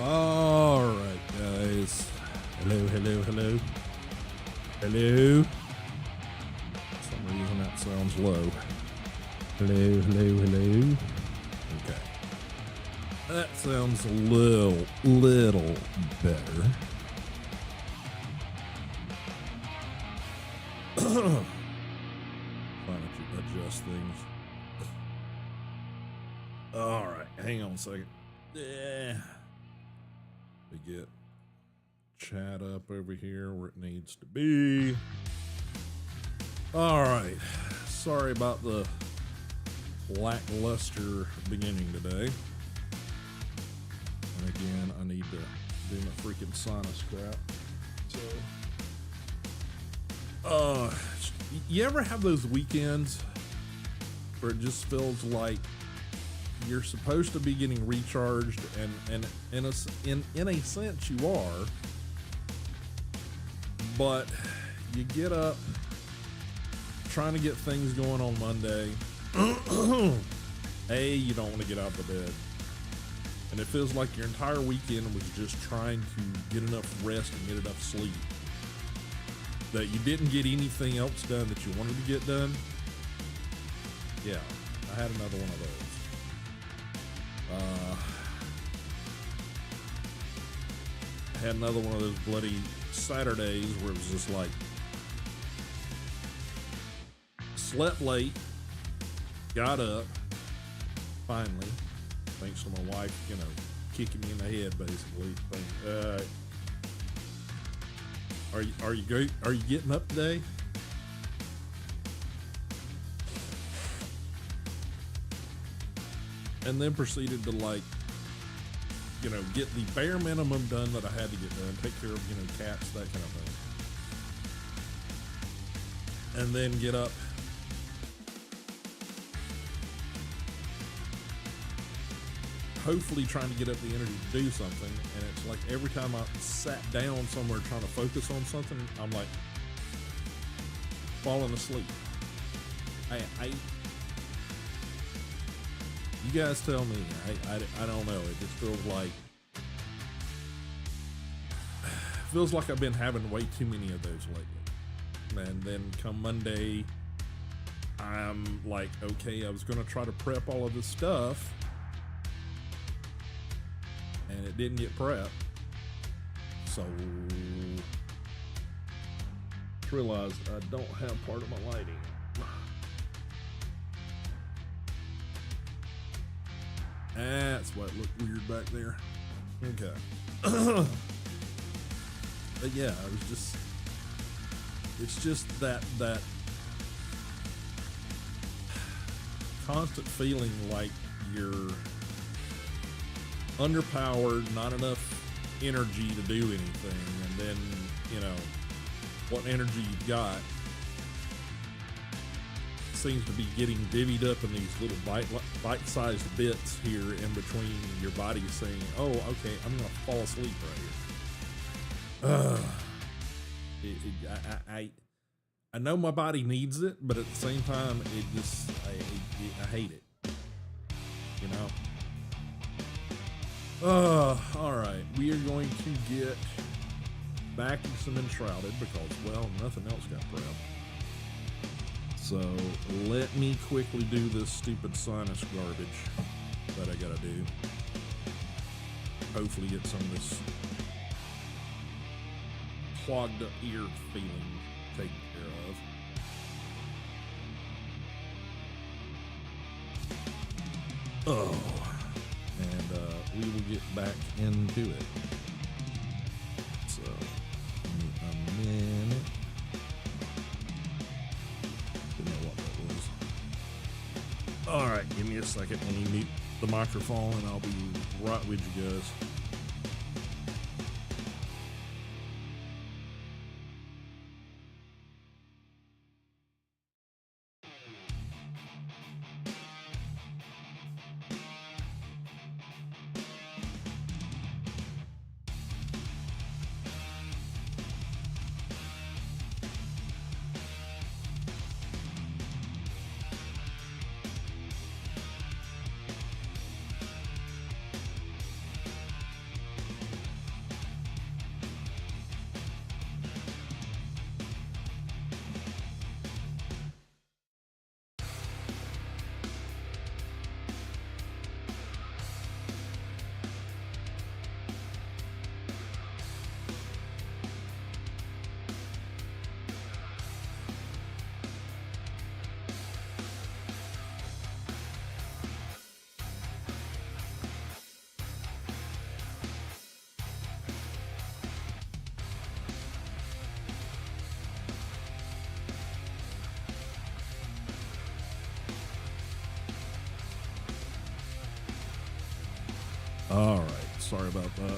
All right, guys. Hello, hello, hello. Hello. For some reason that sounds low. Hello, hello, hello. Okay. That sounds a little better. Trying to adjust things. All right, hang on a second. Yeah. We get chat up over here where it needs to be. All right. Sorry about the lackluster beginning today. And again, I need to do my freaking sinus crap. So, you ever have those weekends where it just feels like you're supposed to be getting recharged, and in a sense you are, but you get up trying to get things going on Monday. You don't want to get out of bed, and it feels like your entire weekend was just trying to get enough rest and get enough sleep, that you didn't get anything else done that you wanted to get done. Yeah, I had another one of those. I had another one of those bloody Saturdays where it was just like, slept late, got up, finally, thanks to my wife, kicking me in the head, basically. Are you getting up today? And then proceeded to get the bare minimum done that I had to get done, take care of, cats, that kind of thing. And then get up hopefully trying to get up the energy to do something. And it's like every time I sat down somewhere trying to focus on something, I'm like falling asleep. You guys tell me. I don't know. It just feels like I've been having way too many of those lately. And then come Monday, I'm like, okay, I was going to try to prep all of this stuff, and it didn't get prepped. So I realized I don't have part of my lighting. That's why it looked weird back there. Okay. But yeah, it's just that constant feeling like you're underpowered, not enough energy to do anything, and then, what energy you've got seems to be getting divvied up in these little bite-sized bits here in between your body saying, oh, okay, I'm gonna fall asleep right here. I know my body needs it, but at the same time, I hate it, all right, we are going to get back into some Enshrouded because, well, nothing else got prepped. So let me quickly do this stupid sinus garbage that I gotta do. Hopefully get some of this clogged up ear feeling taken care of. Oh, and we will get back into it. So, give me a minute. All right, give me a second. Let me mute the microphone and I'll be right with you guys. All right, sorry about that.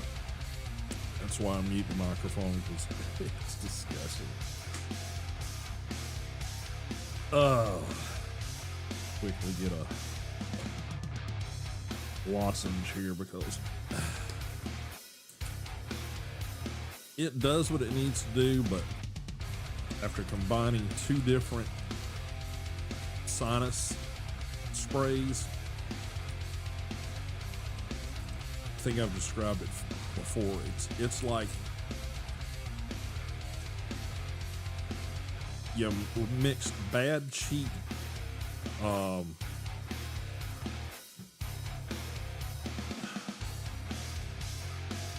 That's why I mute the microphone, because it's disgusting. Quickly get a lozenge here because it does what it needs to do, but after combining two different sinus sprays, I think I've described it before. It's like you mixed bad, cheap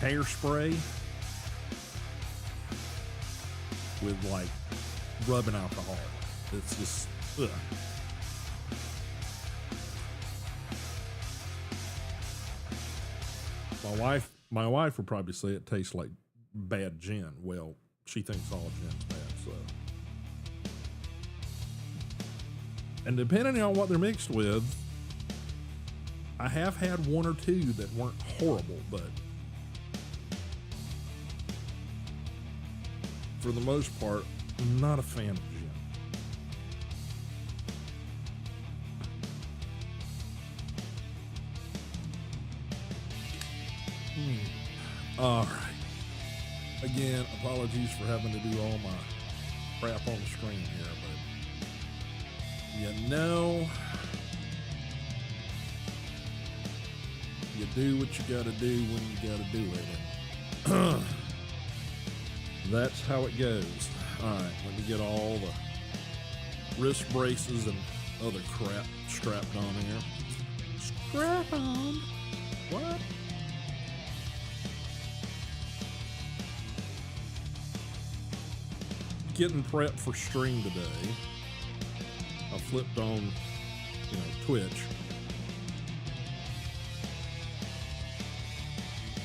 hairspray with like rubbing alcohol. It's just ugh. My wife would probably say it tastes like bad gin. Well, she thinks all gin's bad, so. And depending on what they're mixed with, I have had one or two that weren't horrible, but for the most part, I'm not a fan of gin. All right. Again, apologies for having to do all my crap on the screen here, but you know, you do what you gotta do when you gotta do it. And that's how it goes. All right, let me get all the wrist braces and other crap strapped on here. Strap on? What? Getting prepped for stream today. I flipped on, Twitch.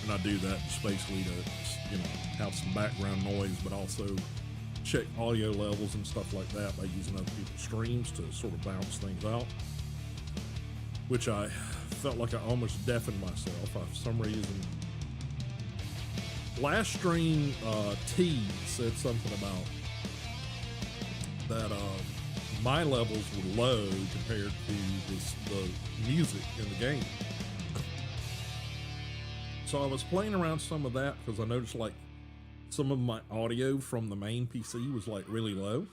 And I do that just basically to, have some background noise, but also check audio levels and stuff like that by using other people's streams to sort of bounce things out. Which I felt like I almost deafened myself. For some reason, last stream, T said something about that my levels were low compared to the music in the game. So I was playing around some of that because I noticed like some of my audio from the main PC was like really low.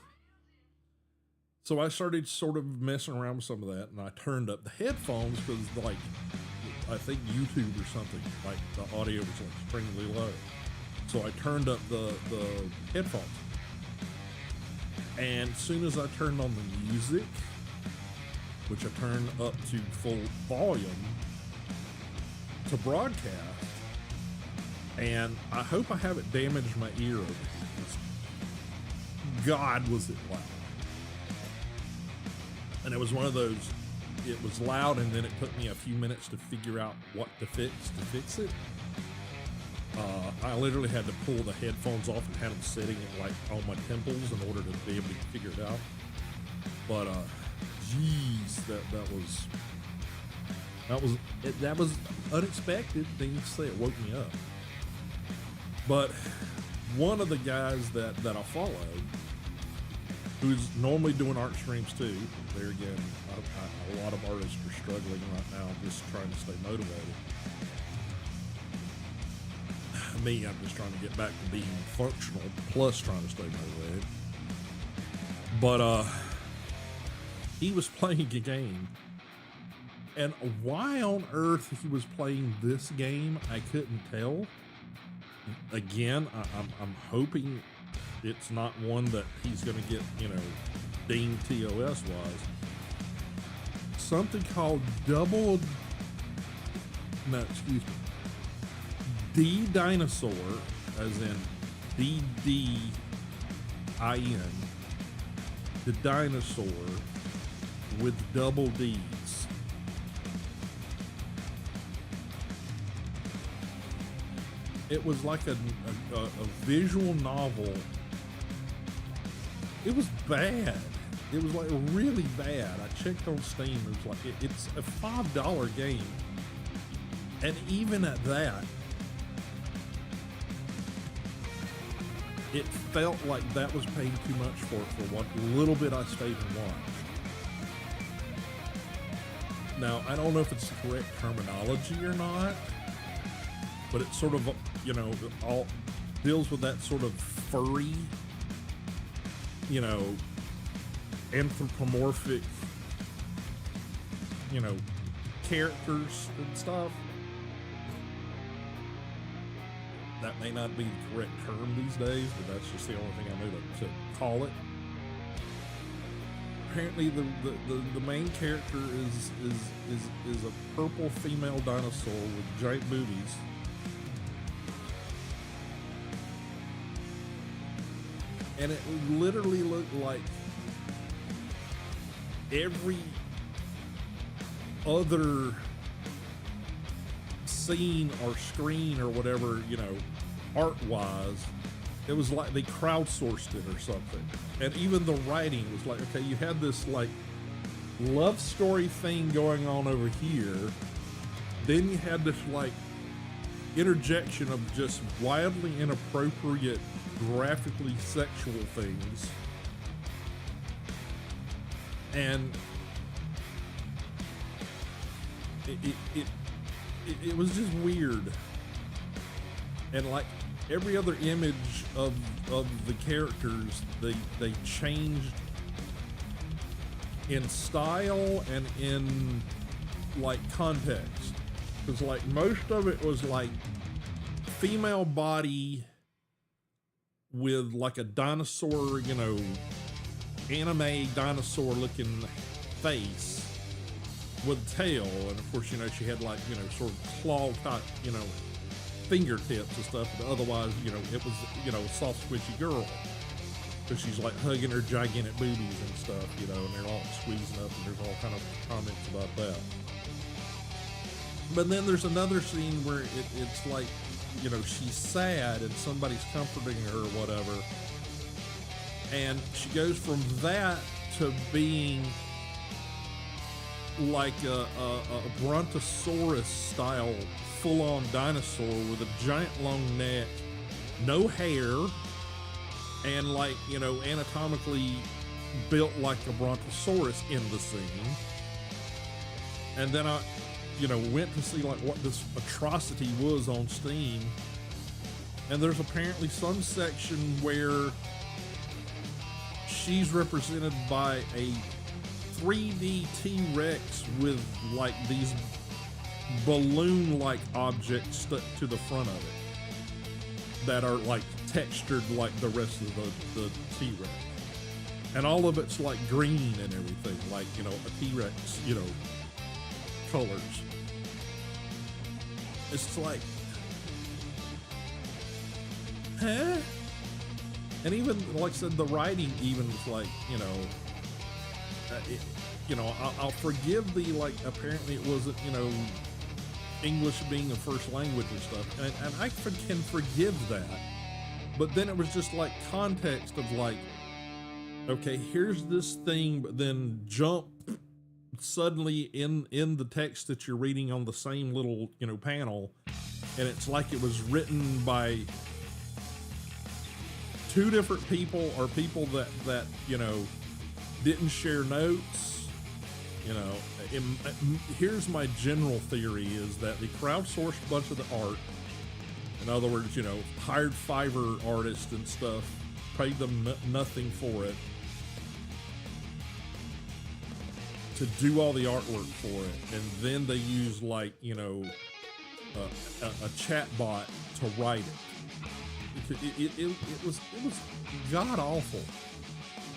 So I started sort of messing around with some of that, and I turned up the headphones because like I think YouTube or something, like the audio was like extremely low. So I turned up the headphones. And as soon as I turned on the music, which I turned up to full volume to broadcast, and I hope I haven't damaged my ear over here. God, was it loud. And it was one of those, it was loud and then it took me a few minutes to figure out what to fix it. I literally had to pull the headphones off and had them sitting like on my temples in order to be able to figure it out. But geez, that was unexpected. Things to say, it woke me up. But one of the guys that I follow, who's normally doing art streams too, there again, a lot of artists are struggling right now, just trying to stay motivated. Me, I'm just trying to get back to being functional, plus trying to stay motivated. But he was playing a game, and why on earth he was playing this game, I couldn't tell. Again, I'm hoping it's not one that he's going to get, dinged TOS wise. Something called D Dinosaur, as in DDIN, the dinosaur with double D's. It was like a visual novel. It was bad. It was like really bad. I checked on Steam. It was like it's a $5 game. And even at that, it felt like that was paying too much for what little bit I stayed and watched. Now, I don't know if it's the correct terminology or not, but it sort of, you know, all deals with that sort of furry, you know, anthropomorphic, you know, characters and stuff. That may not be the correct term these days, but that's just the only thing I know to call it. Apparently, the main character is a purple female dinosaur with giant boobies. And it literally looked like every other scene or screen or whatever, you know, art-wise, it was like they crowdsourced it or something. And even the writing was like, okay, you had this like love story thing going on over here, then you had this like interjection of just wildly inappropriate, graphically sexual things, and it was just weird. And like every other image of the characters, they changed in style and in like context, because like most of it was like female body with like a dinosaur, you know, anime dinosaur looking face with tail, and of course, you know, she had like, you know, sort of claw type, you know, fingertips and stuff, but otherwise, you know, it was, you know, a soft squishy girl, because she's like hugging her gigantic boobies and stuff, you know, and they're all squeezing up, and there's all kind of comments about that. But then there's another scene where it's like, you know, she's sad and somebody's comforting her or whatever, and she goes from that to being like a brontosaurus style full-on dinosaur with a giant long neck, no hair, and like, you know, anatomically built like a brontosaurus in the scene. And then I, you know, went to see like what this atrocity was on Steam, and there's apparently some section where she's represented by a 3D T-Rex with like these balloon-like objects stuck to the front of it that are like textured like the rest of the T-Rex, and all of it's like green and everything, like, you know, a T-Rex, you know, colors. It's like, huh? And even, like I said, the writing even was like, you know, you know, I'll forgive the, like, apparently it wasn't, you know, English being a first language and stuff, and I can forgive that. But then it was just like context of like, okay, here's this thing, but then jump suddenly in the text that you're reading on the same little, you know, panel, and it's like it was written by two different people, or people that you know didn't share notes, you know. Here's my general theory, is that they crowdsourced a bunch of the art. In other words, you know, hired Fiverr artists and stuff, paid them nothing for it, to do all the artwork for it, and then they use, like, you know, a chat bot to write it. It was god awful,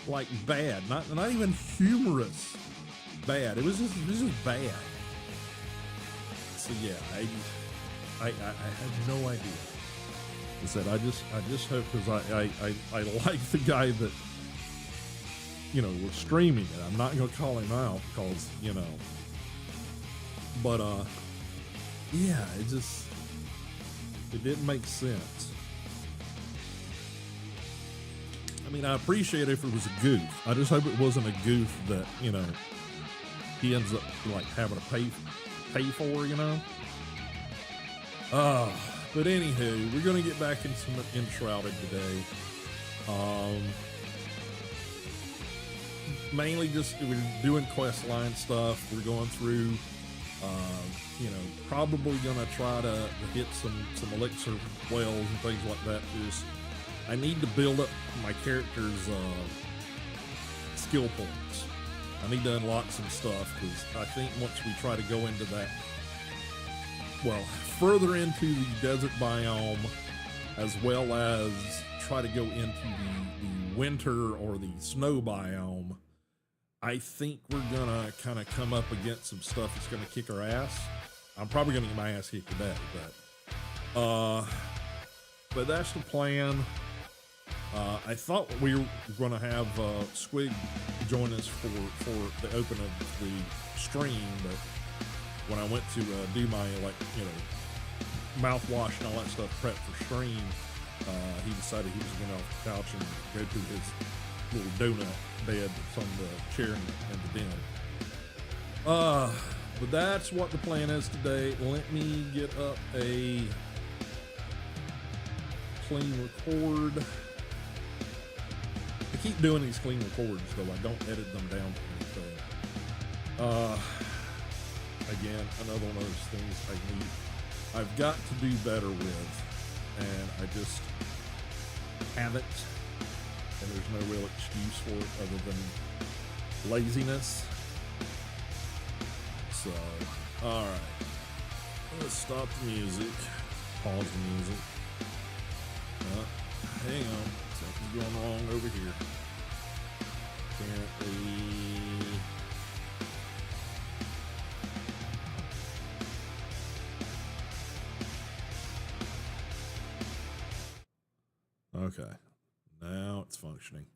like bad, not even humorous bad. It was just bad. So yeah, I had no idea. I said I just hope, because I like the guy that, you know, was streaming it. I'm not gonna call him out because, you know, but yeah, it didn't make sense. I mean, I appreciate it if it was a goof. I just hope it wasn't a goof that, you know, he ends up like having to pay for, you know. Uh, but anywho, we're gonna get back into some Enshrouded today. Um, Mainly just we're doing quest line stuff. We're going through, probably gonna try to hit some elixir wells and things like that. Just I need to build up my character's skill points. I need to unlock some stuff because I think once we try to go into that, well, further into the desert biome, as well as try to go into the winter or the snow biome, I think we're gonna kind of come up against some stuff that's gonna kick our ass. I'm probably gonna get my ass kicked today, but that's the plan. I thought we were gonna have Squig join us for the open of the stream, but when I went to do my mouthwash and all that stuff prep for stream, he decided he was going off the couch and go to his little donut bed that's on the chair in the den. But that's what the plan is today. Let me get up a clean record. I keep doing these clean records though. I don't edit them down to anything. Again, another one of those things I've got to do better with, and I just haven't, and there's no real excuse for it other than laziness. So, alright, let's stop the music, pause the music. Hang on, something's going wrong over here. Apparently, okay, now it's functioning.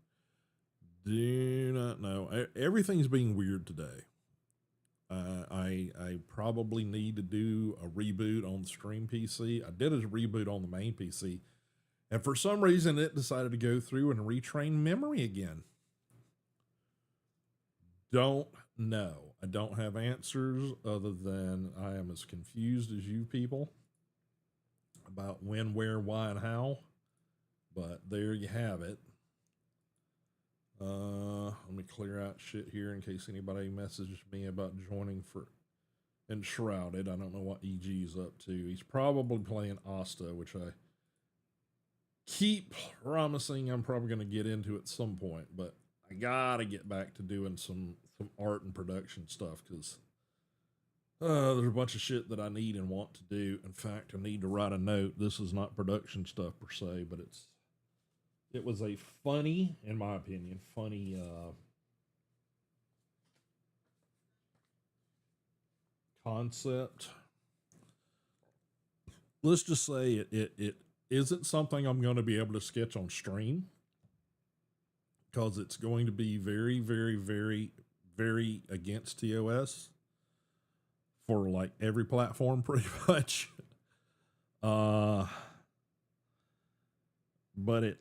Do not know. Everything's being weird today. I probably need to do a reboot on the stream PC. I did a reboot on the main PC, and for some reason it decided to go through and retrain memory again. Don't know. I don't have answers other than I am as confused as you people about when, where, why, and how. But there you have it. Let me clear out shit here in case anybody messages me about joining for Enshrouded. I don't know what EG's up to. He's probably playing Asta, which I keep promising I'm probably going to get into at some point, but I gotta get back to doing some art and production stuff because there's a bunch of shit that I need and want to do. In fact, I need to write a note. This is not production stuff per se, but it was a funny, in my opinion, funny concept. Let's just say it isn't something I'm going to be able to sketch on stream because it's going to be very, very, very, very against TOS for like every platform pretty much. But it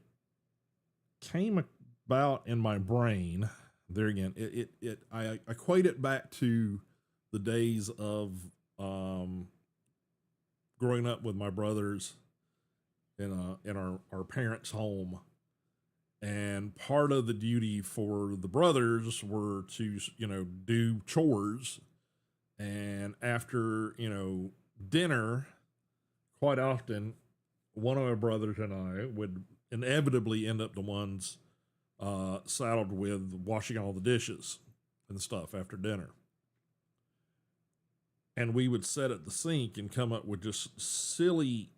came about in my brain there again. I equate it back to the days of growing up with my brothers in our parents' home, and part of the duty for the brothers were to do chores, and after dinner, quite often one of my brothers and I would inevitably end up the ones saddled with washing all the dishes and stuff after dinner. And we would sit at the sink and come up with just silly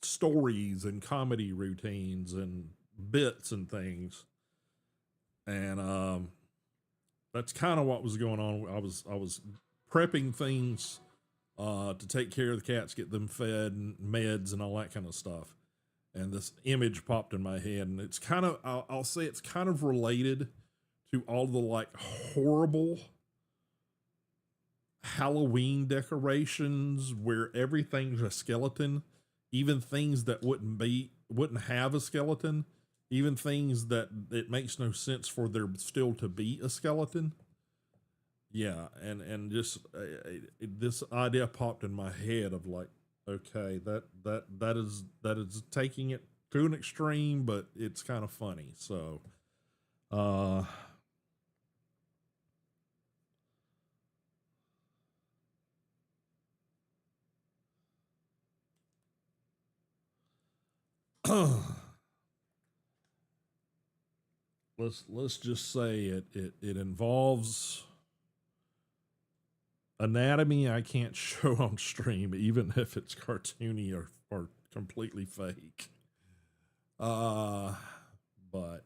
stories and comedy routines and bits and things. And that's kind of what was going on. I was prepping things to take care of the cats, get them fed and meds and all that kind of stuff. And this image popped in my head, and it's kind of, I'll say it's kind of related to all the like horrible Halloween decorations where everything's a skeleton, even things that wouldn't have a skeleton, even things that it makes no sense for there still to be a skeleton. Yeah, and just this idea popped in my head of like, Okay, that is taking it to an extreme, but it's kind of funny. So, uh, let's just say it involves anatomy I can't show on stream, even if it's cartoony or completely fake. Uh, but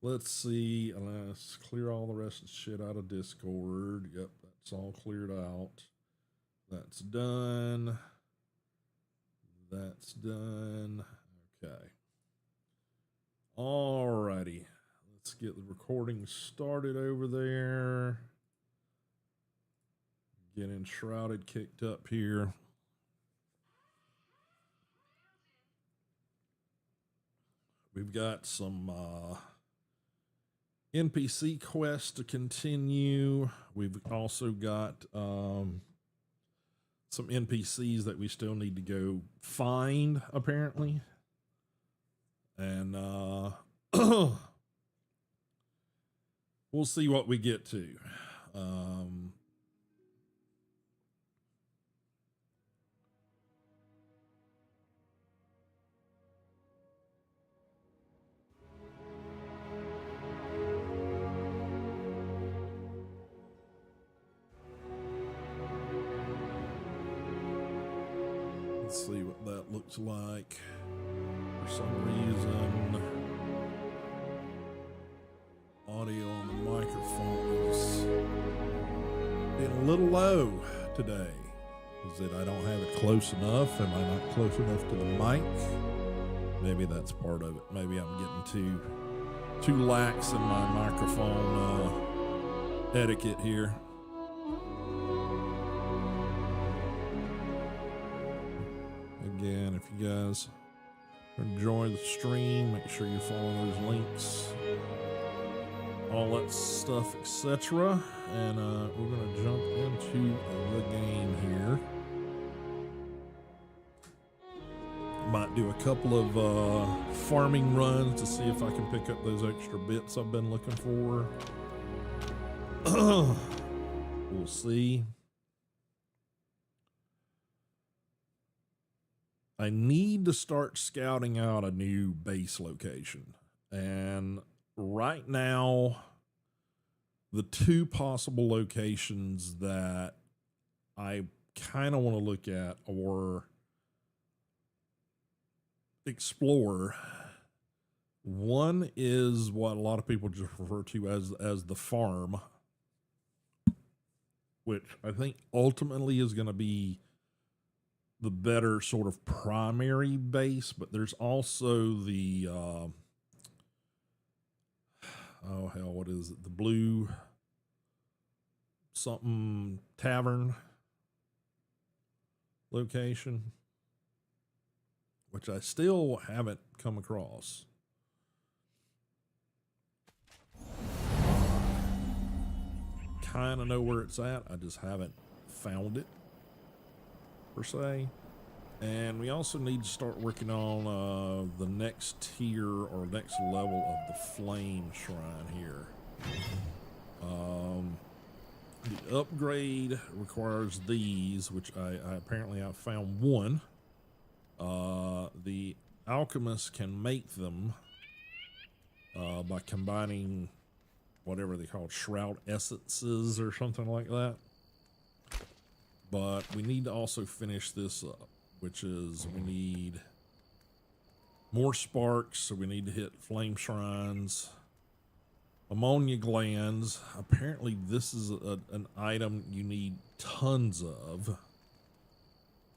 let's see. Let's clear all the rest of the shit out of Discord. Yep, that's all cleared out. That's done. That's done. Okay. Alrighty. Let's get the recording started over there. Get Enshrouded kicked up here. We've got some NPC quests to continue. We've also got some NPCs that we still need to go find, apparently. And we'll see what we get to. Let's see what that looks like. For some reason, audio on the microphone is being a little low today. Is it I don't have it close enough? Am I not close enough to the mic? Maybe that's part of it. Maybe I'm getting too lax in my microphone etiquette here. Again, if you guys enjoy the stream, make sure you follow those links, all that stuff, etc. And we're gonna jump into the game here. Might do a couple of farming runs to see if I can pick up those extra bits I've been looking for. We'll see. I need to start scouting out a new base location. And right now, the two possible locations that I kind of want to look at or explore, one is what a lot of people just refer to as the farm, which I think ultimately is going to be the better sort of primary base, but there's also the oh hell, what is it? The Blue something Tavern location, which I still haven't come across. Kind of know where it's at. I just haven't found it per se. And we also need to start working on the next tier or next level of the flame shrine here. The upgrade requires these, which I apparently I found one. The alchemist can make them by combining whatever they call shroud essences or something like that. But we need to also finish this up, which is we need more sparks, so we need to hit flame shrines, ammonia glands. Apparently this is an item you need tons of.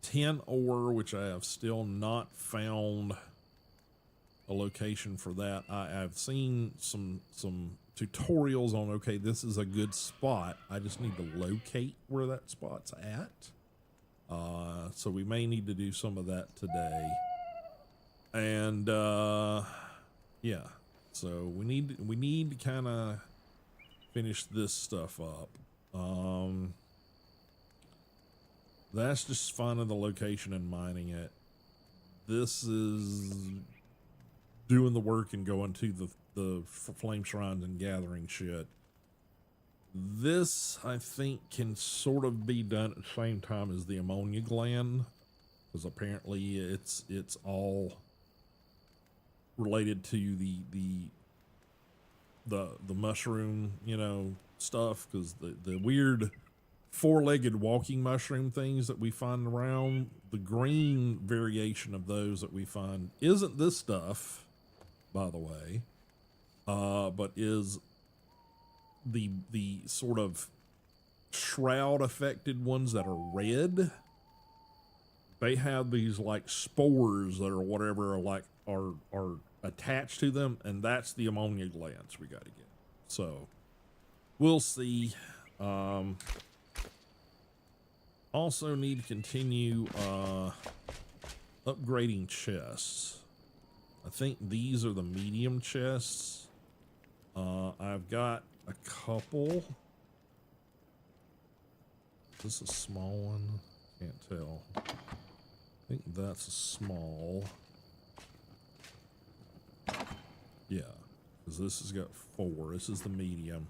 Tin ore, which I have still not found a location for that. I've seen some tutorials on, okay, this is a good spot. I just need to locate where that spot's at. So we may need to do some of that today. And yeah, so we need to kind of finish this stuff up. That's just finding the location and mining it. This is doing the work and going to the flame shrines and gathering shit. This, I think, can sort of be done at the same time as the ammonia gland, because apparently it's all related to the mushroom, you know, stuff, because the weird four-legged walking mushroom things that we find around, the green variation of those that we find isn't this stuff, by the way, but is the sort of shroud affected ones that are red. They have these like spores that or whatever are attached to them, and that's the ammonia glands we got to get. So we'll see. Also need to continue upgrading chests. I think these are the medium chests. I've got a couple. Is this a small one? Can't tell. I think that's a small. Yeah, because this has got 4. This is the medium.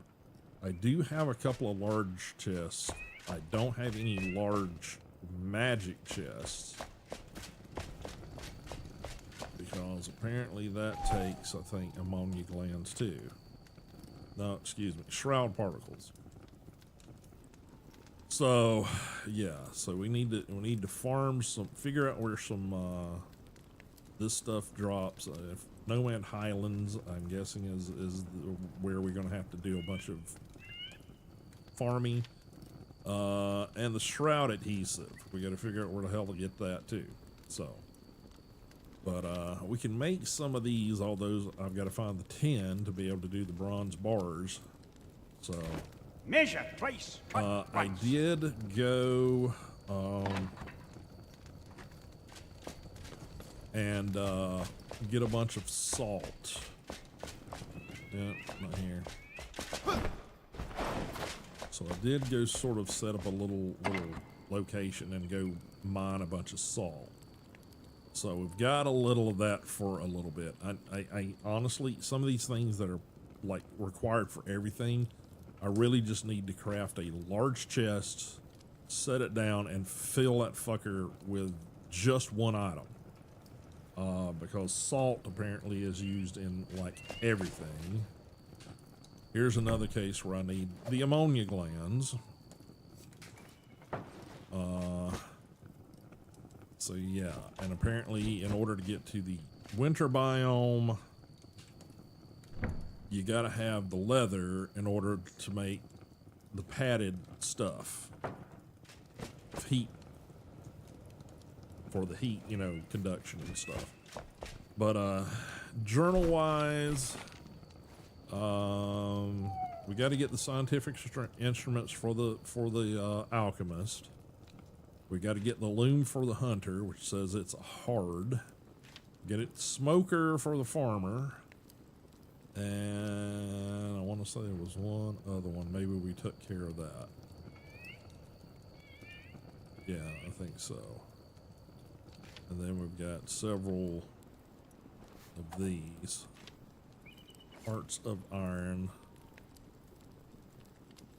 I do have a couple of large chests. I don't have any large magic chests, because apparently that takes, I think, ammonia glands too. No, excuse me, shroud particles. So, yeah, so we need to farm some, figure out where some this stuff drops. If Nomad Highlands, I'm guessing is where we're gonna have to do a bunch of farming. And the shroud adhesive, we got to figure out where the hell to get that too. So, but we can make some of these. All those I've got to find the tin to be able to do the bronze bars. So, measure, place. I did go and get a bunch of salt. Yeah, not here. So I did go sort of set up a little location and go mine a bunch of salt. So we've got a little of that for a little bit. I honestly, some of these things that are like required for everything, I really just need to craft a large chest, set it down, and fill that fucker with just one item. Because salt apparently is used in like everything. Here's another case where I need the ammonia glands. So yeah, and apparently in order to get to the winter biome, you gotta have the leather in order to make the padded stuff. Heat, for the heat, you know, conduction and stuff. But journal wise, we got to get the scientific instruments for the alchemist. We got to get the loom for the hunter, which says it's hard. Get it smoker for the farmer. And I want to say there was one other one. Maybe we took care of that. Yeah, I think so. And then we've got several of these. Parts of iron.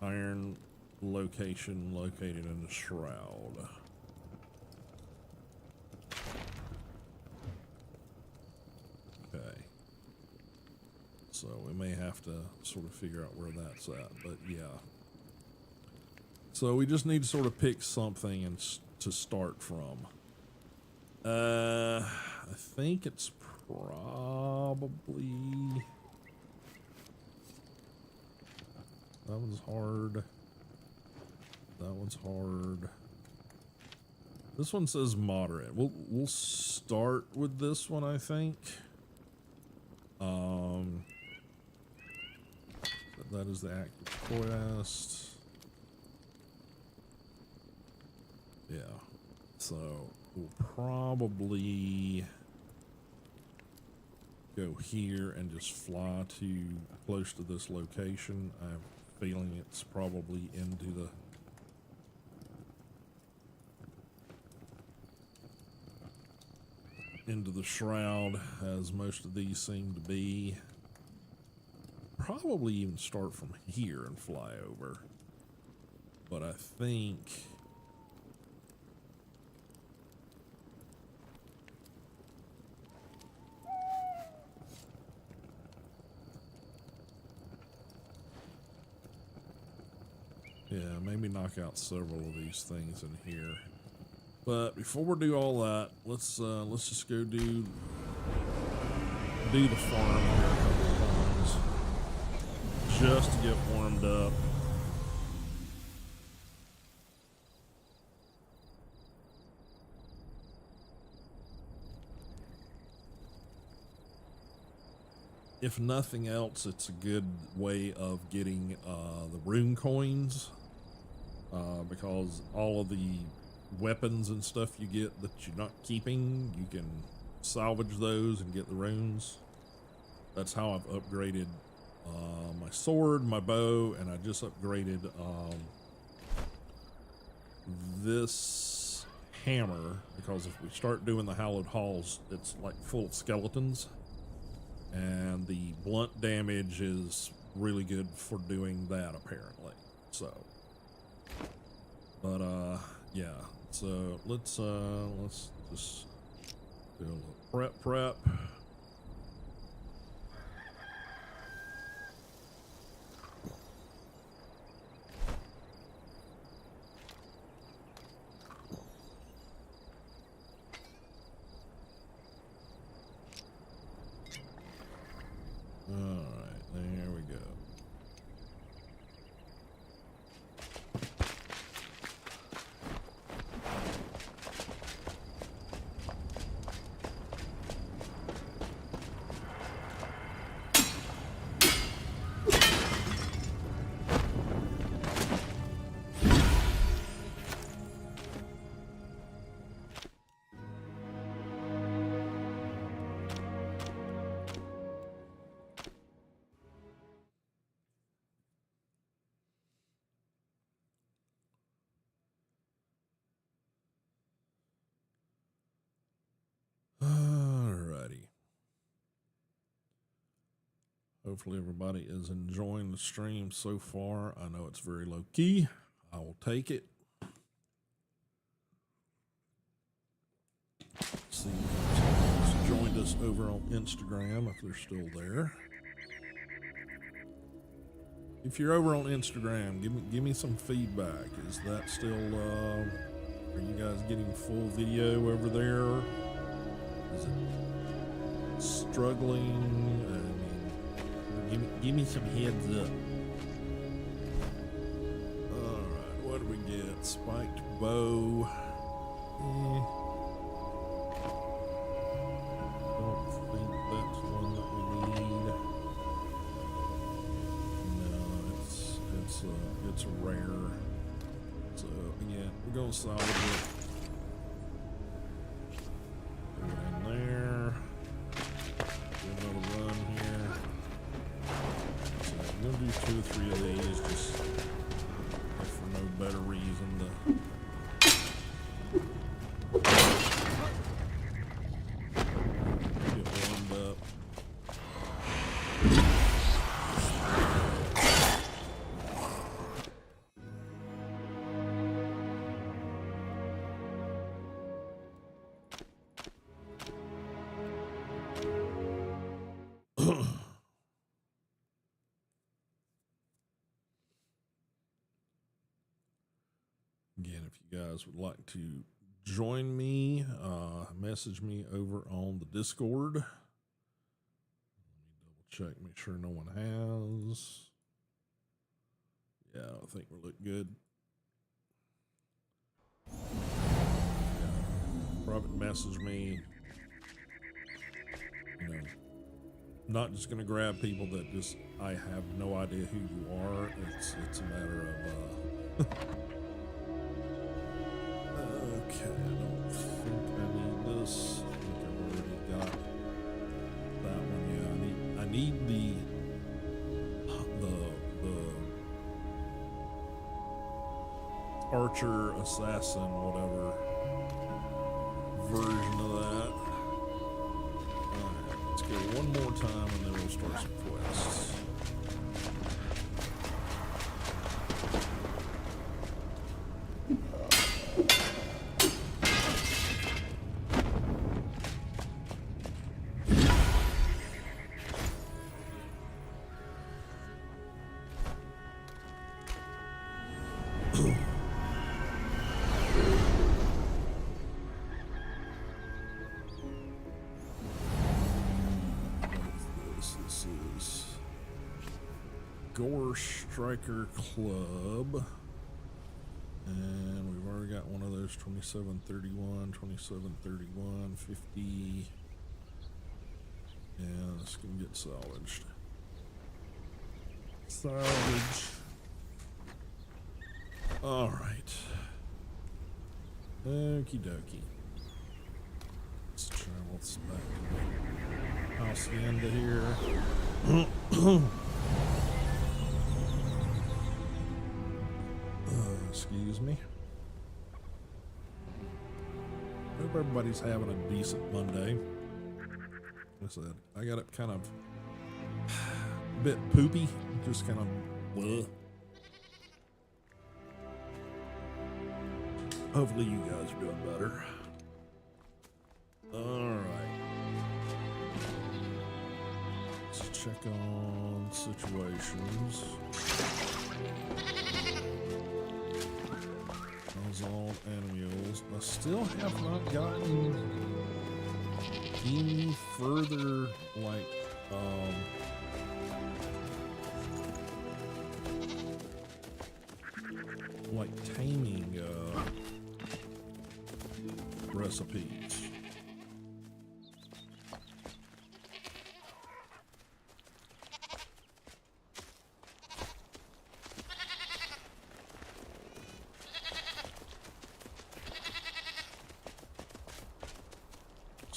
Iron location located in the shroud. Okay. So we may have to sort of figure out where that's at, but yeah. So we just need to sort of pick something and to start from. I think it's probably... That one's hard. That one's hard. This one says moderate. We'll start with this one, I think. That is the active quest. Yeah. So we'll probably go here and just fly to close to this location. I have a feeling it's probably into the into the shroud, as most of these seem to be. Probably even start from here and fly over. But I think... yeah, maybe knock out several of these things in here. But before we do all that, let's just go do the farm here a couple of times, just to get warmed up. If nothing else, it's a good way of getting the rune coins, because all of the weapons and stuff you get that you're not keeping, you can salvage those and get the runes. That's how I've upgraded my sword, my bow, and I just upgraded this hammer, because if we start doing the hallowed halls, it's like full of skeletons, and the blunt damage is really good for doing that apparently. So, but yeah, so let's just do a little prep. Alright, there we go. Alrighty. Hopefully everybody is enjoying the stream so far. I know it's very low key. I will take it. See who's joined us over on Instagram, if they're still there. If you're over on Instagram, give me some feedback. Is that still are you guys getting full video over there? Is it struggling? I mean, give me some heads up. Alright, what do we get? Spiked bow. Don't think that's one that we need. No, it's rare. So again, we're gonna salvage it. Put it in there. Do another run here. So I'm gonna do 2 or 3 of these, just for no better reason to. Get warmed up. Again, if you guys would like to join me, message me over on the Discord. Let me double check, make sure no one has. Yeah, I think we look good. Yeah. Private message me. You know, not just gonna grab people that just I have no idea who you are. It's a matter of okay, I don't think I need this. I think I've already got that one. Yeah, I need the archer, assassin, whatever version of that. kill one more time and then we'll start some quests. This is Gore Striker Club. And we've already got one of those 2731, 2731, 50. And this can get salvaged. Salvage. Alright. Okie dokie. Let's travel back to the hacienda here. Excuse me. Hope everybody's having a decent Monday. Like I said, I got it kind of a bit poopy, just kind of bleh. Hopefully you guys are doing better. Alright. Let's check on situations. All animals. I still have not gotten any further, like taming recipes.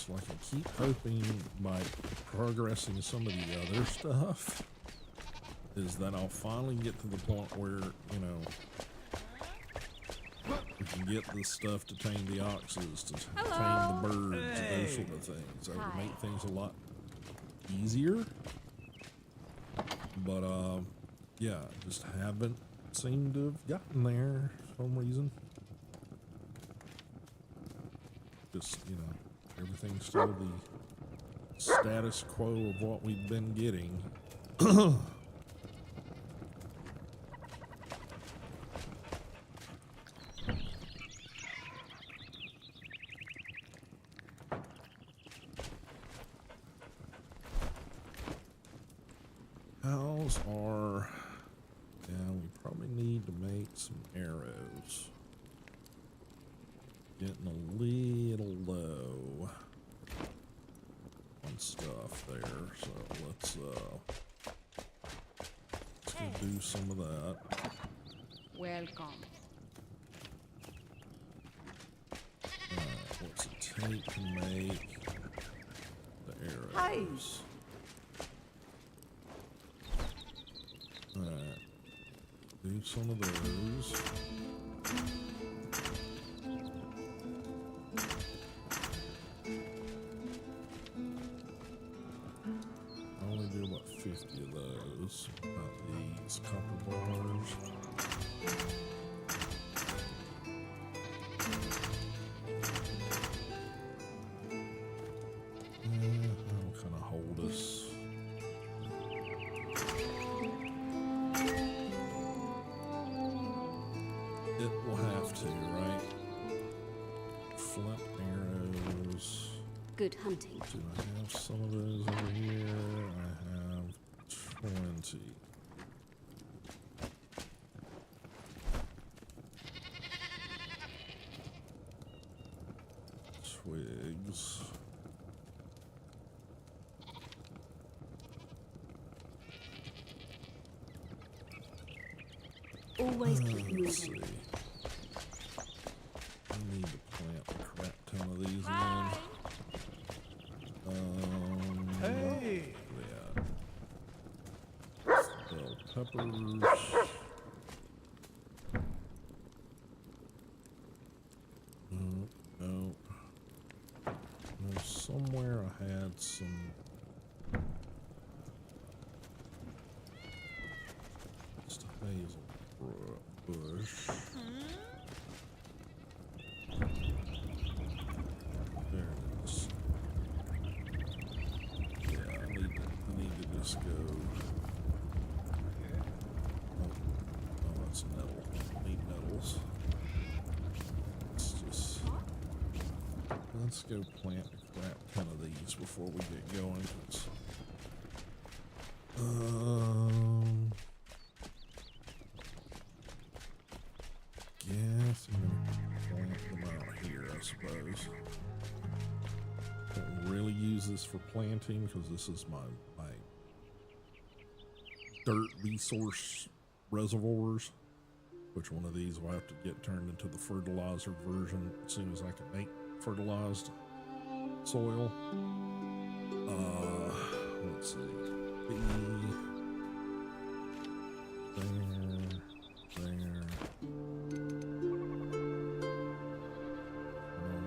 Like I keep hoping by progressing some of the other stuff is that I'll finally get to the point where, you know, we can get the stuff to tame the oxes, to tame the birds, those sort of things. That would make things a lot easier. But, yeah, just haven't seemed to have gotten there for some reason. Just, you know, everything's still the status quo of what we've been getting. How's our... Yeah, we probably need to make some arrows. Getting a little low on stuff there, so let's go do some of that. Welcome. What's it take to make the arrows? Hi. Alright, do some of those. Do about 50 of those, about these copper bars. That'll kind of hold us. It will have to, right? Flint arrows. Good hunting. Do I have some of those over here? I have 20. Twigs. Always keep Let's moving. see. I need to plant a crap ton of these in. Hey! Yeah. Bell peppers. Nope. No, somewhere I had some basil bush. There it is. Yeah, I need to just go. Oh, that's nettle. Need nettles. Let's go plant a crap ton of these before we get going. Guess I'm gonna plant them out here, I suppose. Don't really use this for planting because this is my dirt resource reservoirs. Which one of these will have to get turned into the fertilizer version as soon as I can make fertilized soil. Let's see. There.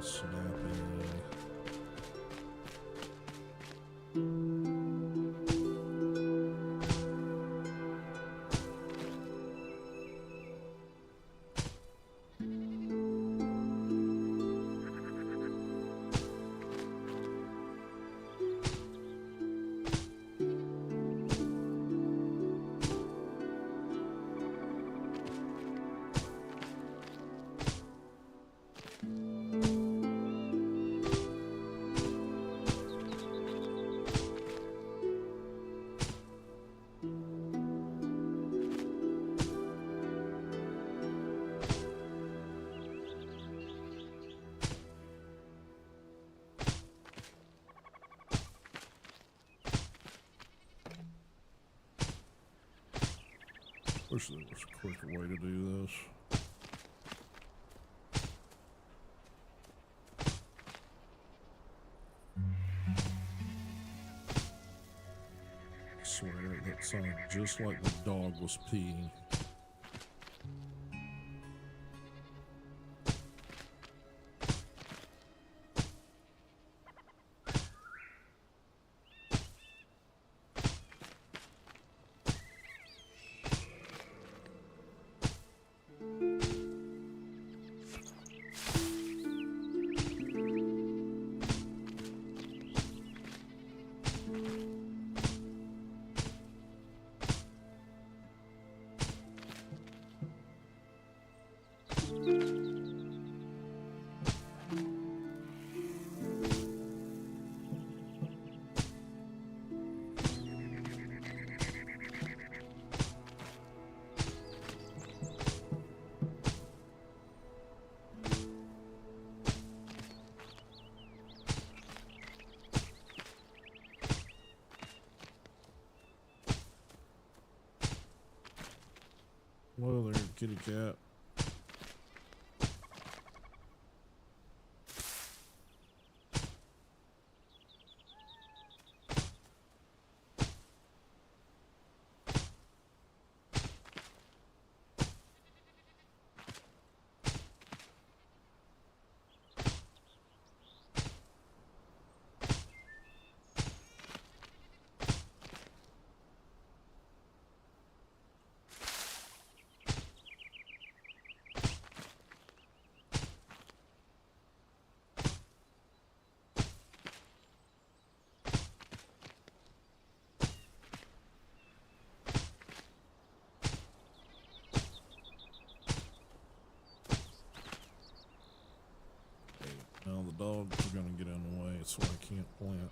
Snapping. Wish there was a quicker way to do this. I swear that sounded just like the dog was peeing. Hello there, kitty cat. Now the dogs are gonna get in the way, so I can't plant.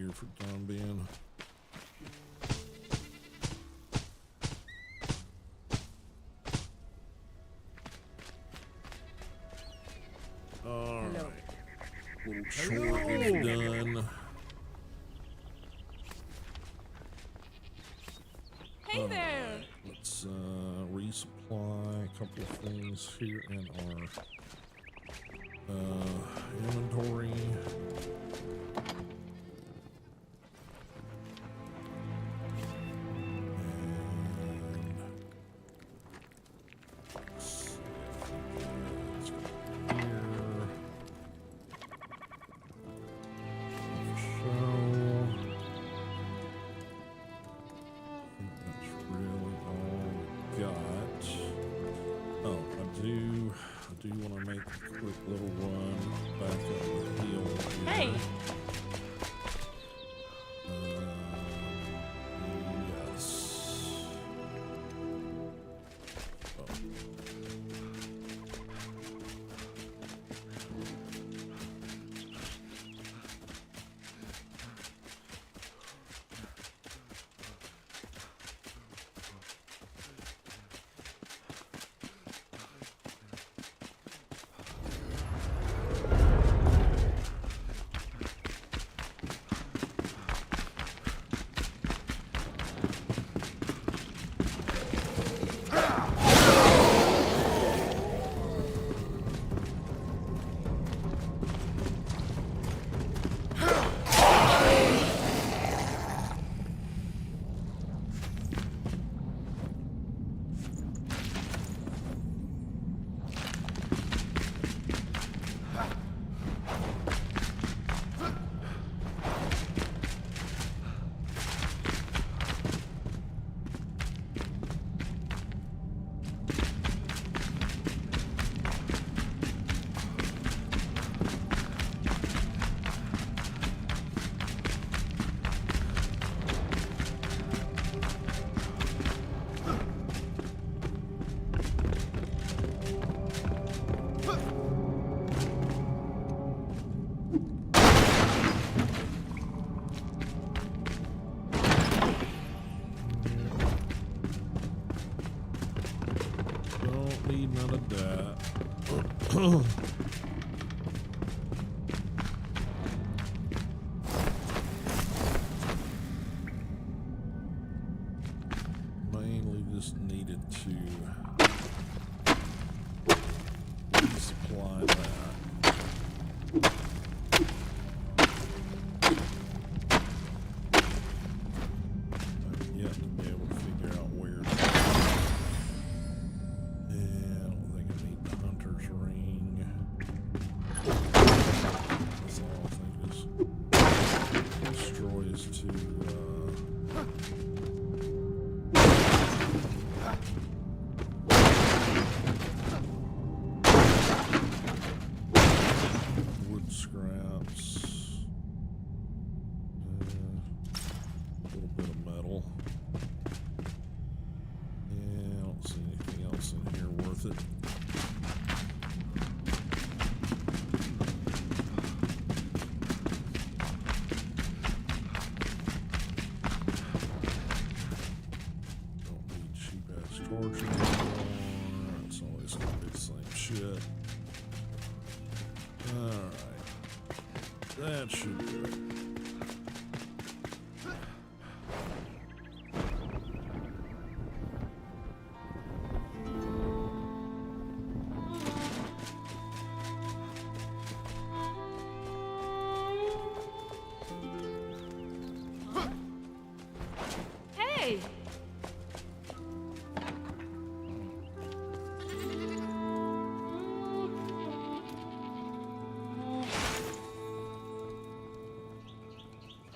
here for the time being. Alright. Little chore is done. Hey there! Let's resupply a couple of things here in our inventory. I do want to make a quick little run back up the hill here. Hey! Yes. Oh. Don't need none of that. Mainly just needed to resupply that. I've yet to be able to figure out where. Yeah, I don't think I need the hunter's ring. That's all I think is destroys to wood scraps, a little bit of metal. Yeah, I don't see anything else in here worth it. Don't need cheap ass torch anymore. It's always gonna be the same shit. Alright. That should do it. Hey!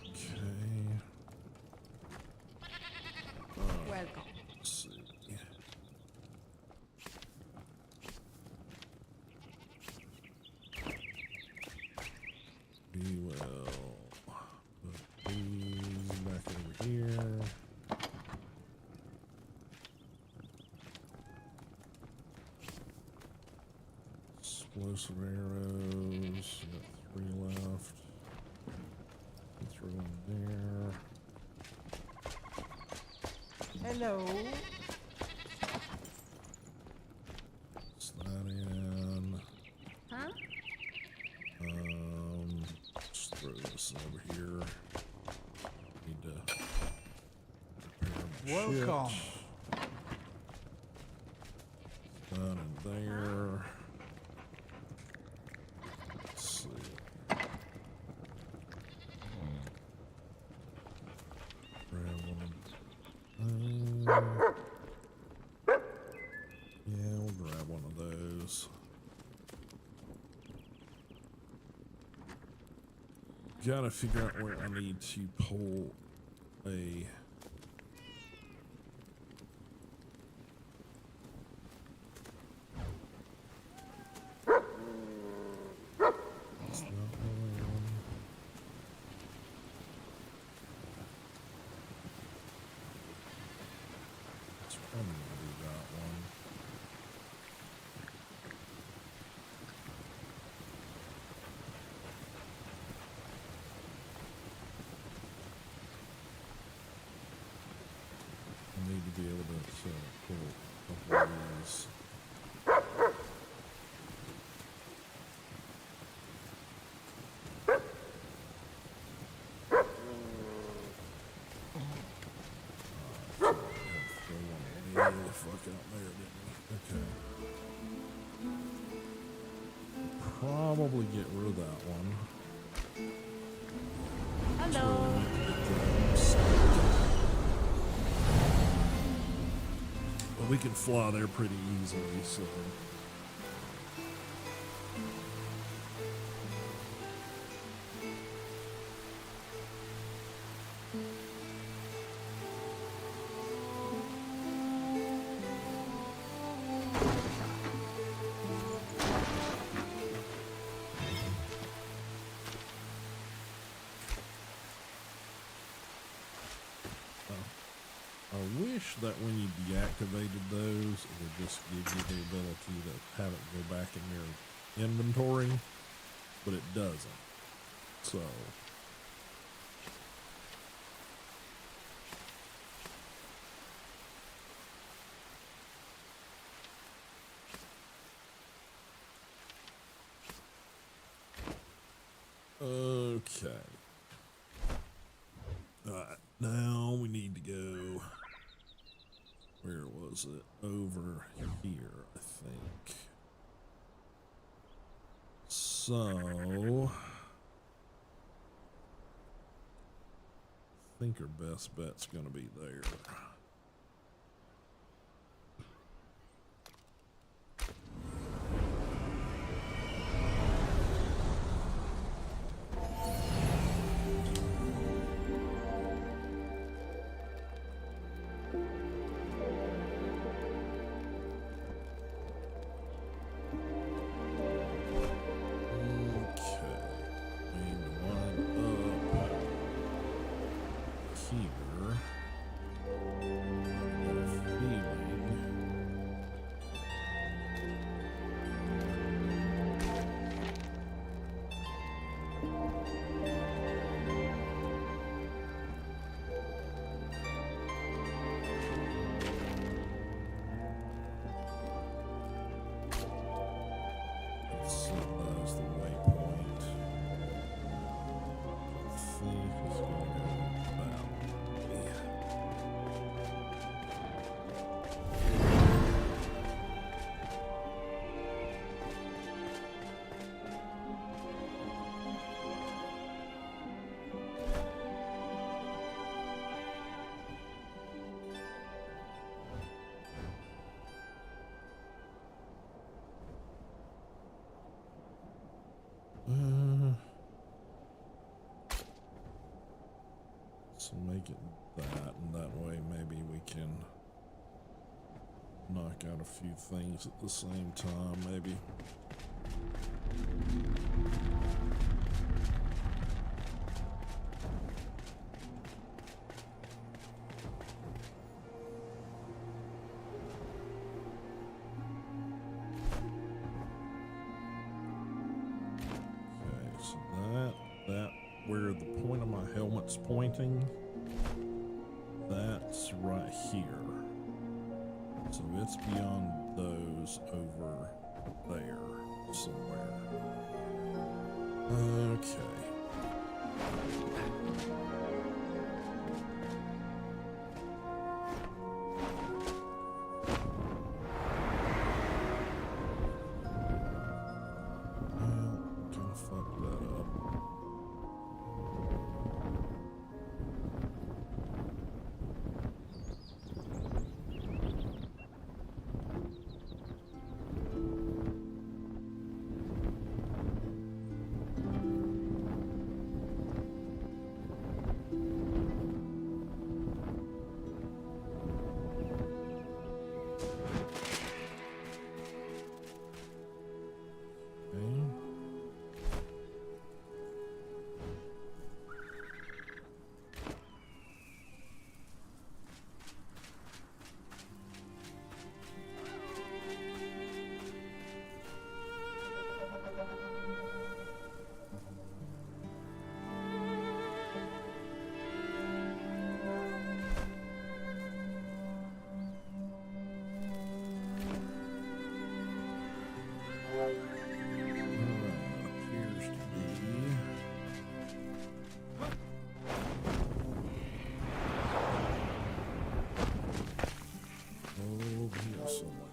Okay. Welcome. Let's see. We will put these back over here. Explosive arrows. Got 3 left. throw in there. Hello. Put that in. Huh? Just throw this over here. Need to prepare my Welcome. shit. Done in there. Let's see. Grab one of yeah, we'll grab one of those. Gotta figure out where I need to pull a That's not the one. It's probably gonna be that one. I need to be able to pull a couple of these. Fuck out there, didn't we? Okay. Probably get rid of that one. Hello. But we can fly there pretty easily, so. I wish that when you deactivated those, it would just give you the ability to have it go back in your inventory, but it doesn't. So. Okay. Alright, now we need to go. Where was it? Over here, I think. So, I think our best bet's gonna be there. So make it that, and that way maybe we can knock out a few things at the same time, maybe. Okay, so that where where the point of my helmet's pointing, that's right here. So it's beyond those over there somewhere. Okay. Gonna fuck that up. Appears to be. Over here somewhere.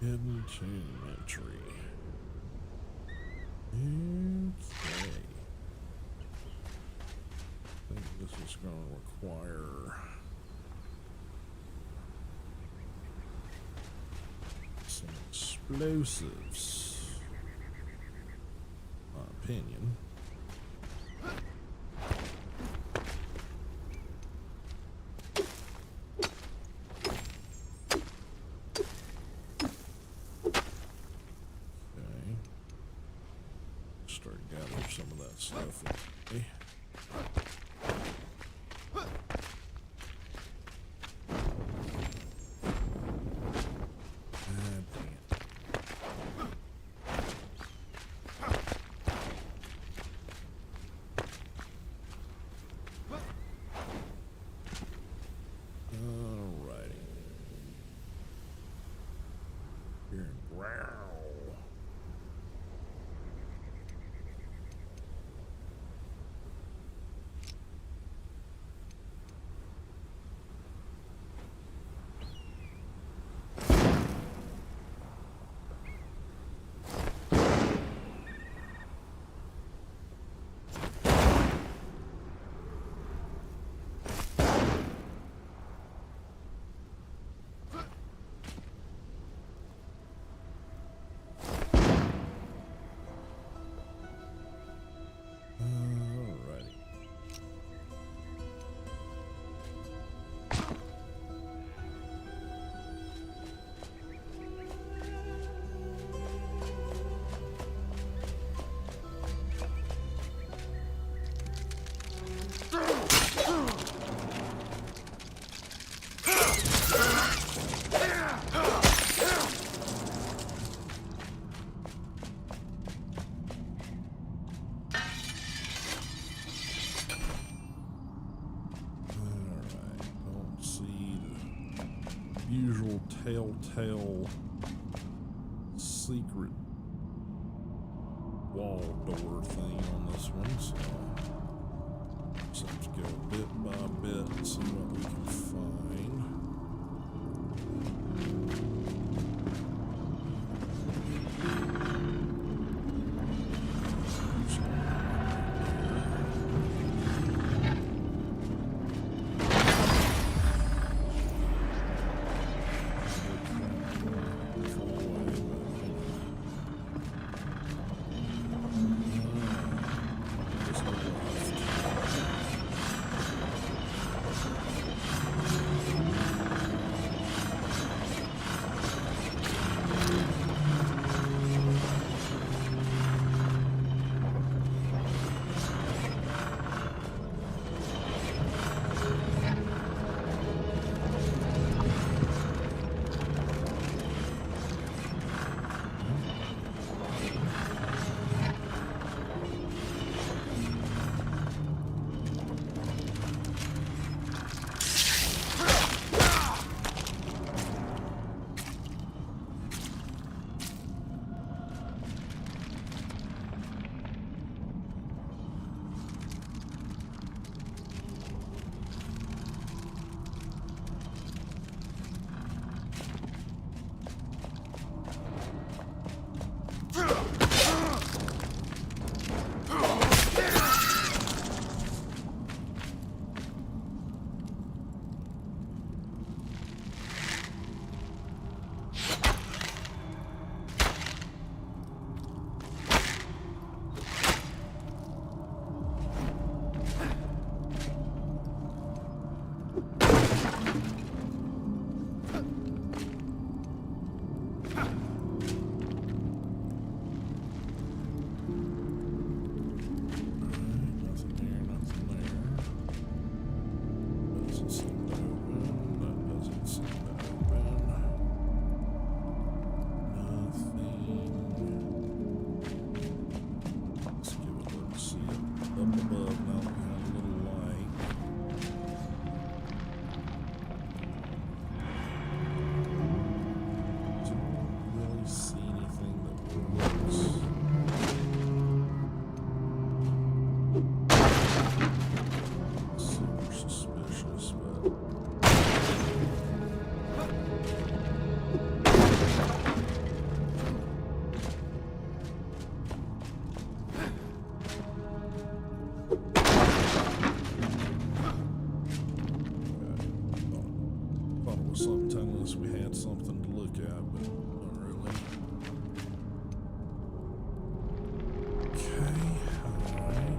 Hidden tomb entry. Okay. I think this is going to require some explosives. My opinion. Start gathering some of that stuff. Okay. Alrighty. Here in growl. usual telltale secret wall door thing on this one, so just have to go bit by bit and see what we can find. Something telling us we had something to look at, but not really. Okay, alright.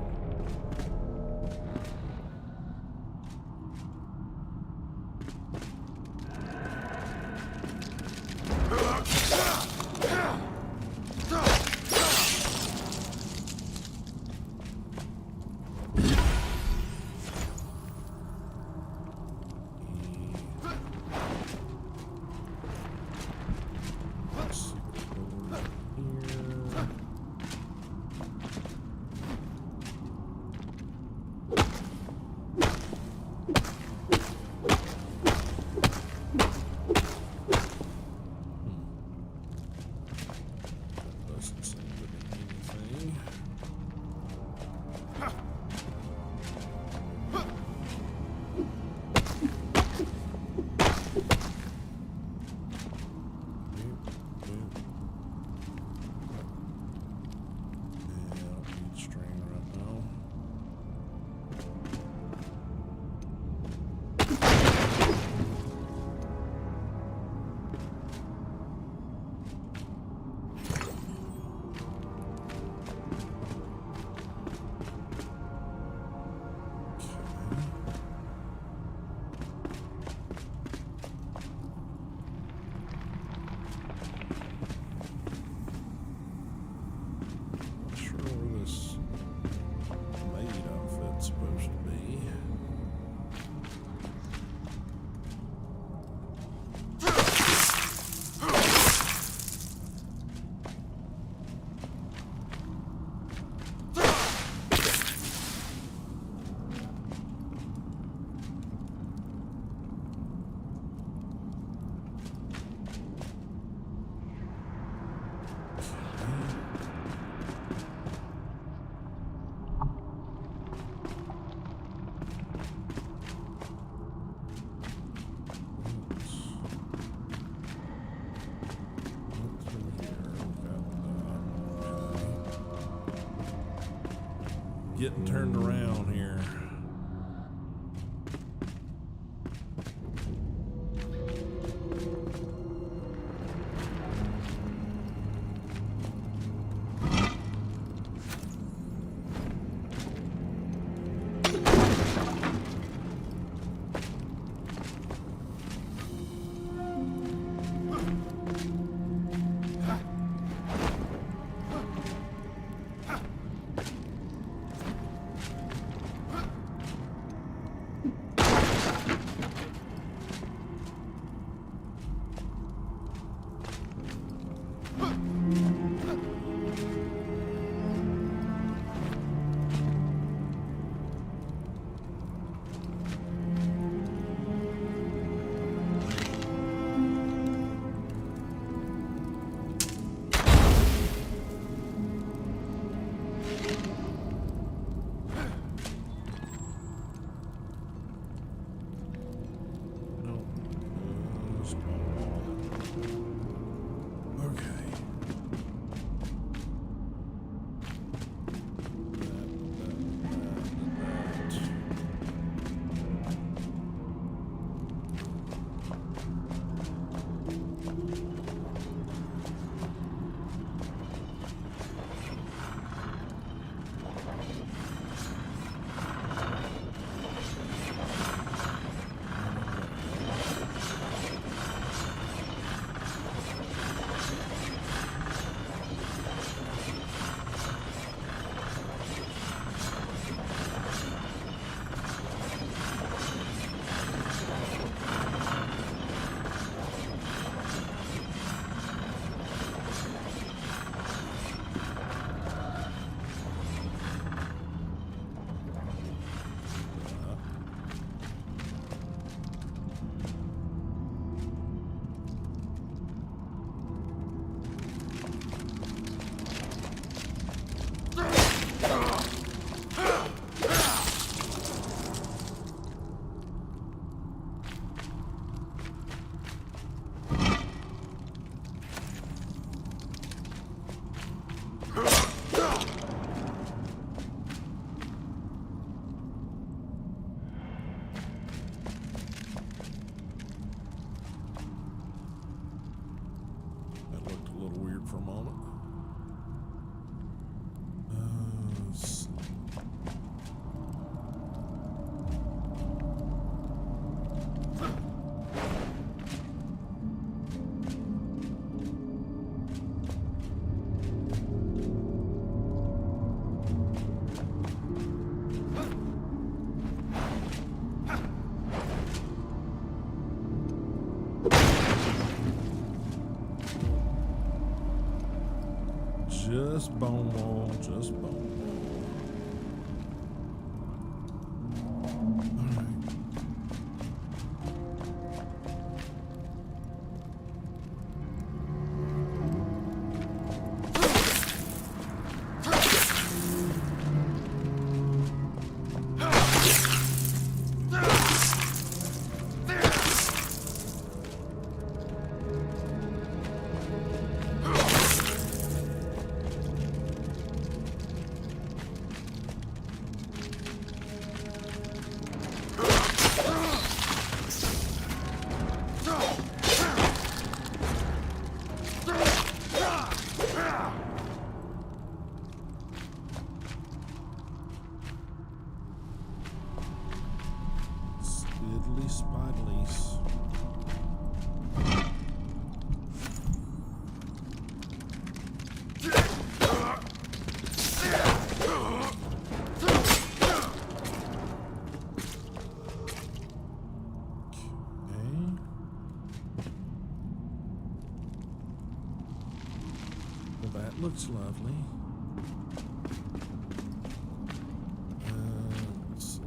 getting turned around here. For a moment. Let's see. Just bone wall, just bone wall. Spidleys. Well, that looks lovely. Let's see.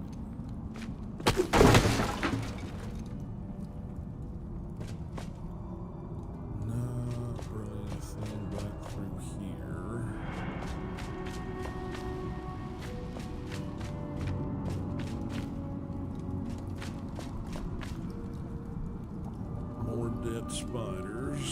Not really anything back through here. More dead spiders.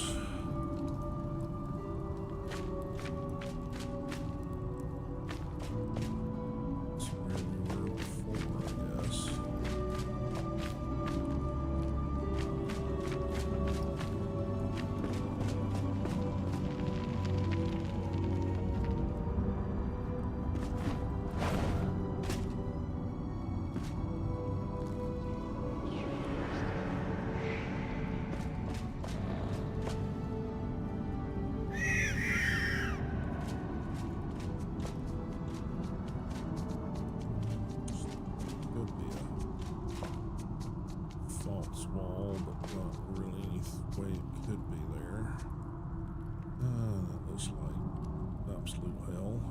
hole, but not really any way it could be there. That looks like absolute hell.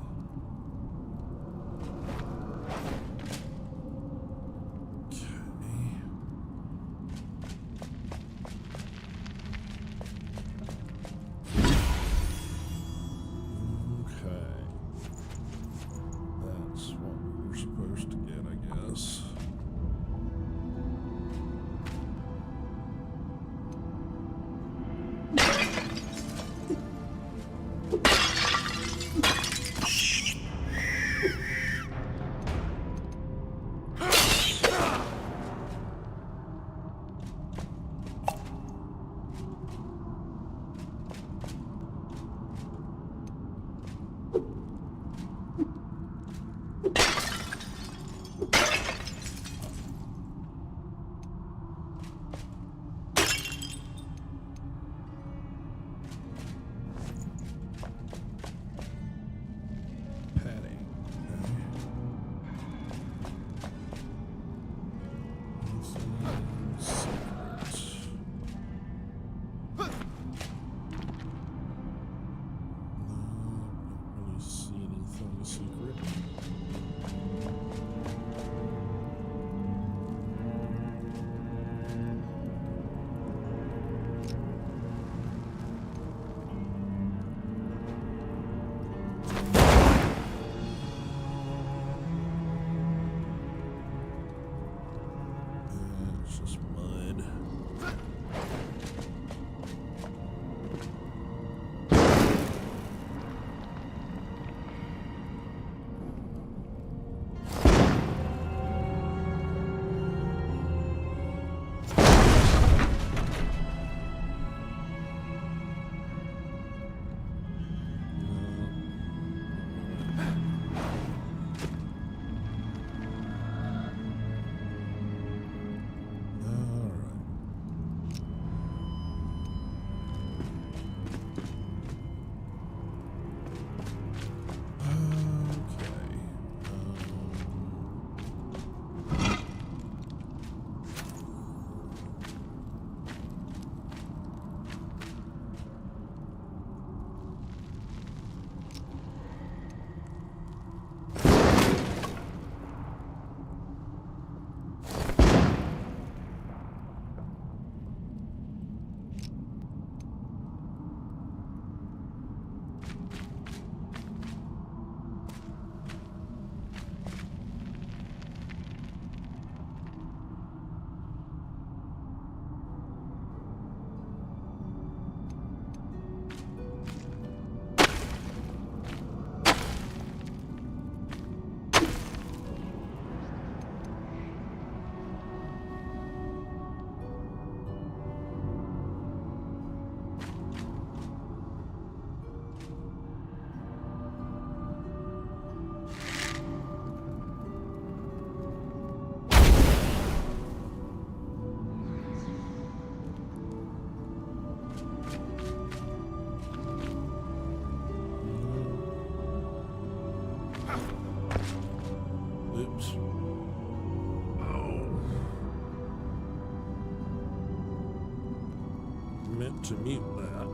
To mute that.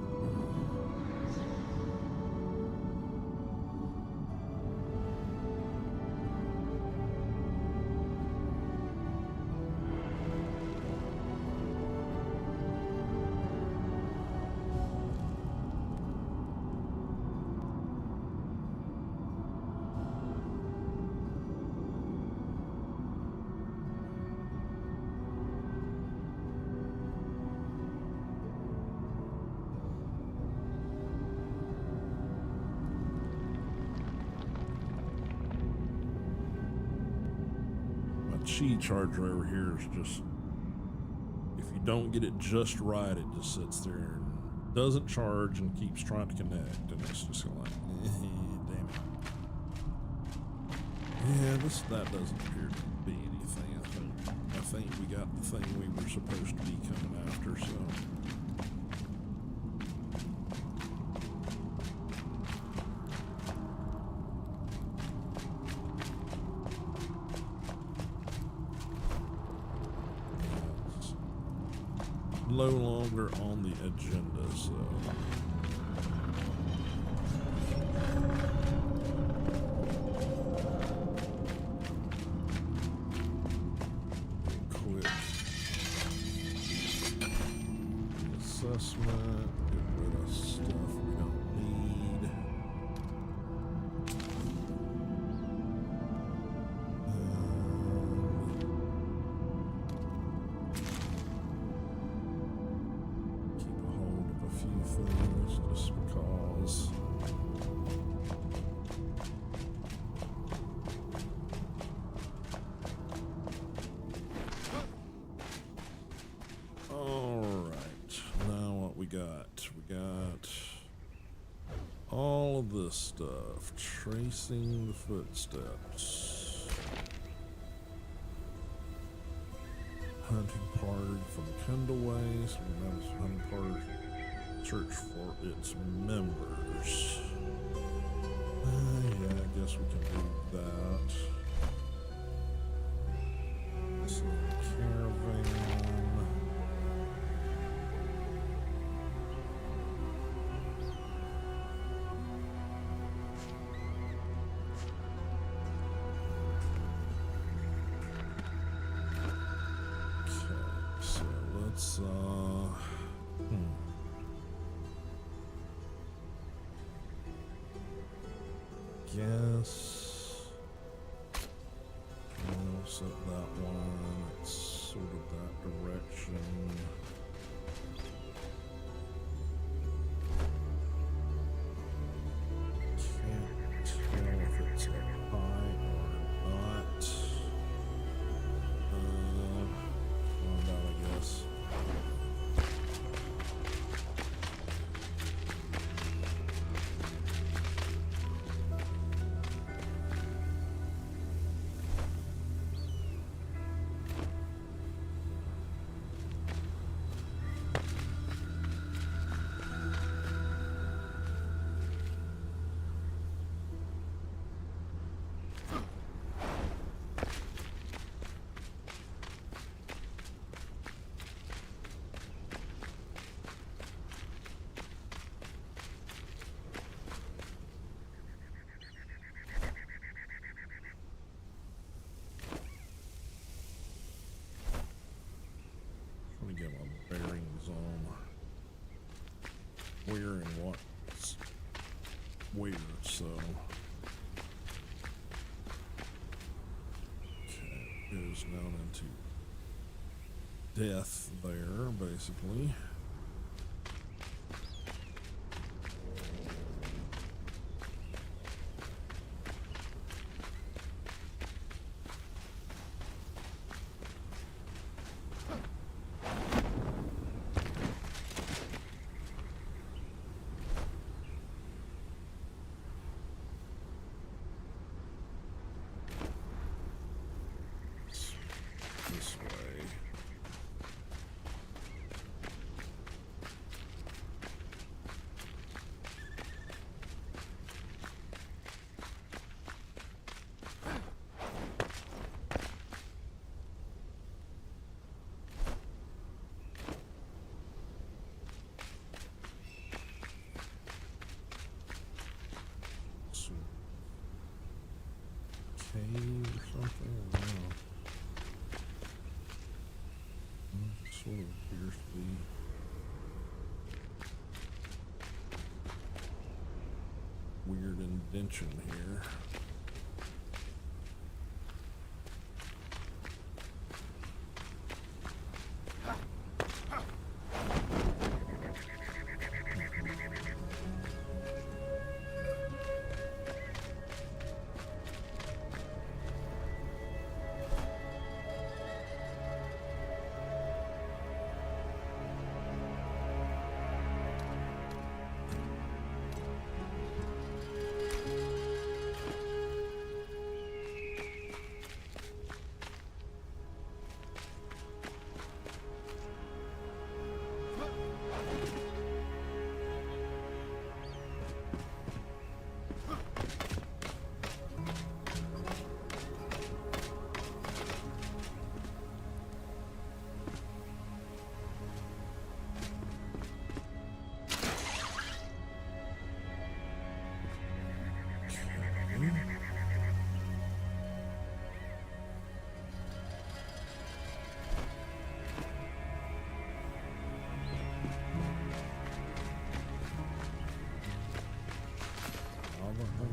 Chi charger over here is just, if you don't get it just right, it just sits there and doesn't charge and keeps trying to connect, and it's just like, damn it. Yeah, that doesn't appear to be anything. I think we got the thing we were supposed to be coming after, so. no longer on the agenda, so. Quick assessment, get rid of stuff we don't need. Keep a hold of a few things just because. Alright, now what we got? We got all of this stuff. Tracing the footsteps. Hunting party from Kendallway. So we have a hunting party search for its members. Yeah, I guess we can do that. This is a caravan. So let's guess we'll set that one. It's sort of that direction. Can't tell if it's a high or not. Find out, I guess. Let me get my bearings on where and what's where, so. Okay, goes down into death there, basically. This way. Some cave or something? I don't know. Sort of appears to be weird indention here.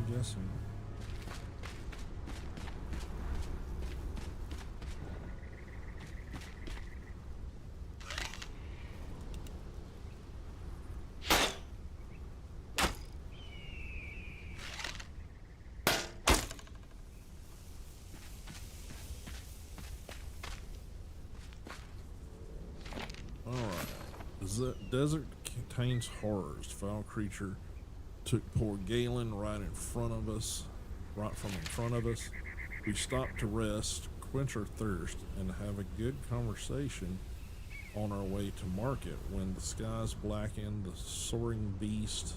I'm guessing. The desert contains horrors. Foul creature took poor Galen right in front of us, right from in front of us. We stopped to rest, quench our thirst, and have a good conversation on our way to market when the skies blackened. The soaring beast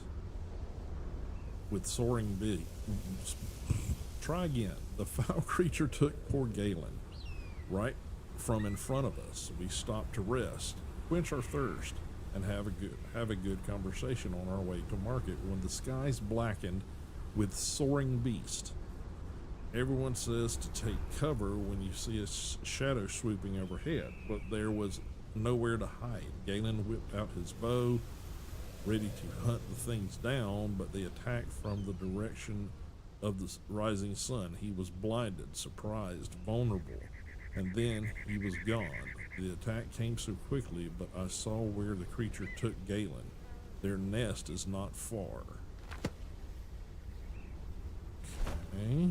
with soaring big. Try again. The foul creature took poor Galen right from in front of us. We stopped to rest, quench our thirst, and have a good conversation on our way to market when the skies blackened with soaring beast. Everyone says to take cover when you see a shadow swooping overhead, but there was nowhere to hide. Galen whipped out his bow, ready to hunt the things down, but they attacked from the direction of the rising sun. He was blinded, surprised, vulnerable, and then he was gone. The attack came so quickly, but I saw where the creature took Galen. Their nest is not far. Okay.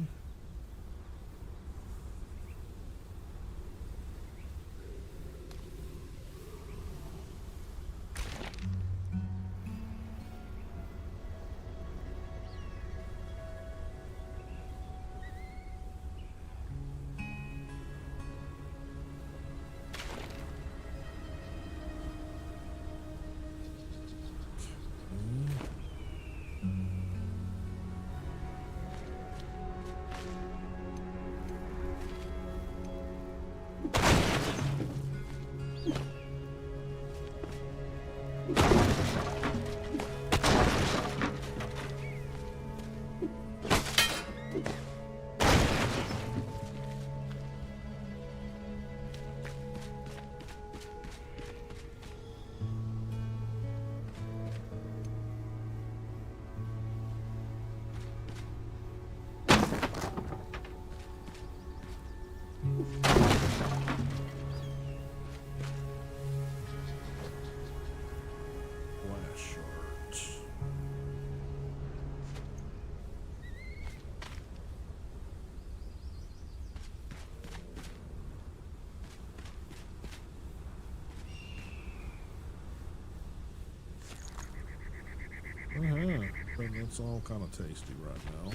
But it's all kind of tasty right now.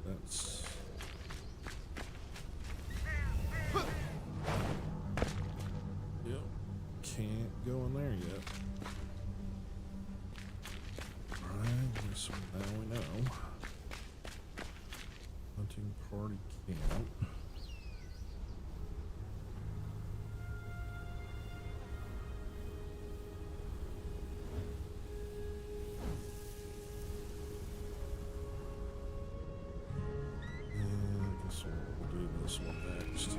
That's... Yep. Can't go in there yet. Alright, guess now we know. Hunting party camp. I guess we'll do this one next.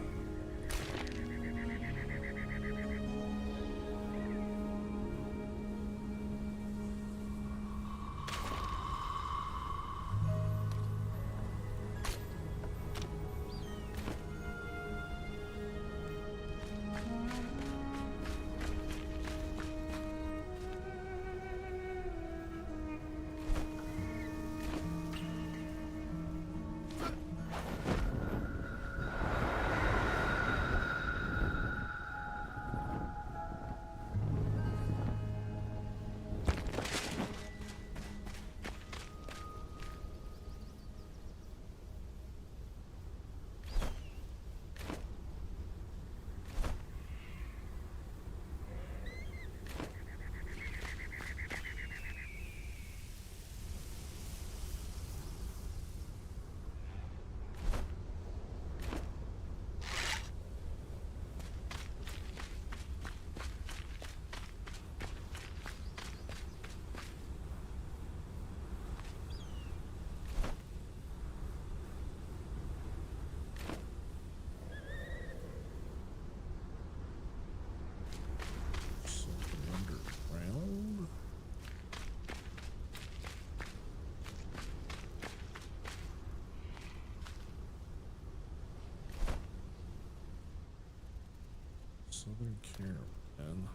Southern Caravan.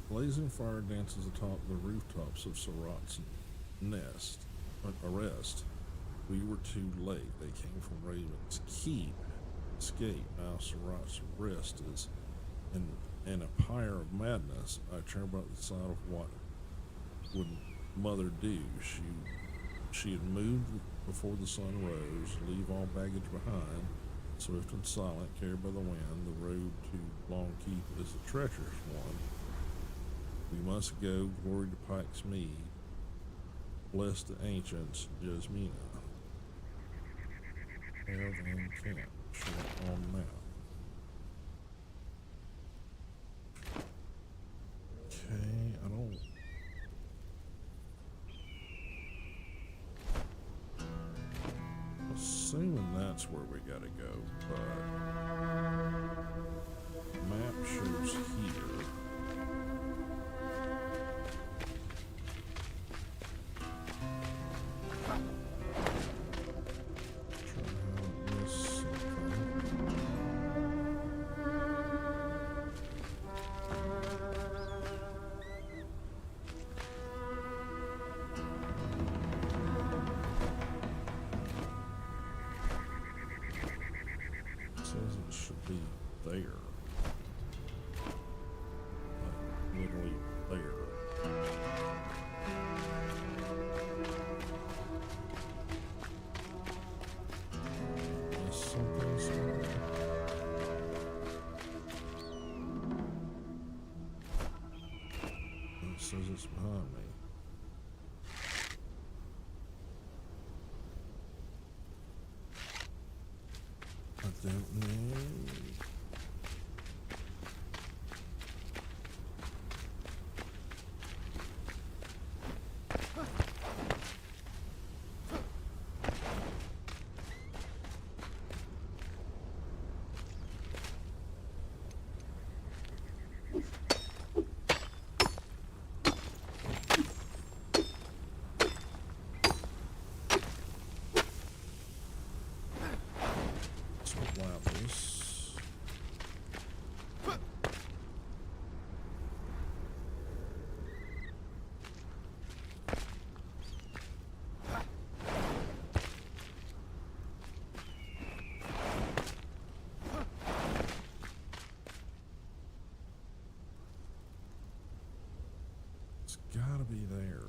Blazing fire dances atop the rooftops of Surratt's arrest. We were too late. They came from Raven's Keep. Escape. Now Surratt's arrest is in a pyre of madness. I tremble at the sight of what would Mother do. She had moved before the sun rose, leave all baggage behind. Swift and silent, carried by the wind, the road to Long Keep is a treacherous one. We must go, glory to Pike's Mead. Bless the ancients, Jasmina. Caravan camp, short on map. Okay, I don't. Assuming that's where we gotta go, but map shows here. Says it should be there. Like, literally there. Is something somewhere? It says it's behind me. I don't know. It's gotta be there.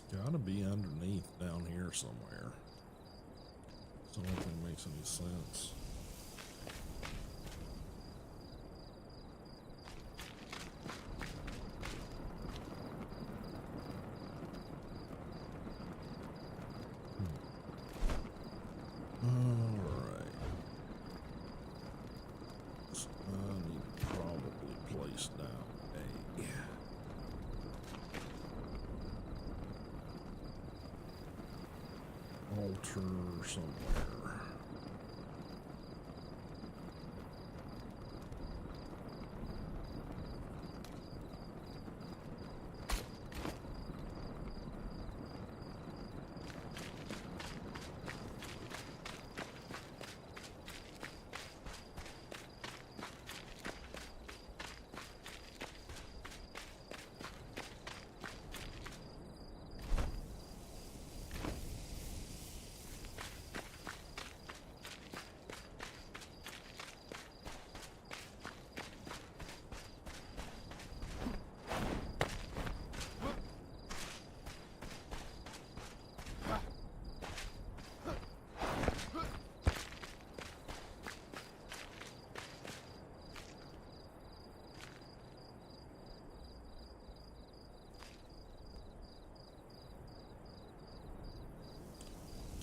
It's gotta be underneath down here somewhere. So I don't think it makes any sense. Alright. So I need to probably place down a altar somewhere.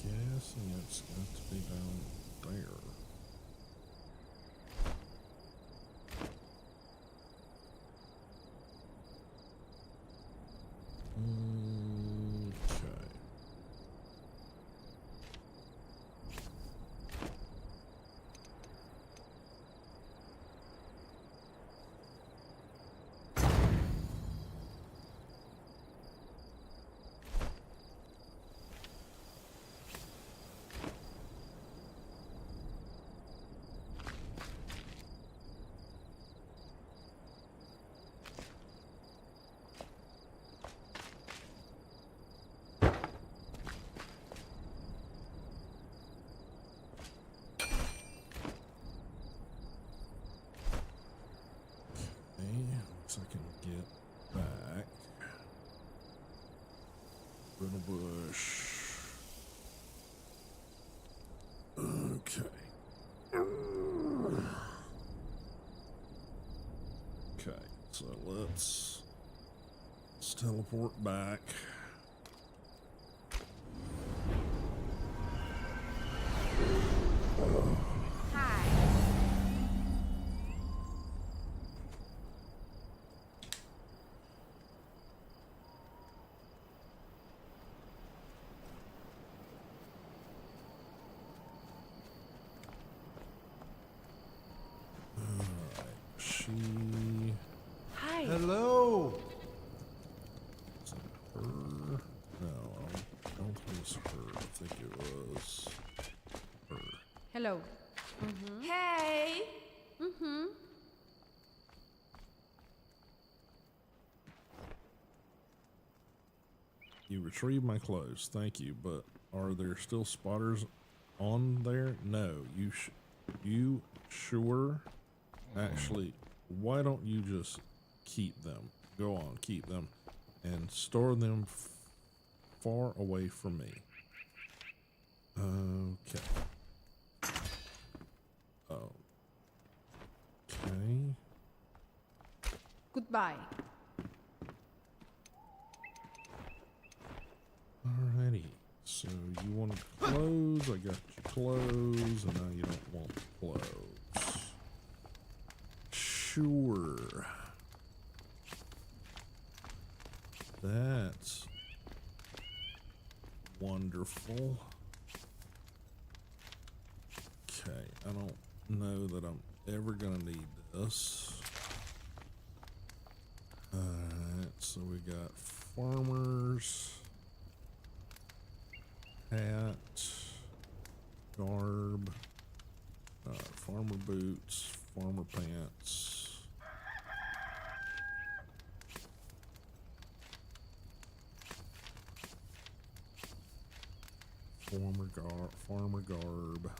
Guessing it's got to be down there. Okay. Looks like I can get back. Brittle bush. Okay. Okay, so let's teleport back. She. Hi. Hello. Is it her? No, I don't think it's her. I think it was her. Hello. Hey. You retrieved my clothes. Thank you, but are there still spotters on there? No. You sure? Actually, why don't you just keep them? Go on, keep them, and store them far away from me. Okay. Oh. Okay. Goodbye. Alrighty. So you wanted clothes, I got you clothes, and now you don't want clothes. Sure. That's wonderful. Okay, I don't know that I'm ever gonna need this. Alright, so we got farmers, hat, garb, farmer boots, farmer pants. Farmer garb,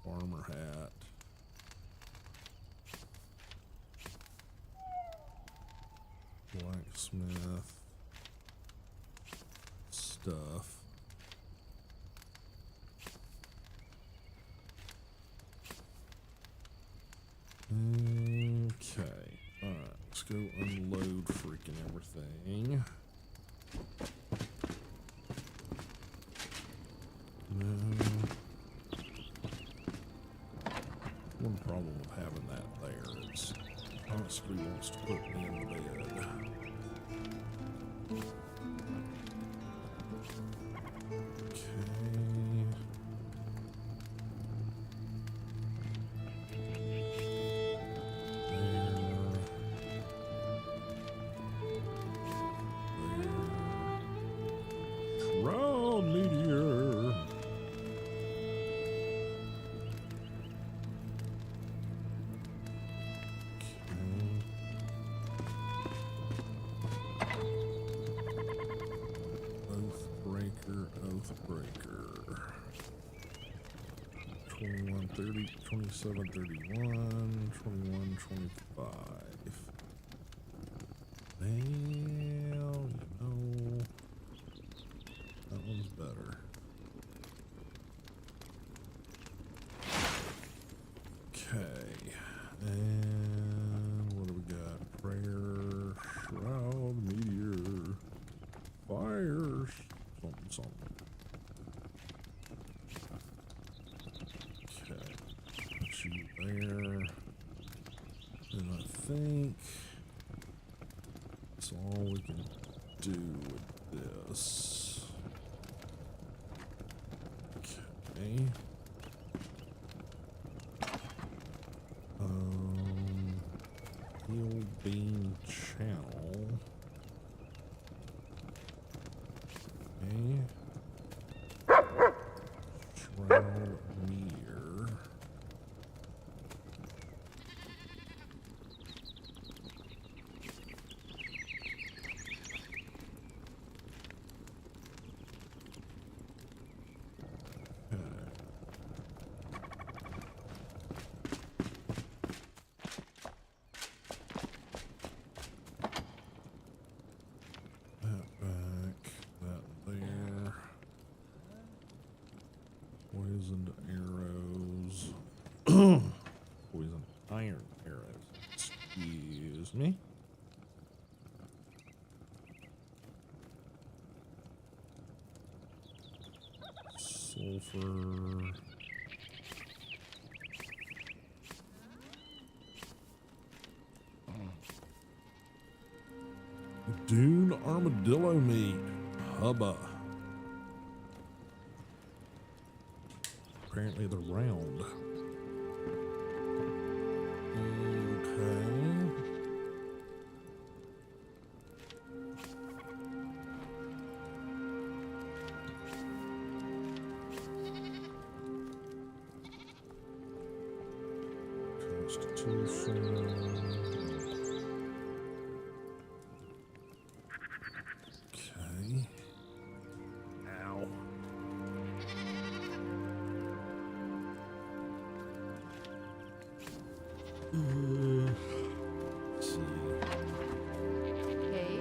farmer hat. Blacksmith. stuff. Okay. Alright, let's go unload freaking everything. No. One problem with having that there is honestly wants to put me in the bed. Breaker 21 30 27 31 21 25. Well, that one's better. Okay, and what do we got? Prayer, shroud, meteor, fire, something. You there, and I think that's all we can do with this. Okay. Heal beam channel. Okay. Shroud meteor. Poisoned arrows. Poison iron arrows. Excuse me. Sulfur. Dune armadillo meat. Hubba. Apparently they're round. Okay. Constitution. Okay. Ow. Let's see. Okay.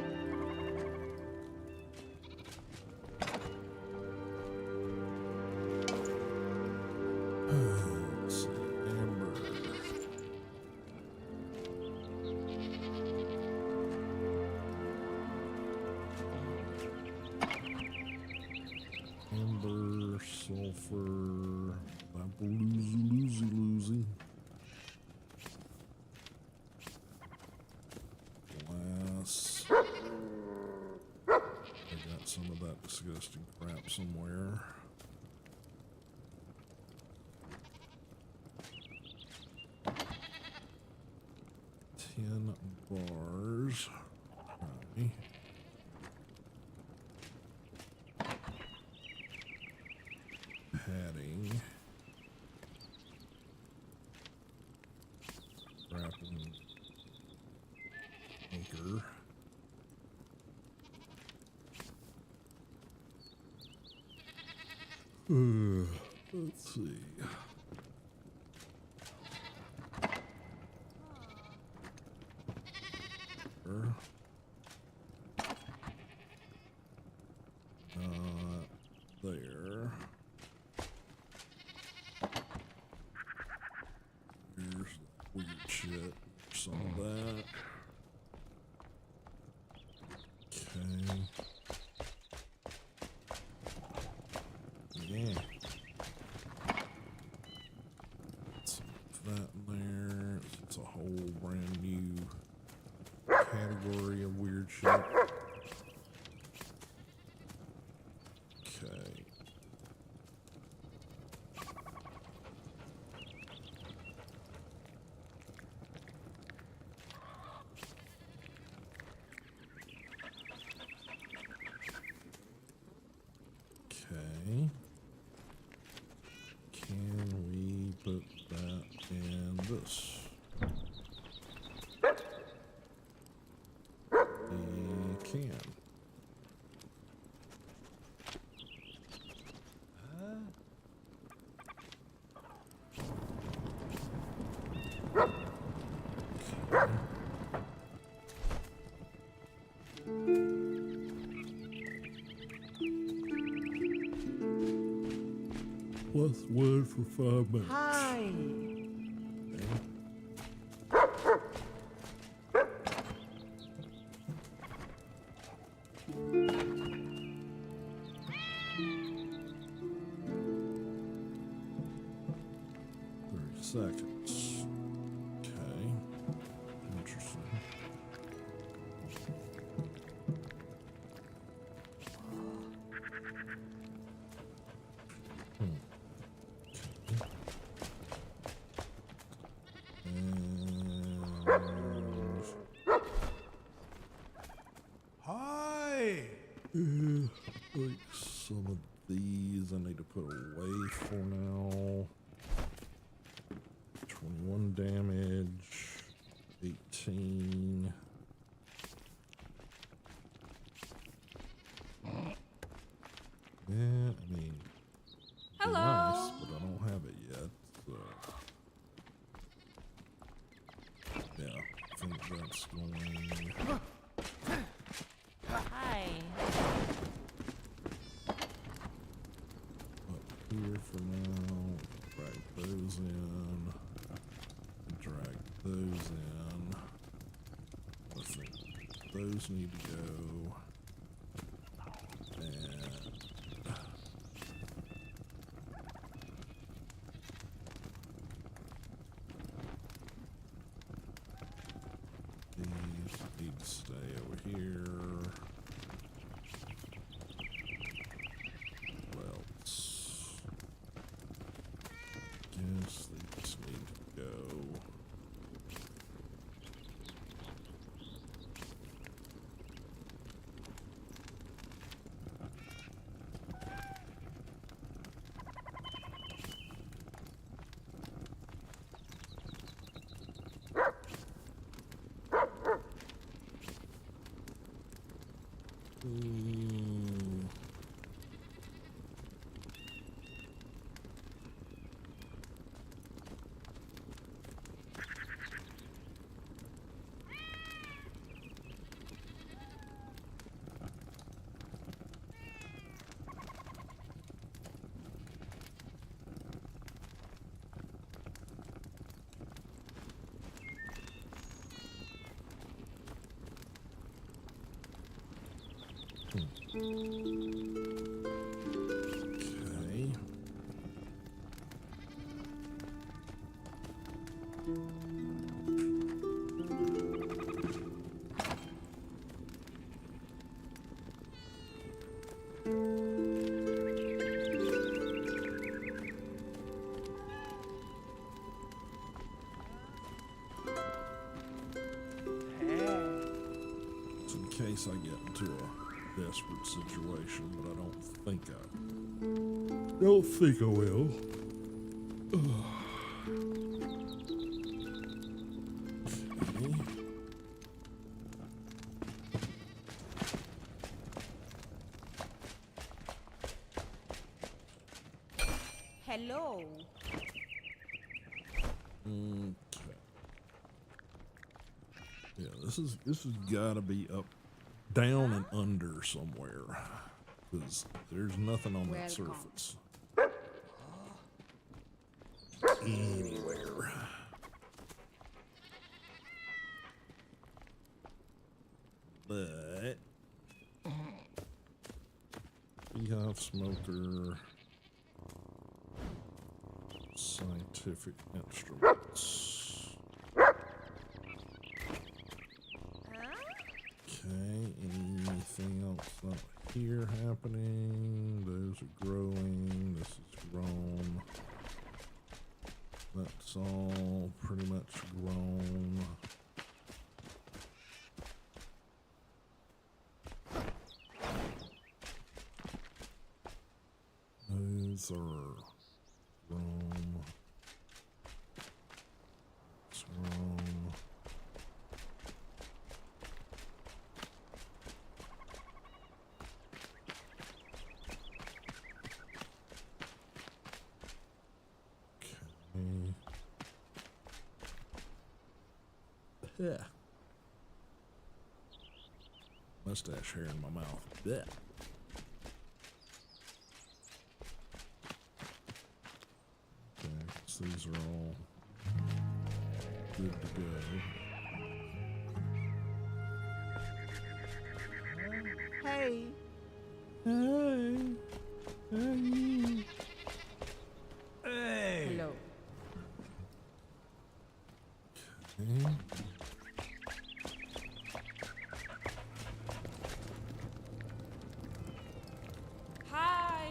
Let's see. Amber. Amber, sulfur, loozy. Glass. I got some of that disgusting crap somewhere. Bars. Okay. Padding. Grappling anchor. Let's see. inventory of weird shit. Okay. Okay. Can we put that in this? We can. Plus one for 5 minutes. Hi. Seconds. Okay. Interesting. Hi! Like some of these I need to put away for now. 21 damage, 18. Yeah, I mean, Hello. nice, but I don't have it yet. So, yeah, I think that's going. Hi. Up here for now. Drag those in. Drag those in. I think those need to go. And these need to stay over here. Well, guess they just need to go. Okay. Just in case I get into a desperate situation, but I don't think I will. Okay. Hello. Okay. Yeah, this has gotta be up, down and under somewhere, because there's nothing on that surface. Anywhere. But beehive smoker, scientific instruments. Anything else out here happening? Those are growing. This is grown. That's all pretty much grown. Those are grown. It's grown. Yeah. Mustache hair in my mouth. Yeah. Okay, so these are all good to go. Hey. Hey. Hey. Hey! Hello. Okay. Hi.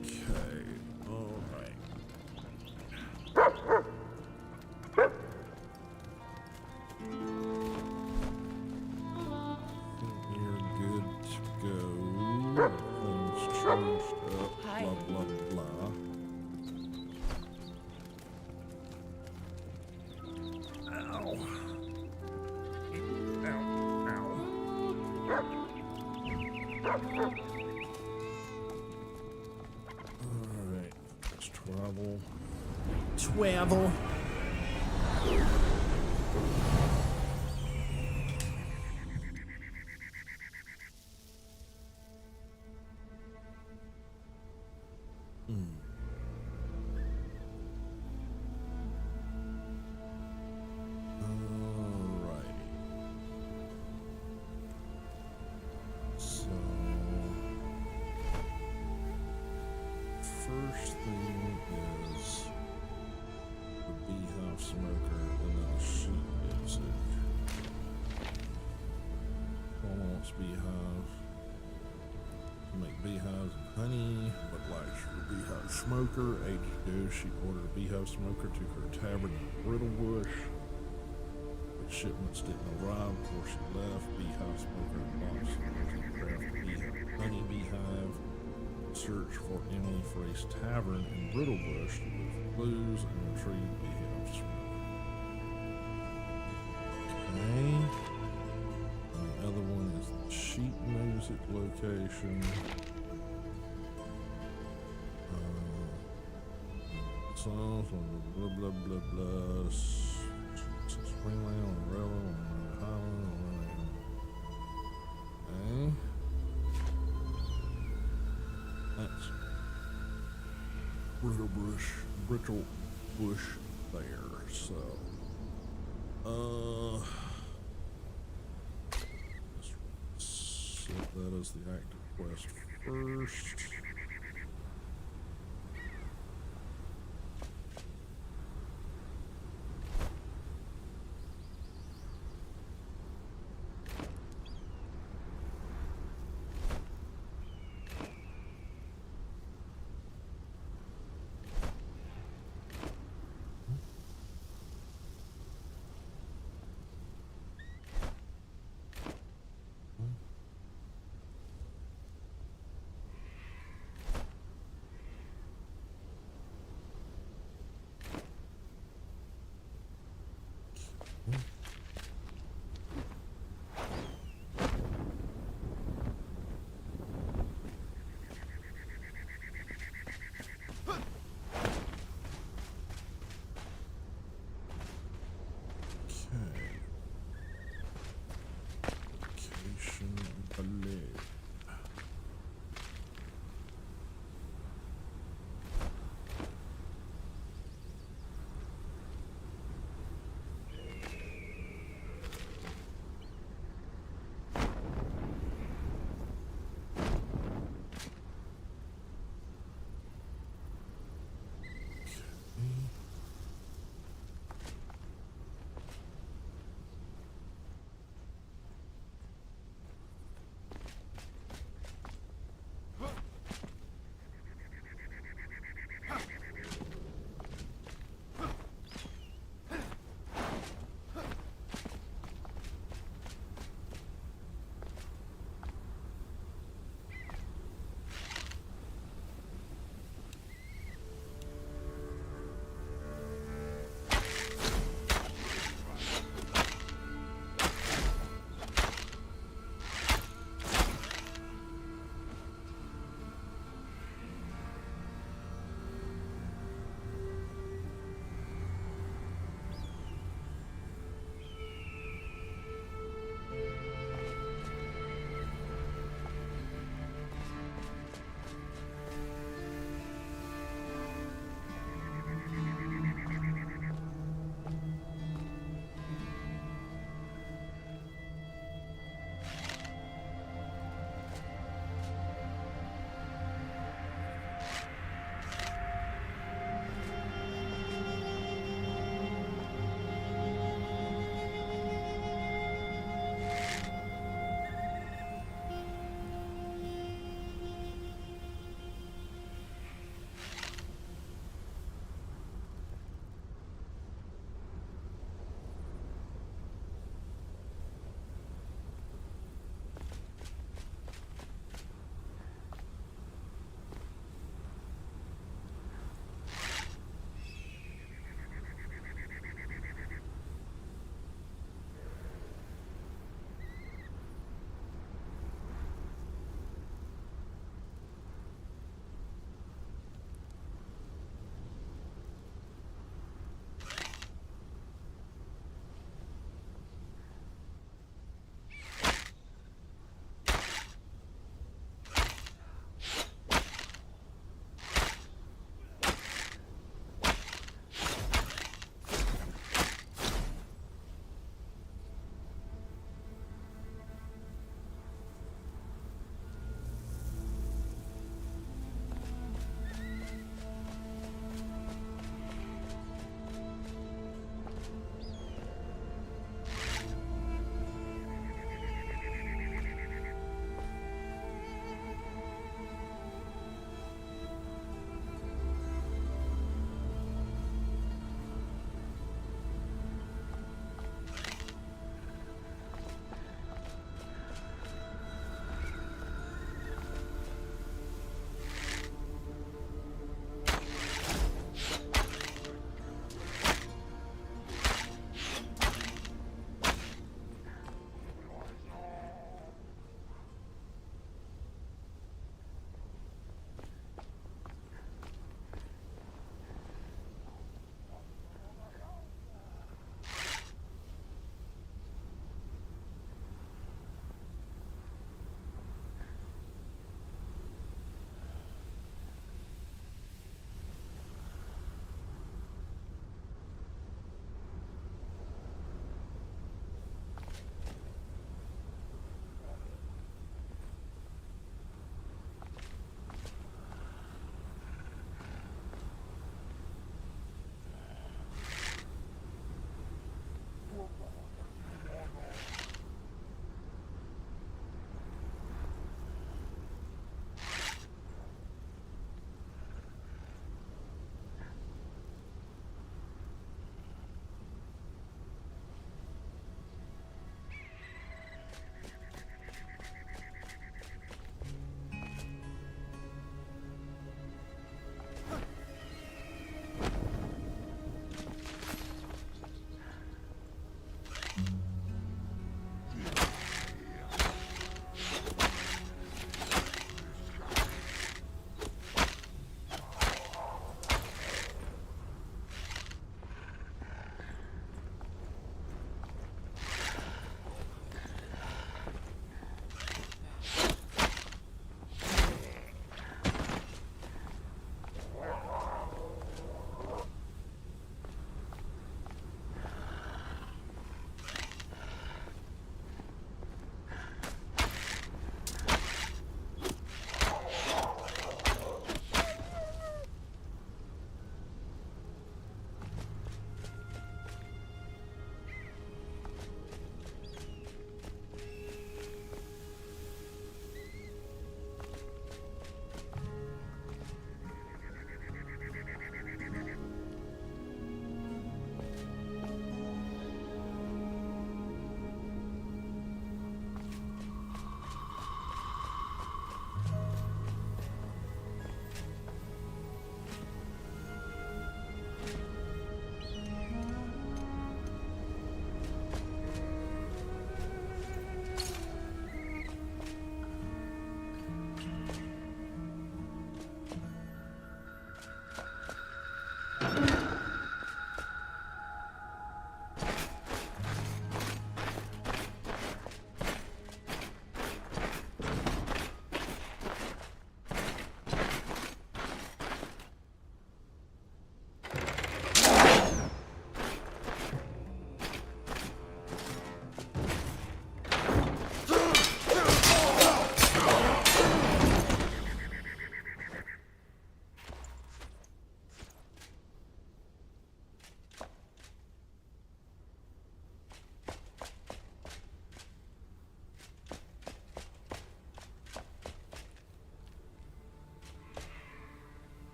Okay. All right. You're good to go. Everything's charged up. Hi. Blah blah blah. Ow. Alright, let's travel. Travel. Alright. So first thing is the beehive smoker and then the sheet music. Paul wants beehive to make beehives and honey, but likes the beehive smoker. Ages ago, she ordered a beehive smoker to her tavern in Brittlebush. But shipments didn't arrive before she left. Beehive smoker and box to craft beehive honey beehive. Search for Emily Frey's Tavern in Brittlebush to look for clues and retrieve beehive smoker. Okay. And the other one is the sheet music location. Songs on the blah blah blah blah. Springland on the railroad on the highland. Okay. That's brittle bush there. So, let's set that as the active quest first.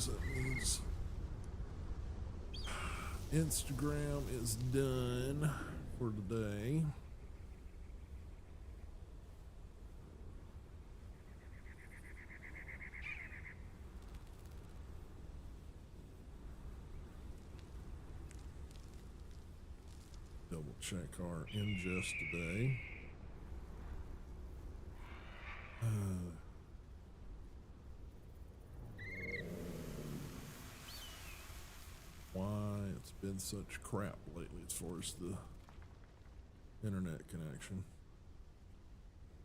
guys. That means Instagram is done for today. Double check our ingest today. Why it's been such crap lately as far as the internet connection.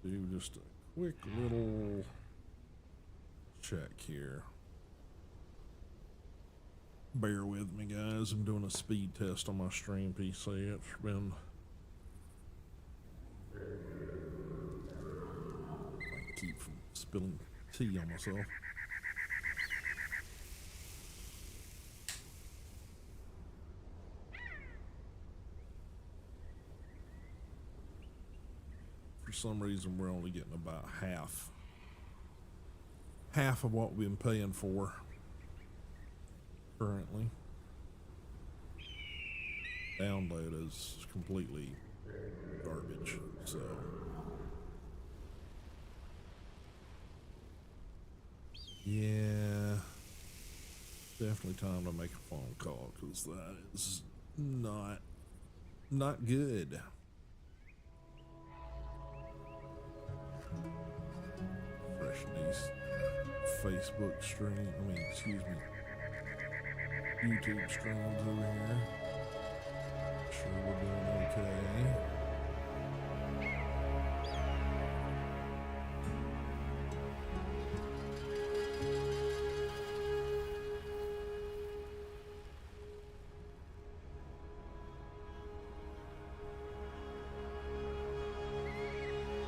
Do just a quick little check here. Bear with me, guys. I'm doing a speed test on my stream PC. It's been I keep from spilling tea on myself. For some reason, we're only getting about half of what we've been paying for currently. Download is completely garbage, so yeah, definitely time to make a phone call, because that is not good. Fresh nice Facebook stream, excuse me, YouTube streams over here. Sure we're doing okay.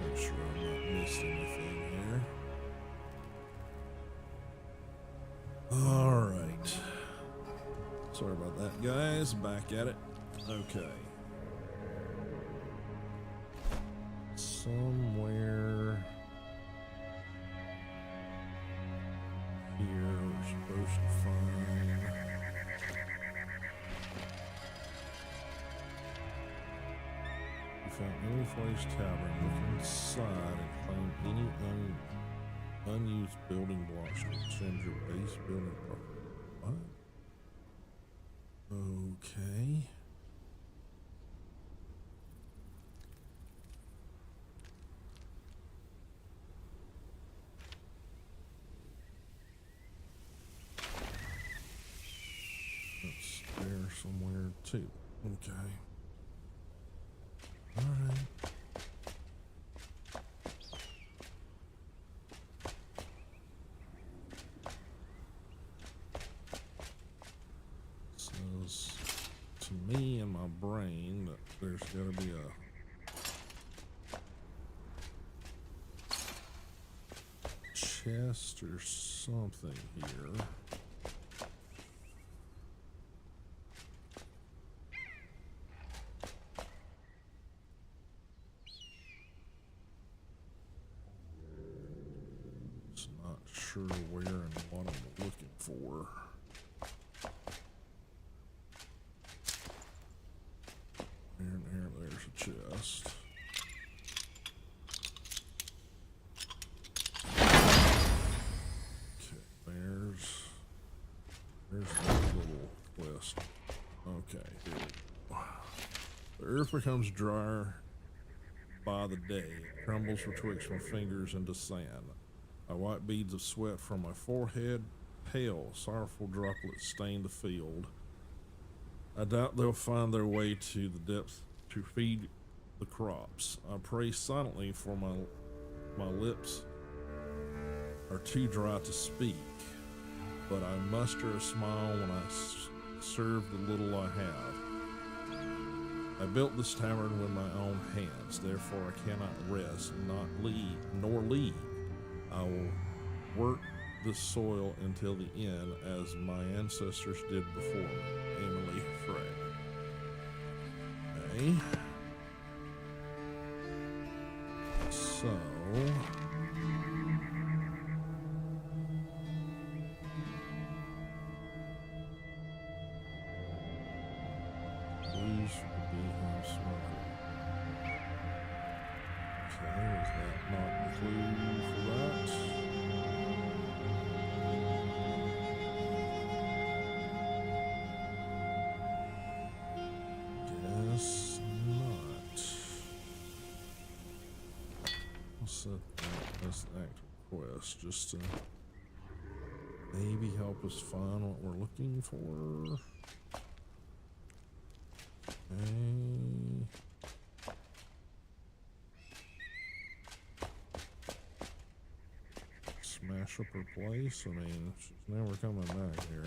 Make sure I'm not missing anything here. All right. Sorry about that, guys. Back at it. Okay. Somewhere here we're supposed to find. We found any place tavern. Look inside and find any unused building blocks to extend your base building property. What? Okay. It's there somewhere too. Okay. All right. Says to me in my brain that there's got to be a chest or something here. Just not sure where and what I'm looking for. And there's a chest. Okay, there's that little quest. Okay, here we go. The earth becomes drier by the day. It crumbles betwixt my fingers into sand. I wipe beads of sweat from my forehead. Pale, sorrowful droplets stain the field. I doubt they'll find their way to the depths to feed the crops. I pray silently, for my lips are too dry to speak, but I muster a smile when I serve the little I have. I built this tavern with my own hands, therefore I cannot rest, nor leave. I will work the soil until the end, as my ancestors did before me. Emily Frey. Okay. So clue for that. Guess not. I'll set that as the active quest just to maybe help us find what we're looking for. Okay. Smash up her place. I mean, she's never coming back here.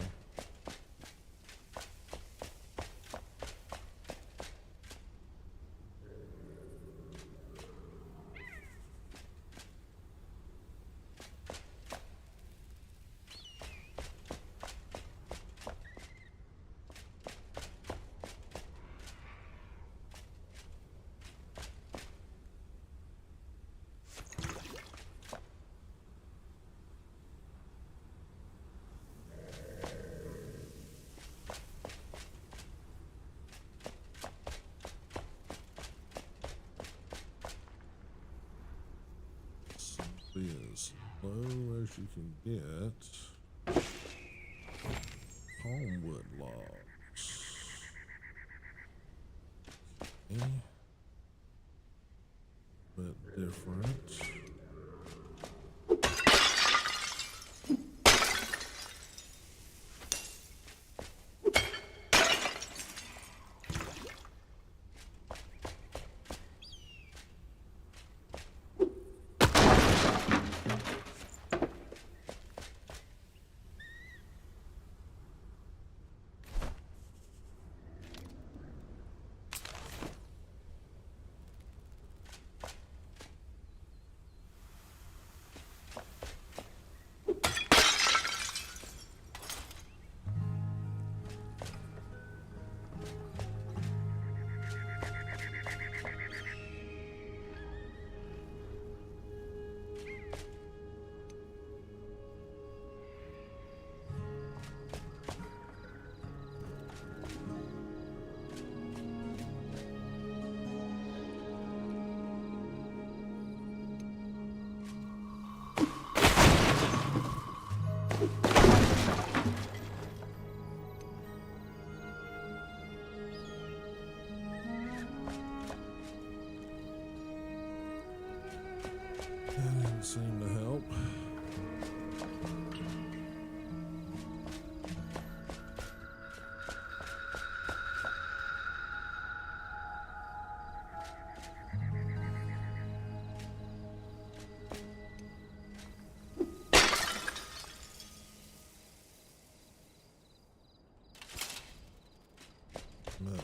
Be as low as you can get. Homewood logs. Okay. But different. That didn't seem to help. Metal.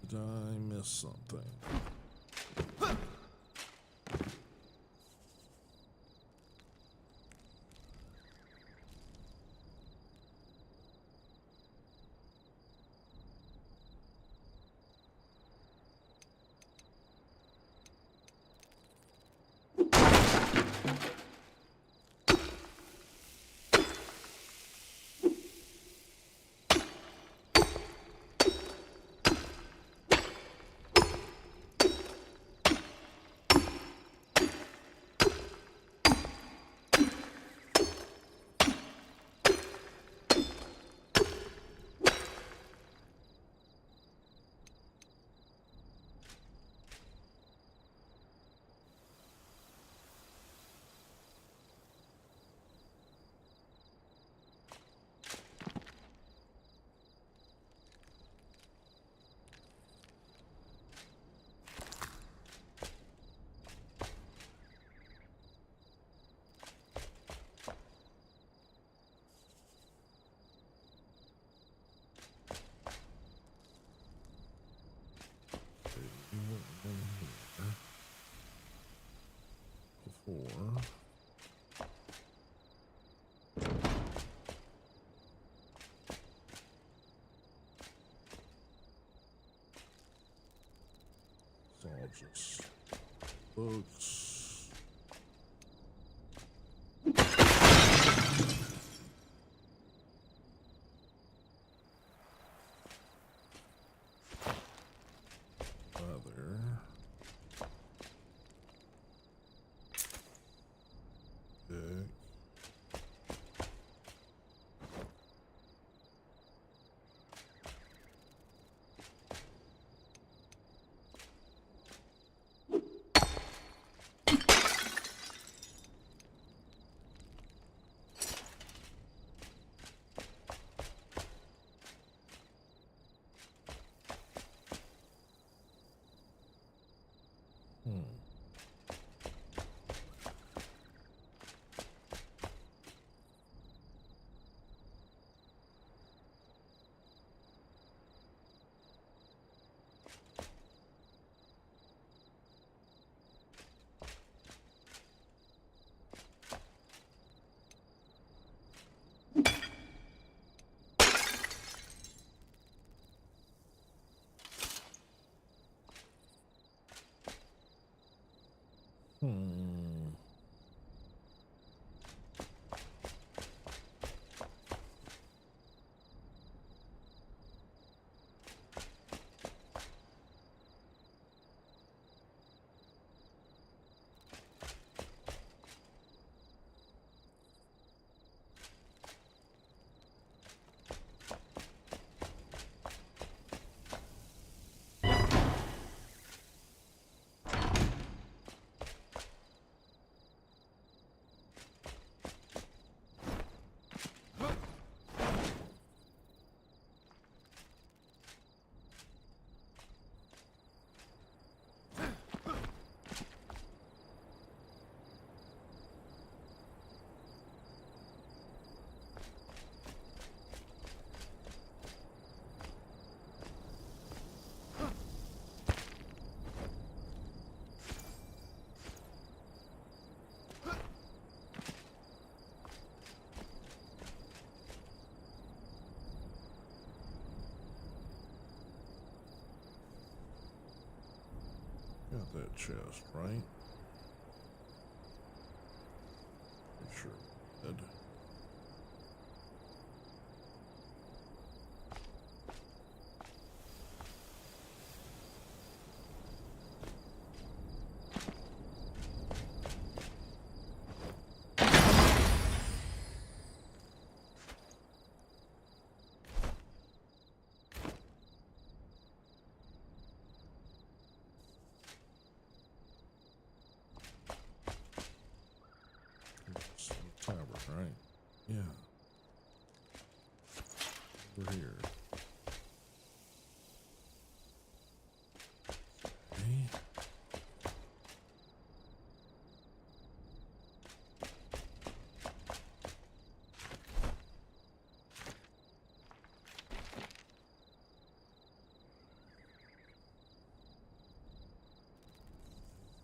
Did I miss something? Just books. Leather. Pick. Got that chest, right? Pretty sure we did. Tavern, right? Yeah. Over here. Okay.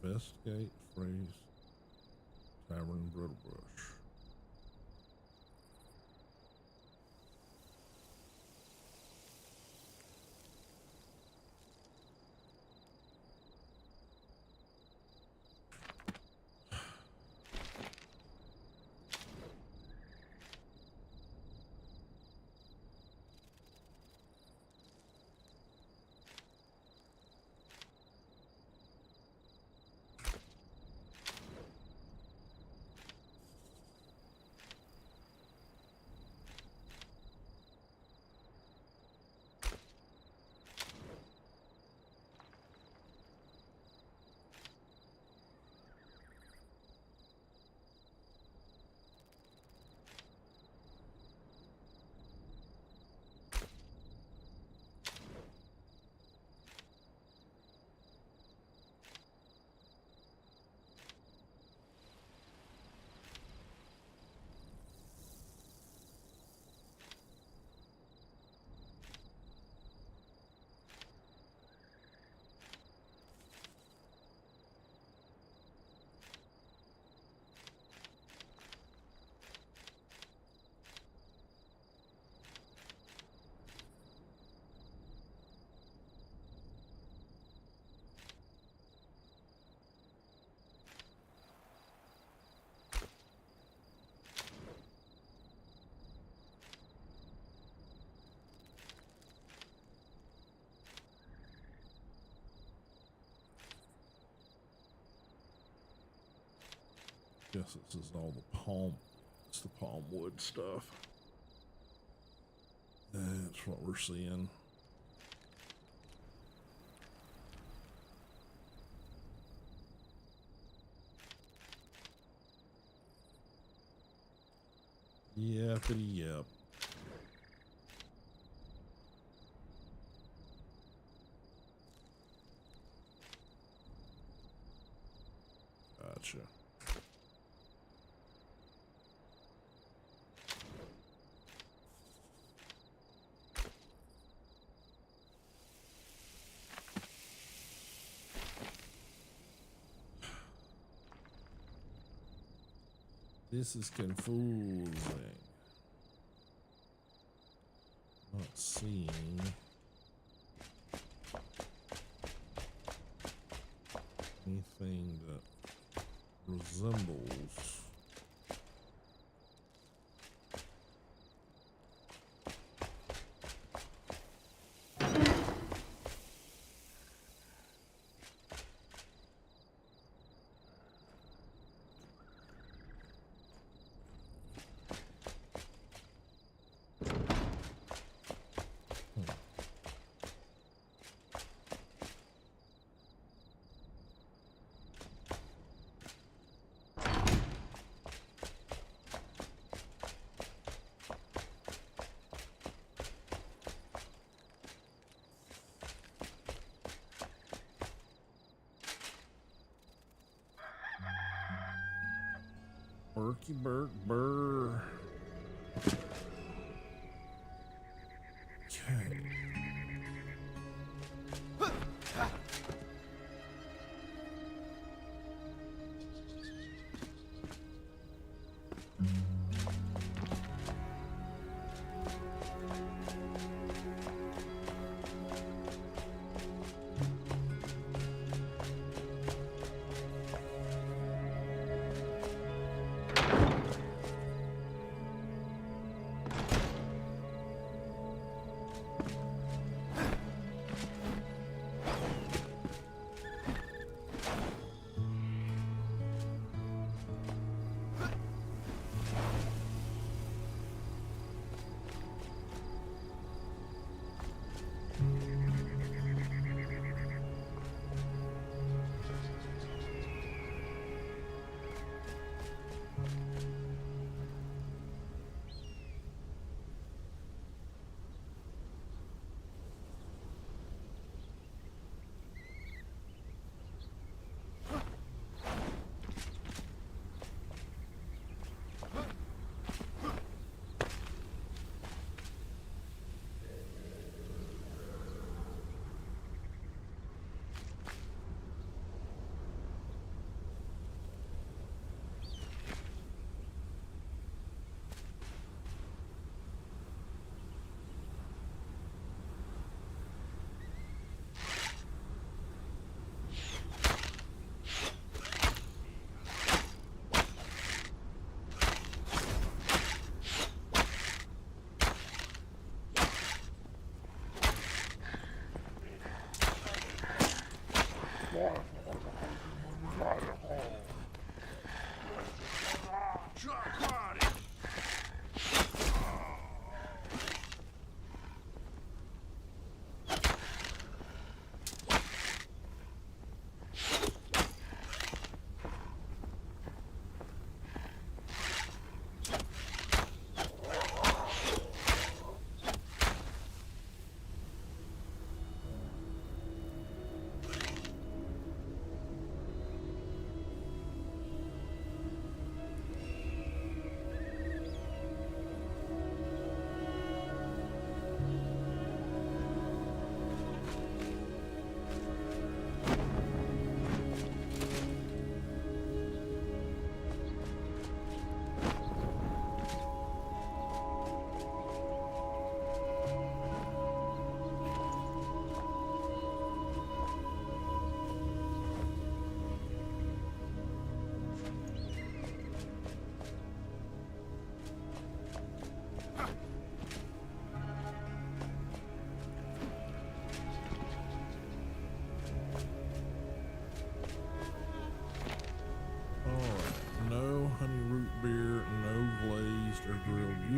Investigate, phrase, tavern, brittle brush. Guess this is all the palm. It's the palm wood stuff. That's what we're seeing. Yappity yep. Gotcha. This is confusing. Not seeing anything that resembles Berkey Burk Burr. Okay.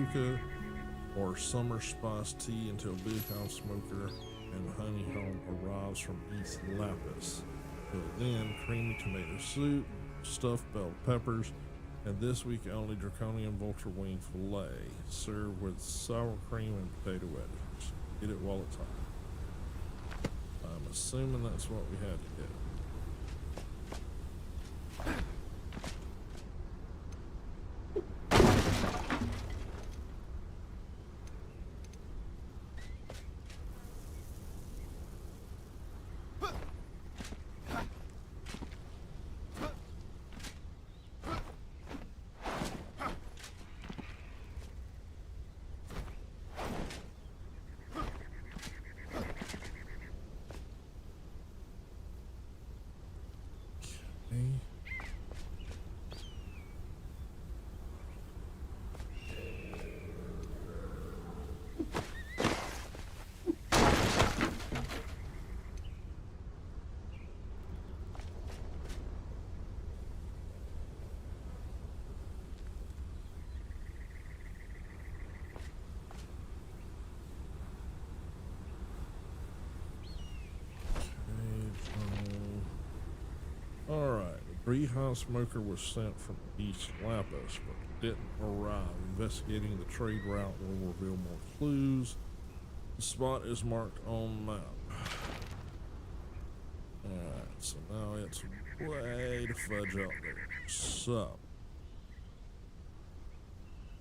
hookah or summer spice tea until Big House Smoker and Honey Home arrives from East Lapis. Till then, creamy tomato soup, stuffed bell peppers, and this week only draconian vulture wing fillet, served with sour cream and potato wedges. Get it while it's hot. I'm assuming that's what we had to get. Alright, the Breehouse Smoker was sent from East Lapis, but didn't arrive. Investigating the trade route will reveal more clues. The spot is marked on the map. Alright, so now it's way to fudge out there. So.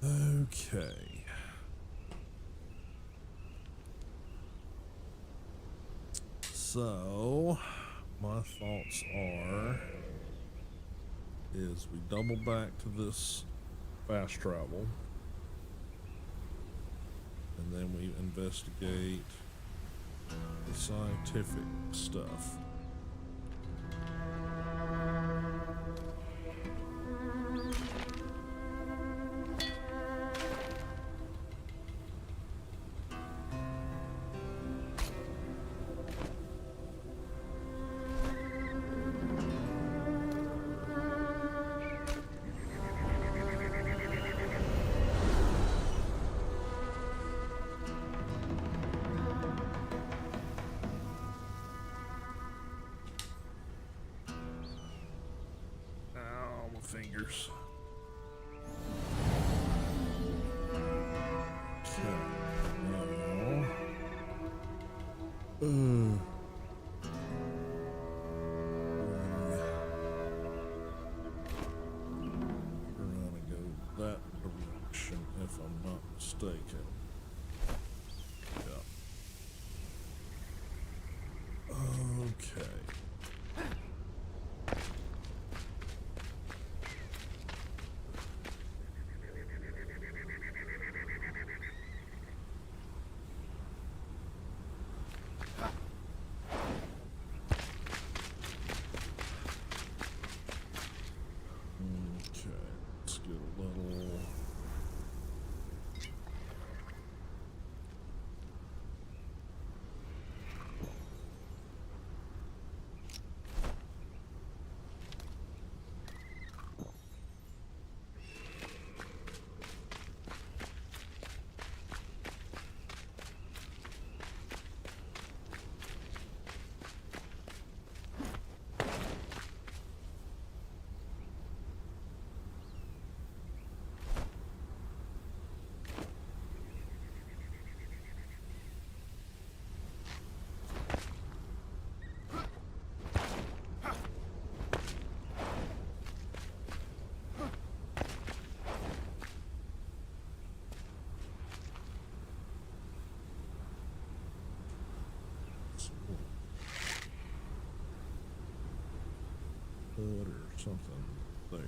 Okay. So, my thoughts is we double back to this fast travel, and then we investigate the scientific stuff. Fingers. Okay. Now. We're gonna go that direction if I'm not mistaken. Yeah. Okay. Let's get a little. Or something there.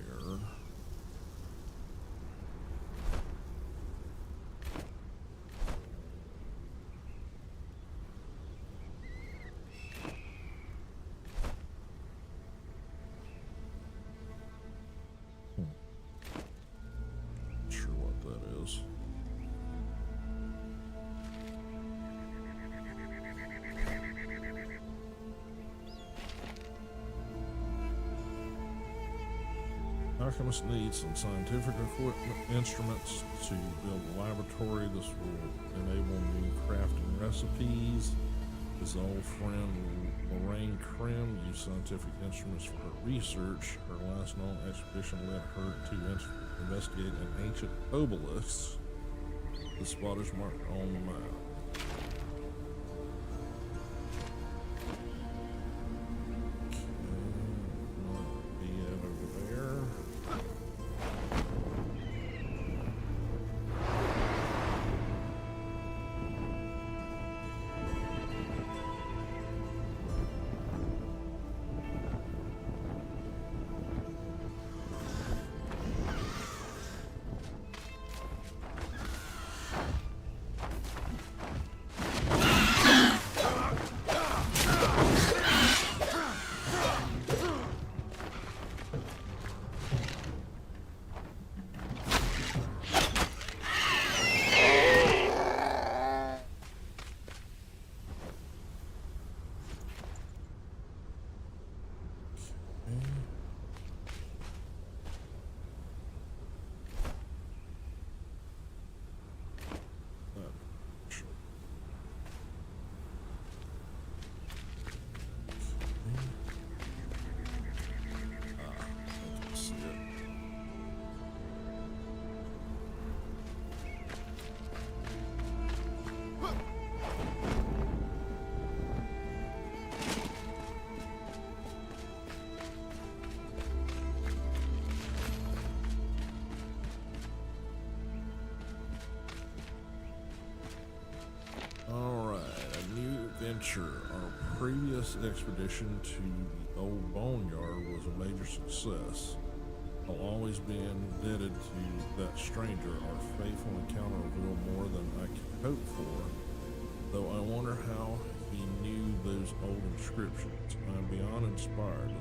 Not sure what that is. How alchemists need some scientific equipment, instruments to build a laboratory. This will enable new crafting recipes. His old friend Lorraine Krim used scientific instruments for her research. Her last known expedition led her to investigate an ancient obelisk. The spot is marked on the map. Our previous expedition to the old boneyard was a major success. I'll always be indebted to that stranger. Our faithful encounter revealed more than I could hope for, though I wonder how he knew those old inscriptions. I'm beyond inspired. The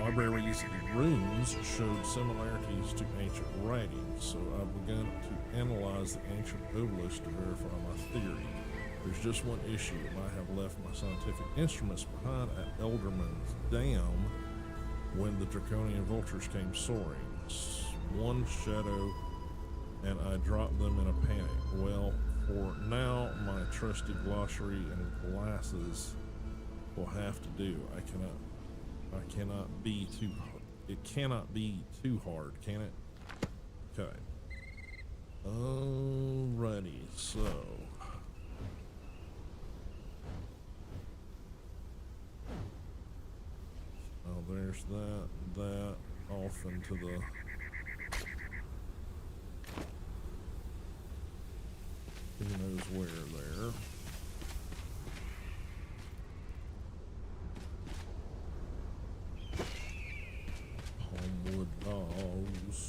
library's runes showed similarities to ancient writings, so I've begun to analyze the ancient obelisk to verify my theory. There's just one issue. I might have left my scientific instruments behind at Elderman's Dam when the draconian vultures came soaring. One shadow, and I dropped them in a panic. Well, for now, my trusty glossary and glasses will have to do. I cannot be too hard. It cannot be too hard, can it? Okay. Alrighty, so. Oh, there's that off into the who knows where there. Homewood dogs.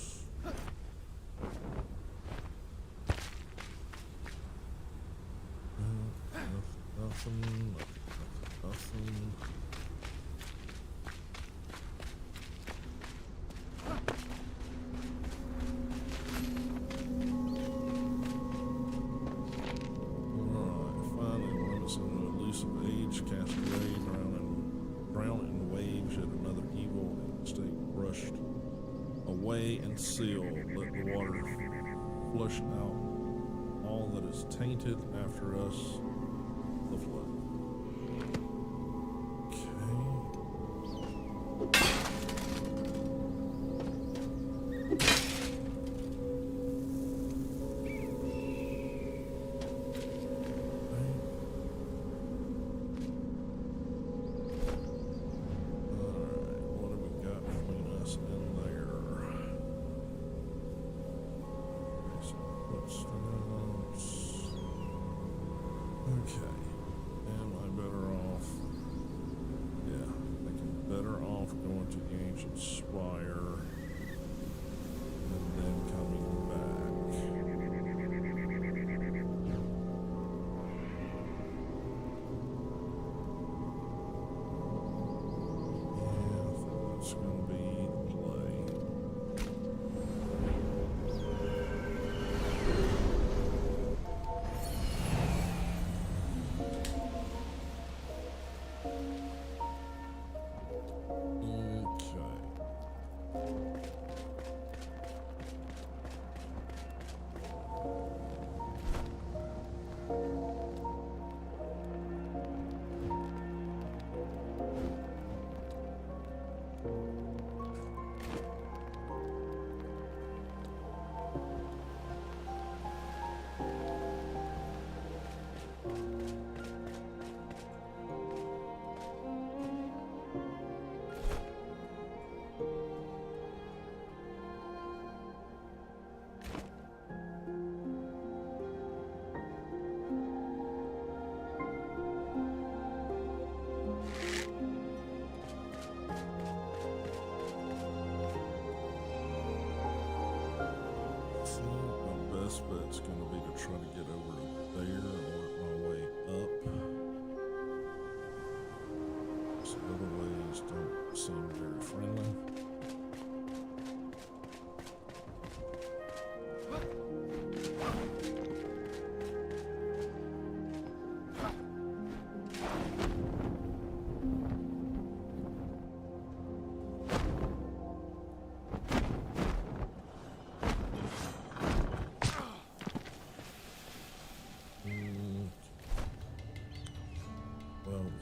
Nothing. And seal, let the water flush out all that is tainted after us, the flood.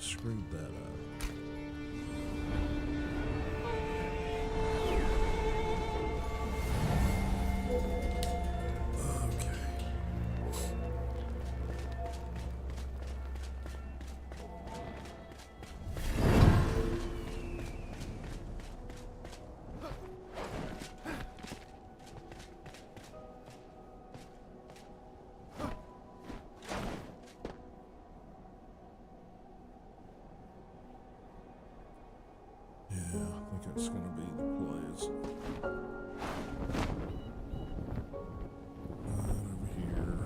screwed that up. Okay. Yeah, I think it's going to be the place. Right over here.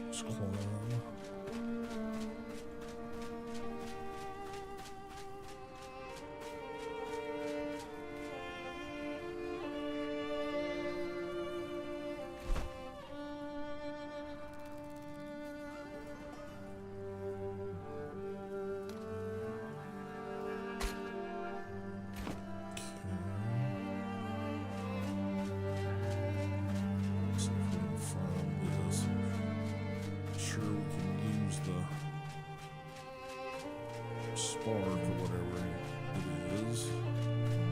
Let's climb. See if we can find this. Sure, we can use the spark or whatever it is.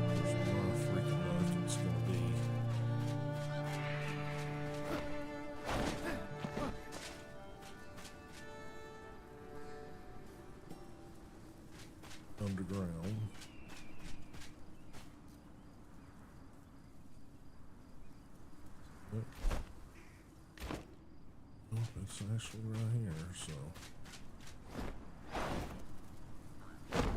There's more freaking left it's gonna be. Underground. Yep. Oh, it's actually right here, so. Okay.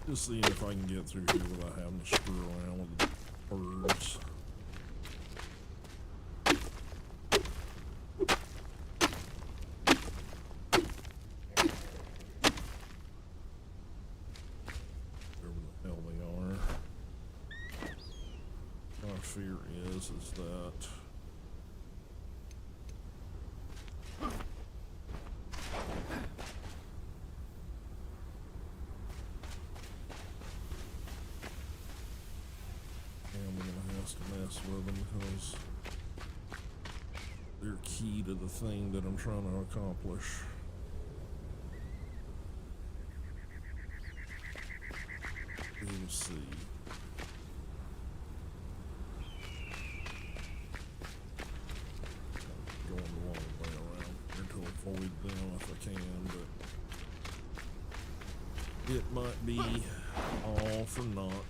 Just seeing if I can get through here without having to screw around with the birds. Wherever the hell they are. My fear is that to mess with them because they're key to the thing that I'm trying to accomplish. We'll see. Going the long way around here to avoid them if I can, but it might be all for naught.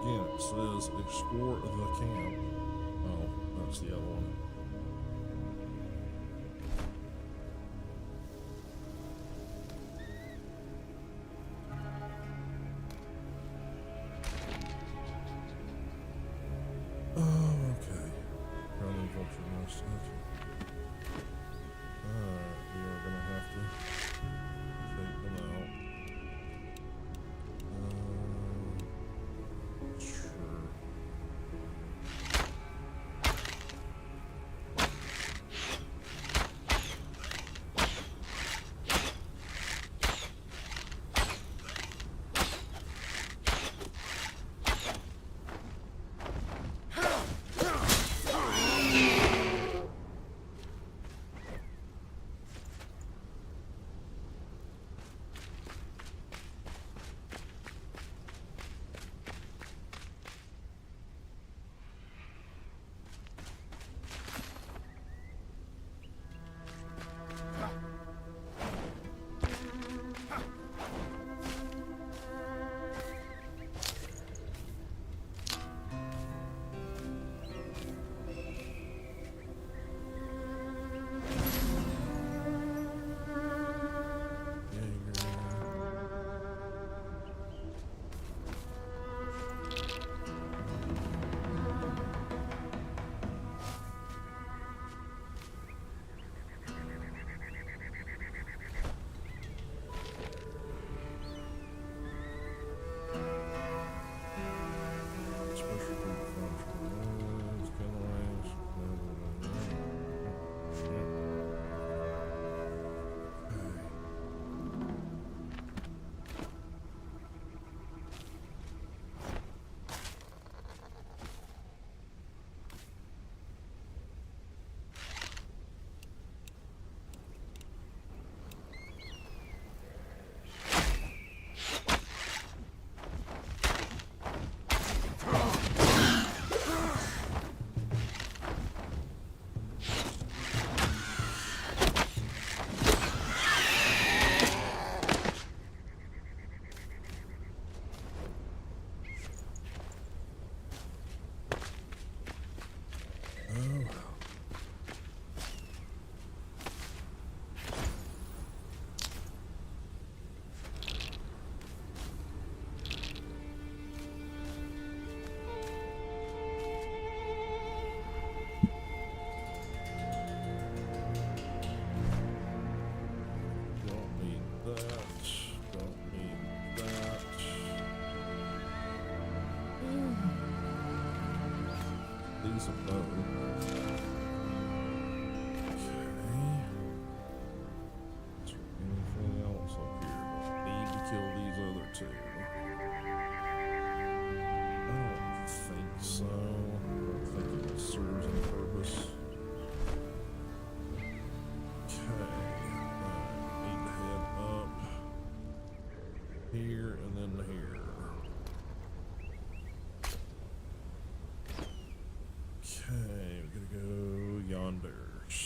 Again, it says explore the camp. Oh, that's the other one. Oh, okay. Probably vulture nest. Alright, we are gonna have to take them out. Sure. bow. Okay. Is there anything else up here? I need to kill these other two. I don't think so. I don't think it serves any purpose. Okay. Need to head up here and then here. Okay, we're gonna go yonders.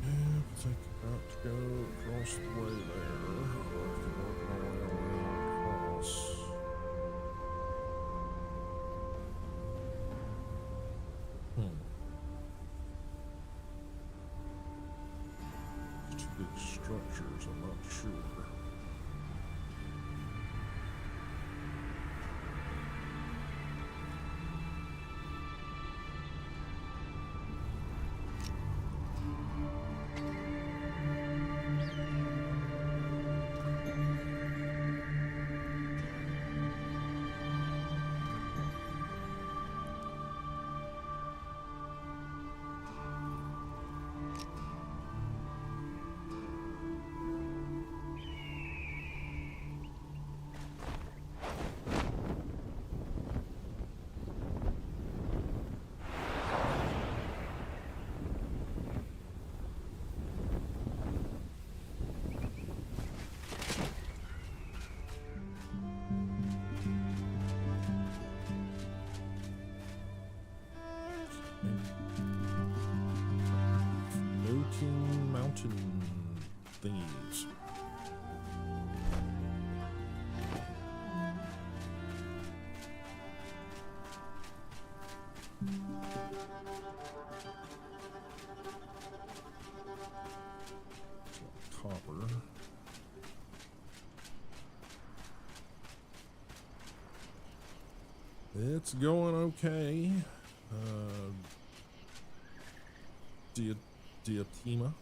I think about to go across the way there. Or I can work my way around across. Two big structures, I'm not sure. Floating mountain thingies. Copper. It's going okay. Diatima.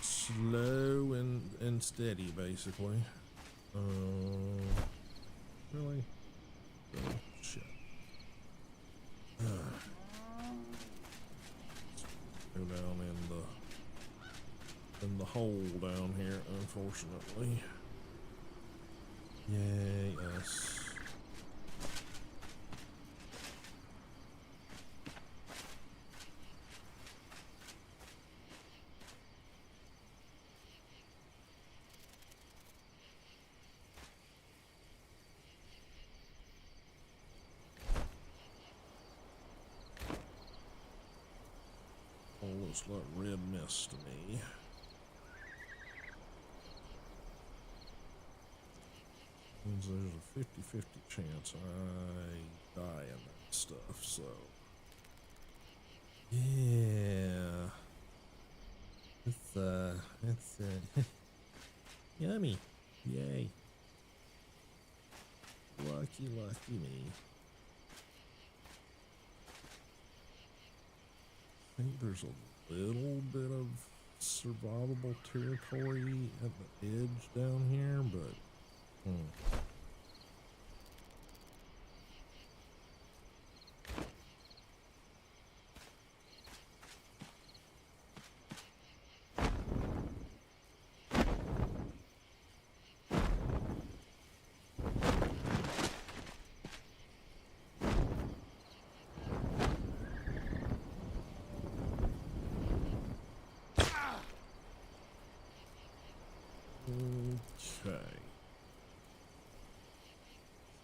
Slow and steady, basically. Really? Oh, shit. Go down in the in the hole down here, unfortunately. Yay, us. Oh, looks like red mist to me. Means there's a 50-50 chance I die in that stuff, so yeah. It's yummy. Yay. Lucky me. I think there's a little bit of survivable territory at the edge down here, but okay.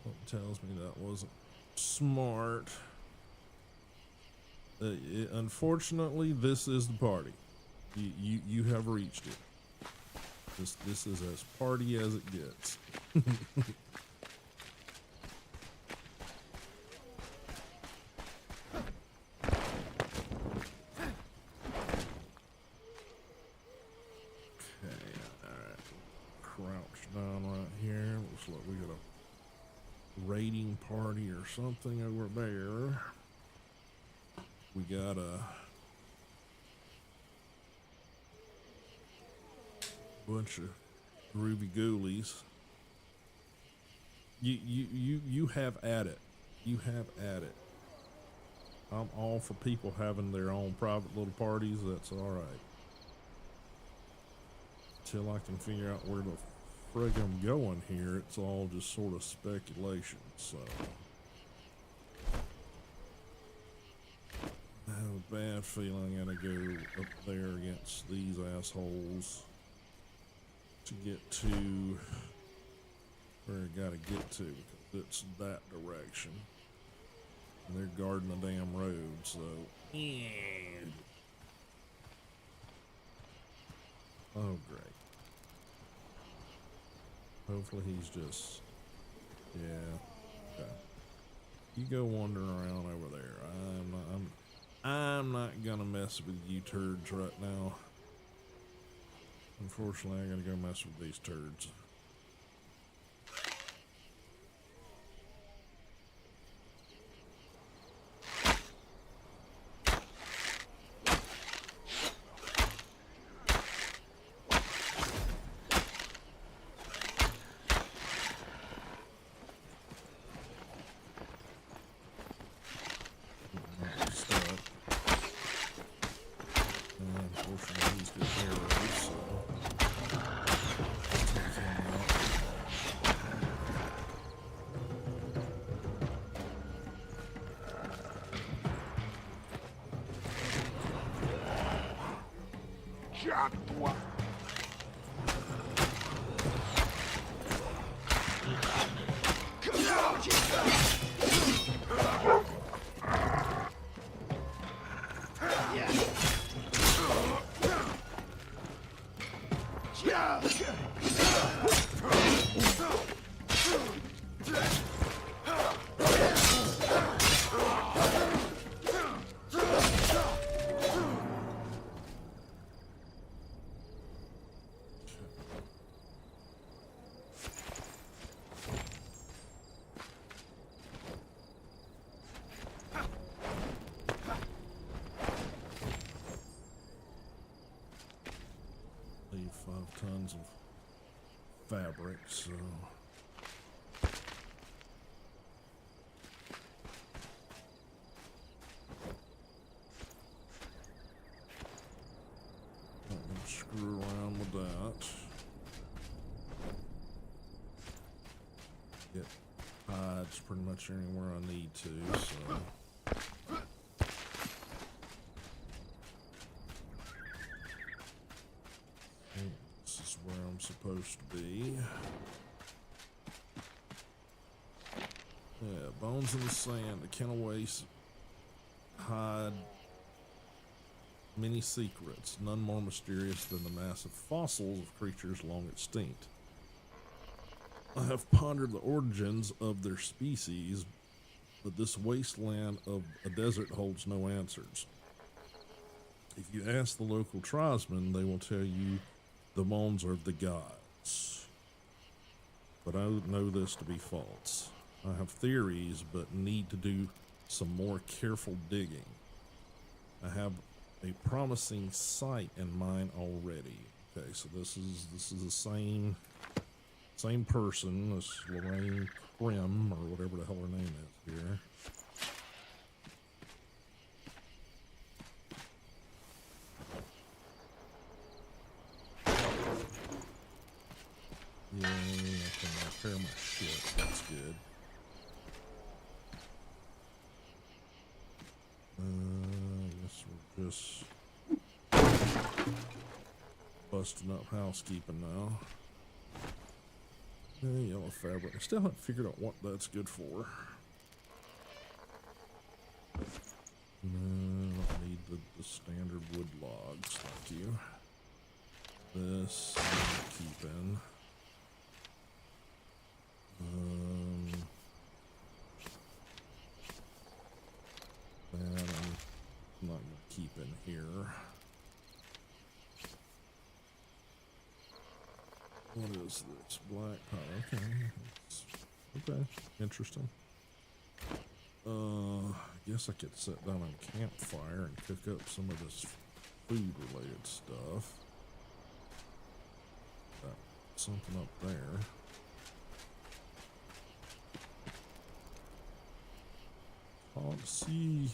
Something tells me that wasn't smart. Unfortunately, this is the party. You have reached it. This is as party as it gets. Looks like we got a raiding party or something over there. We got a bunch of groovy ghoulies. You have at it. You have at it. I'm all for people having their own private little parties. That's all right. Till I can figure out where the frig I'm going here, it's all just sort of speculation, so I have a bad feeling I gotta go up there against these assholes to get to where I gotta get to, because it's that direction. And they're guarding the damn road, so yeah. Oh great. Hopefully he's just, yeah. Okay. You go wandering around over there. I'm not gonna mess with you turds right now. Unfortunately, I gotta go mess with these turds. Leave 5 tons of fabric, so screw around with that. Get hides pretty much anywhere I need to, so. This is where I'm supposed to be. Yeah, bones in the sand, a can of waste, hide, many secrets, none more mysterious than the massive fossils of creatures long extinct. I have pondered the origins of their species, but this wasteland of a desert holds no answers. If you ask the local tribesmen, they will tell you the bones are of the gods. But I know this to be false. I have theories, but need to do some more careful digging. I have a promising site in mind already. Okay, so this is the same person, this Lorraine Krim, or whatever the hell her name is here. Yeah, I can repair my shit. That's good. I guess we're just busting up housekeeping now. Yellow fabric. I still haven't figured out what that's good for. No, I don't need the standard wood logs. Thank you. This I'm keeping. That I'm not going to keep in here. What is this? Black powder. Okay. Interesting. I guess I could sit down on a campfire and cook up some of this food related stuff. Got something up there. Hard to see.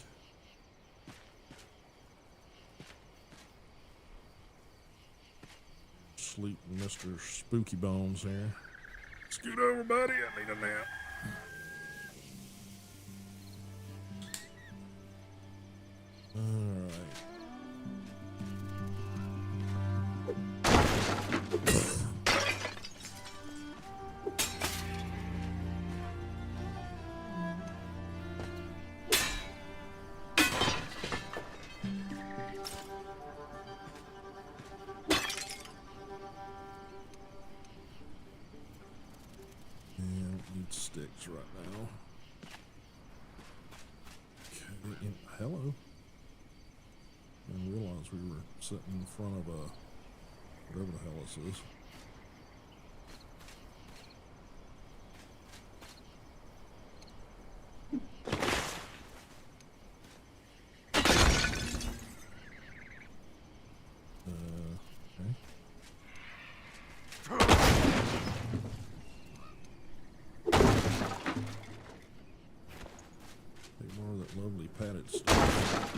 Sleep, Mr. Spooky Bones here. Scoot over, buddy. I need a nap. All right. Sticks right now. Okay, hello. I didn't realize we were sitting in front of a whatever the hell this is. Okay. Lovely padded stuff.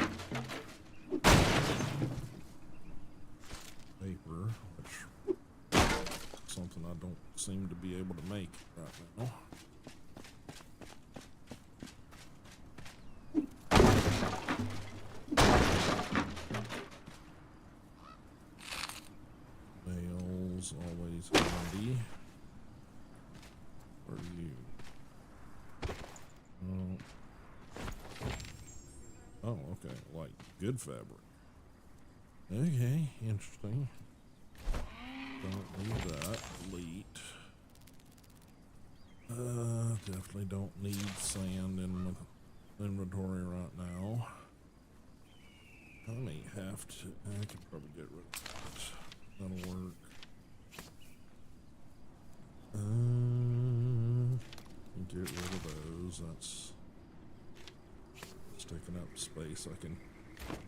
Paper, which is something I don't seem to be able to make right now. Nails, always handy. Where are you? Oh, okay, like good fabric. Okay, interesting. Don't need that. Delete. Definitely don't need sand in my inventory right now. I may have to. I could probably get rid of that. That'll work. Get rid of those. That's taking up space I can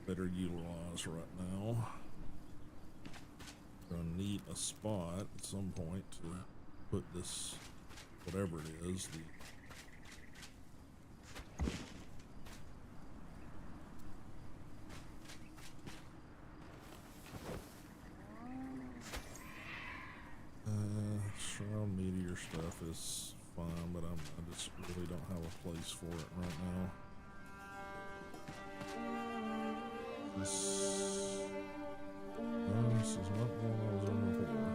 better utilize right now. Gonna need a spot at some point to put this, whatever it is, stuff is fine, but I just really don't have a place for it right now. This is not one I was in before.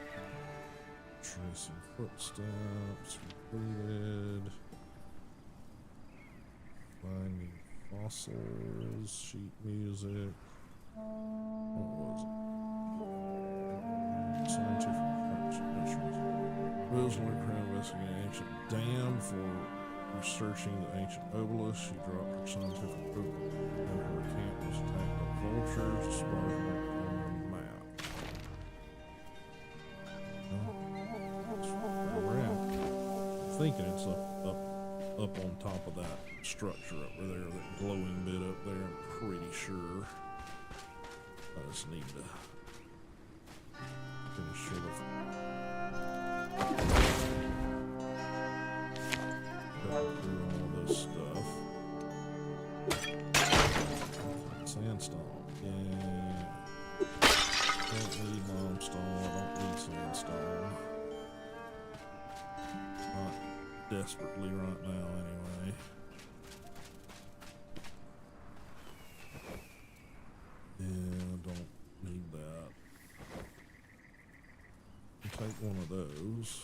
Okay. Tracing footsteps, completed. Finding fossils, sheet music. What was it? Scientific instruments. Rosalind Crown investigating ancient dam for researching the ancient obelisk. She dropped her scientific book and her camp was attacked by vultures, spotted on the map. I'm thinking it's up on top of that structure over there, that glowing bit up there. I'm pretty sure. I just need to finish sort of cutting through all this stuff. Sandstone, yeah. Don't need limestone. I don't need sandstone. Not desperately right now, anyway. Yeah, don't need that. I'll take one of those.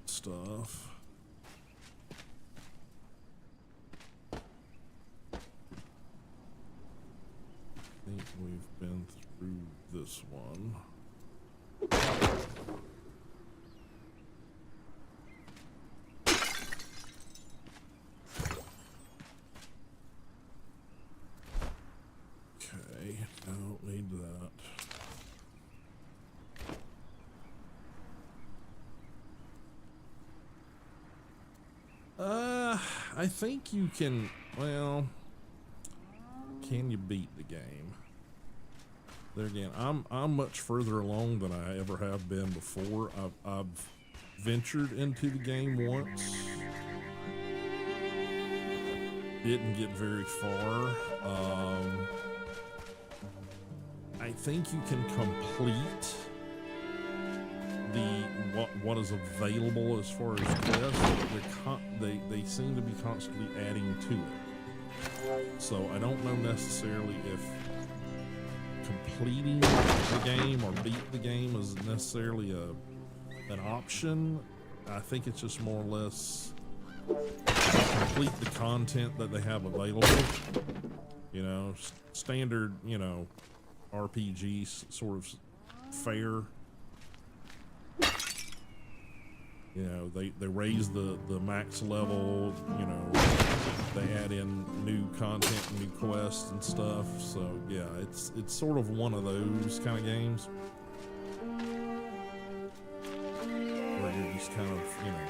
Stuff. I think we've been through this one. Okay, I don't need that. I think you can, well, can you beat the game? There again, I'm much further along than I ever have been before. I've ventured into the game once. Didn't get very far. I think you can complete what is available as far as quests. They seem to be constantly adding to it. So I don't know necessarily if completing the game or beat the game is necessarily an option. I think it's just more or less complete the content that they have available. You know, standard, you know, RPG sort of fare. You know, they raise the max level, you know, they add in new content and new quests and stuff. So yeah, it's sort of one of those kind of games where you're just kind of, you know,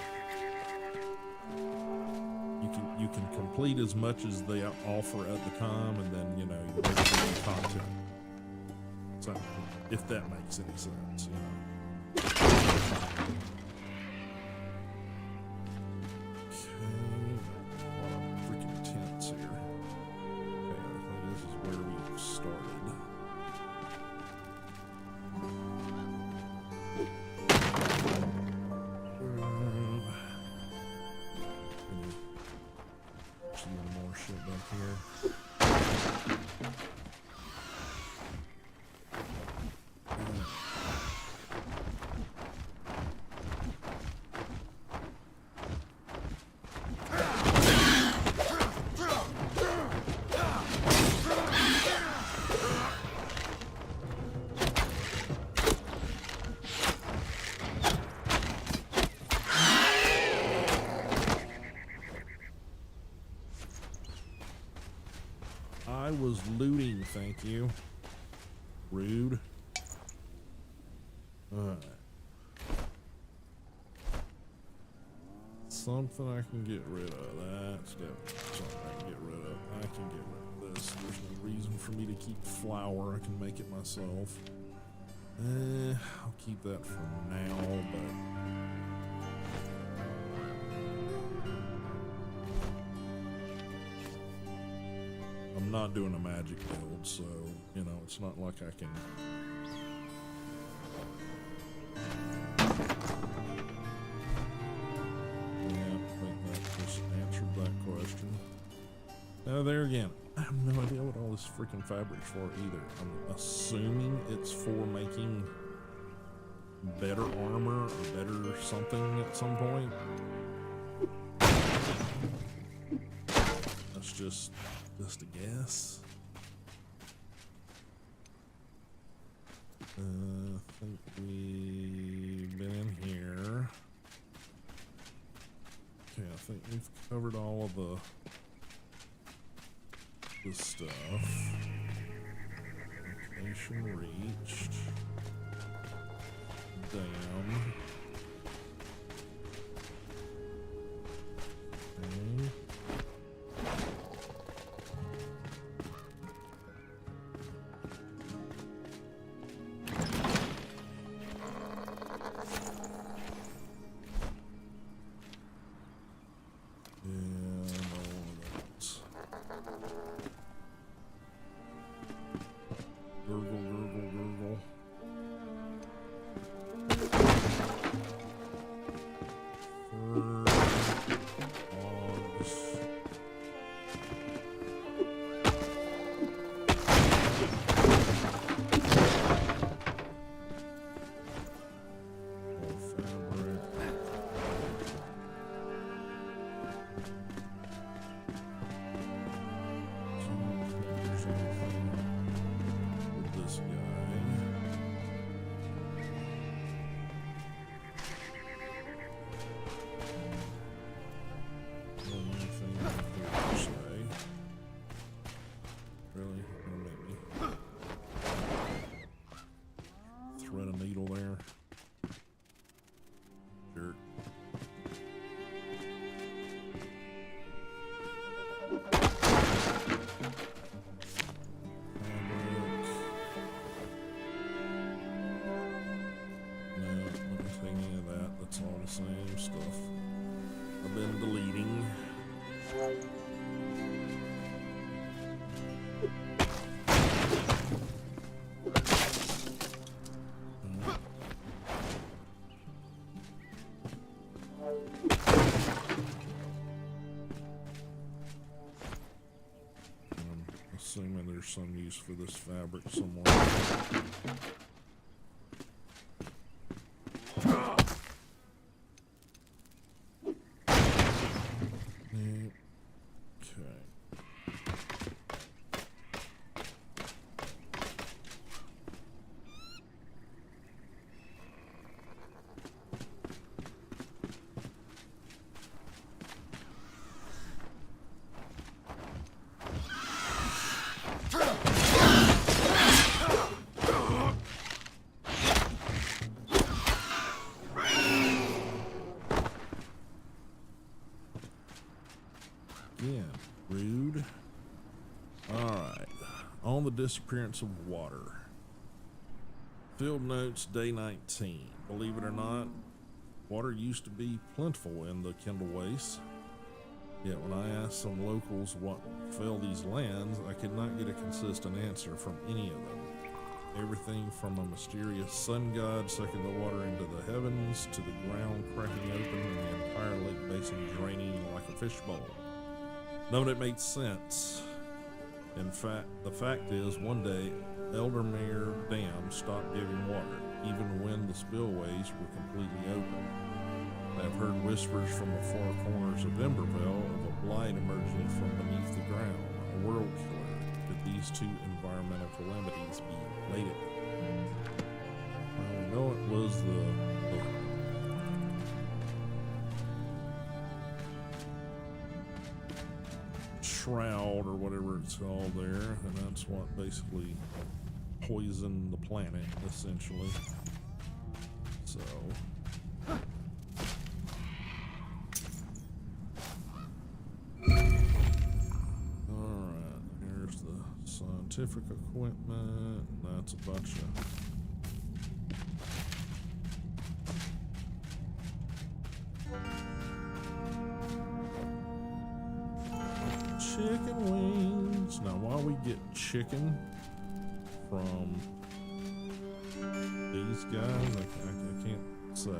you can complete as much as they offer at the time, and then, you know, you make new content. So if that makes any sense, you know. I was looting, thank you. Rude. Alright. Something I can get rid of. That's definitely something I can get rid of. I can get rid of this. There's no reason for me to keep flour. I can make it myself. I'll keep that for now, but I'm not doing a magic build, so, you know, it's not like I can. Yeah, I think that just answered that question. Now, there again, I have no idea what all this freaking fabric's for either. I'm assuming it's for making better armor or better something at some point. That's just a guess. I think we've been in here. Okay, I think we've covered all of the stuff. Location reached. Damn. Okay. Same stuff I've been deleting. I'm assuming there's some use for this fabric somewhere. Rude. Alright. On the disappearance of water. Field notes, day 19. Believe it or not, water used to be plentiful in the Kendall Wastes. Yet when I asked some locals what fell these lands, I could not get a consistent answer from any of them. Everything from a mysterious sun god sucking the water into the heavens to the ground cracking open and the entire lake basin draining like a fishbowl. None of it made sense. In fact, the fact is, one day, Eldermere Dam stopped giving water, even when the spillways were completely open. I have heard whispers from the far corners of Emberville of a blight emerging from beneath the ground, a world killer. Could these two environmental calamities be related? I know it was the shroud or whatever it's called there, and that's what basically poisoned the planet, essentially. So. Alright, here's the scientific equipment, and that's a bunch of chicken wings. Now, why we get chicken from these guys, I can't say.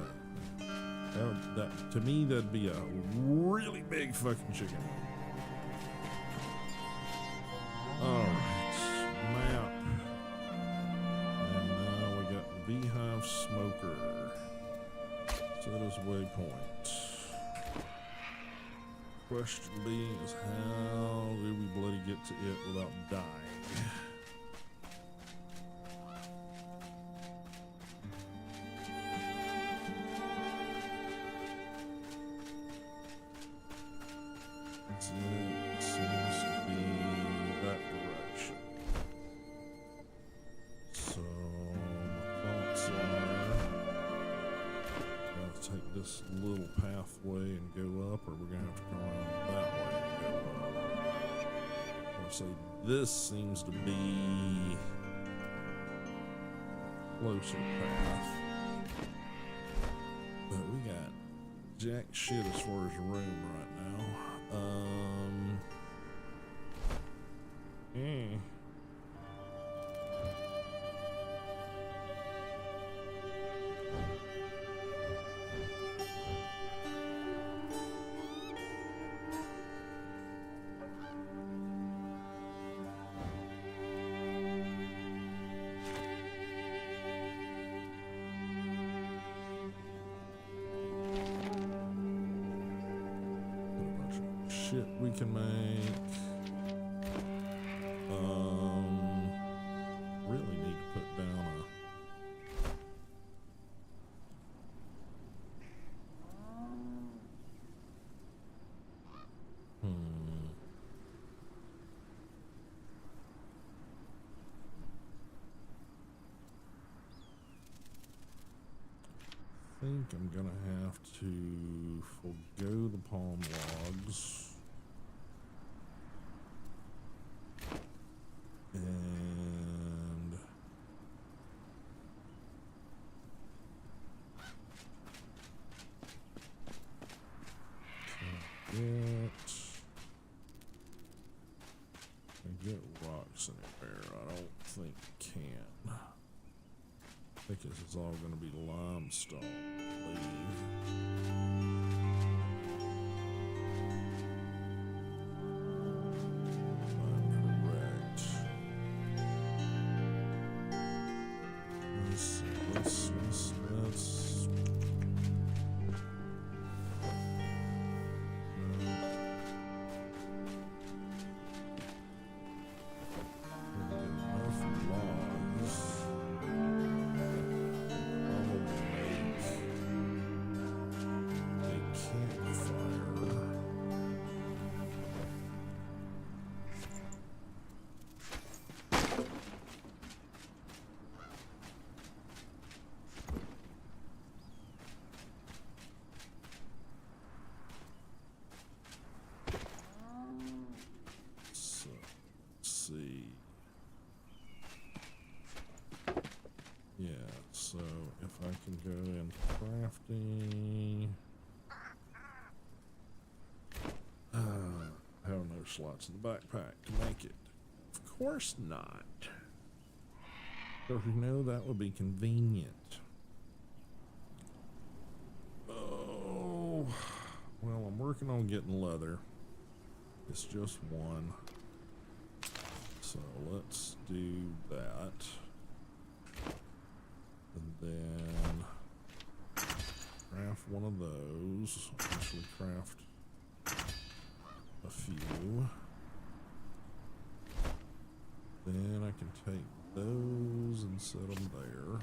That to me, that'd be a really big fucking chicken. Alright, map. And now we got Beehive Smoker. Set as waypoint. Question being is, how do we bloody get to it without dying? It seems to be that direction. So my thoughts are, gotta take this little pathway and go up, or we're gonna have to go around that way and go up. I'll say this seems to be closer path, but we got jack shit as far as room right now. Shit we can make. Really need to put down a I think I'm gonna have to forgo the palm logs. And get rocks anywhere. I don't think can. I think this is all going to be limestone, I believe. So if I can go in crafting, have no slots in the backpack to make it. Of course not. Because you know that would be convenient. Oh, well, I'm working on getting leather. It's just one. So let's do that. And then craft one of those. Actually craft a few. Then I can take those and set them there.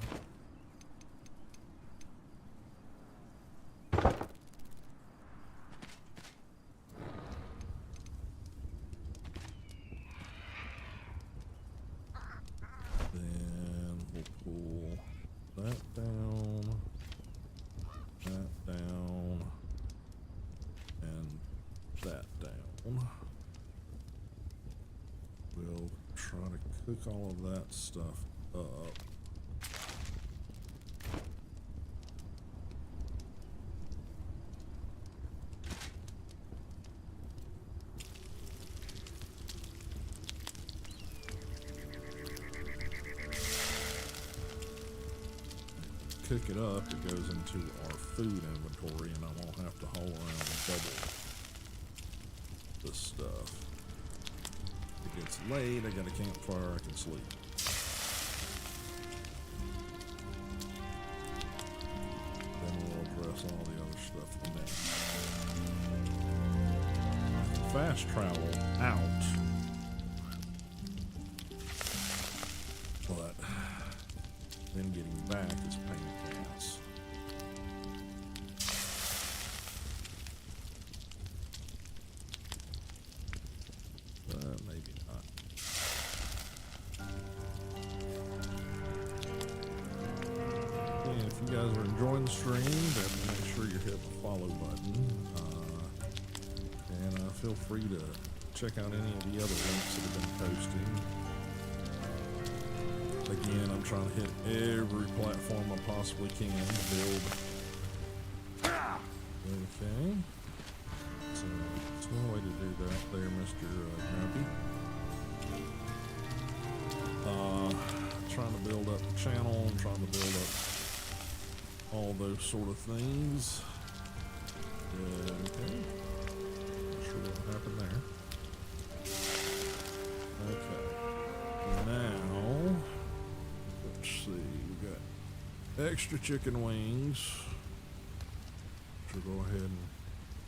Cook all of that stuff up. Cook it up, it goes into our food inventory, and I won't have to haul around and double this stuff. If it gets late, I got a campfire, I can sleep. Then we'll address all the other stuff next. I can fast travel out, but then getting back is a pain in the ass. Maybe not. And if you guys are enjoying the stream, then make sure you hit the follow button. And feel free to check out any of the other links that have been posting. Again, I'm trying to hit every platform I possibly can to build. Okay. So, it's one way to do that there, Mr. Happy. Trying to build up the channel, I'm trying to build up all those sort of things. Okay. Not sure what happened there. Okay. Now, let's see, we got extra chicken wings. Should go ahead and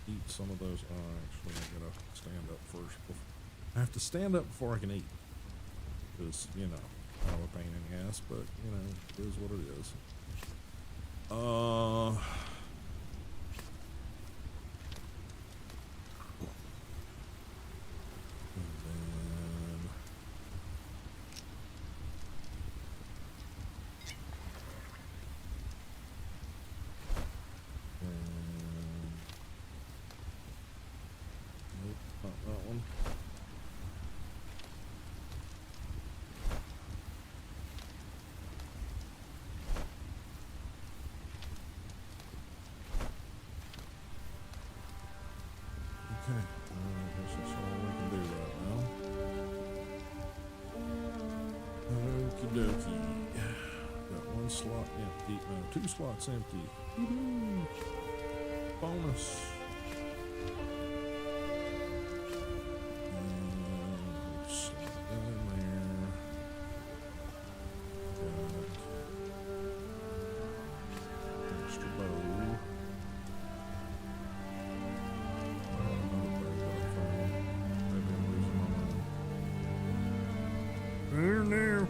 eat some of those. Actually, I gotta stand up first. I have to stand up before I can eat. Because, you know, kind of a pain in the ass, but, you know, it is what it is. Nope, not that one. Okay, I guess that's all we can do right now. Okie dokie. Got one slot empty. No, 2 slots empty. Woohoo! Bonus. Slot down there. Got extra bow. There.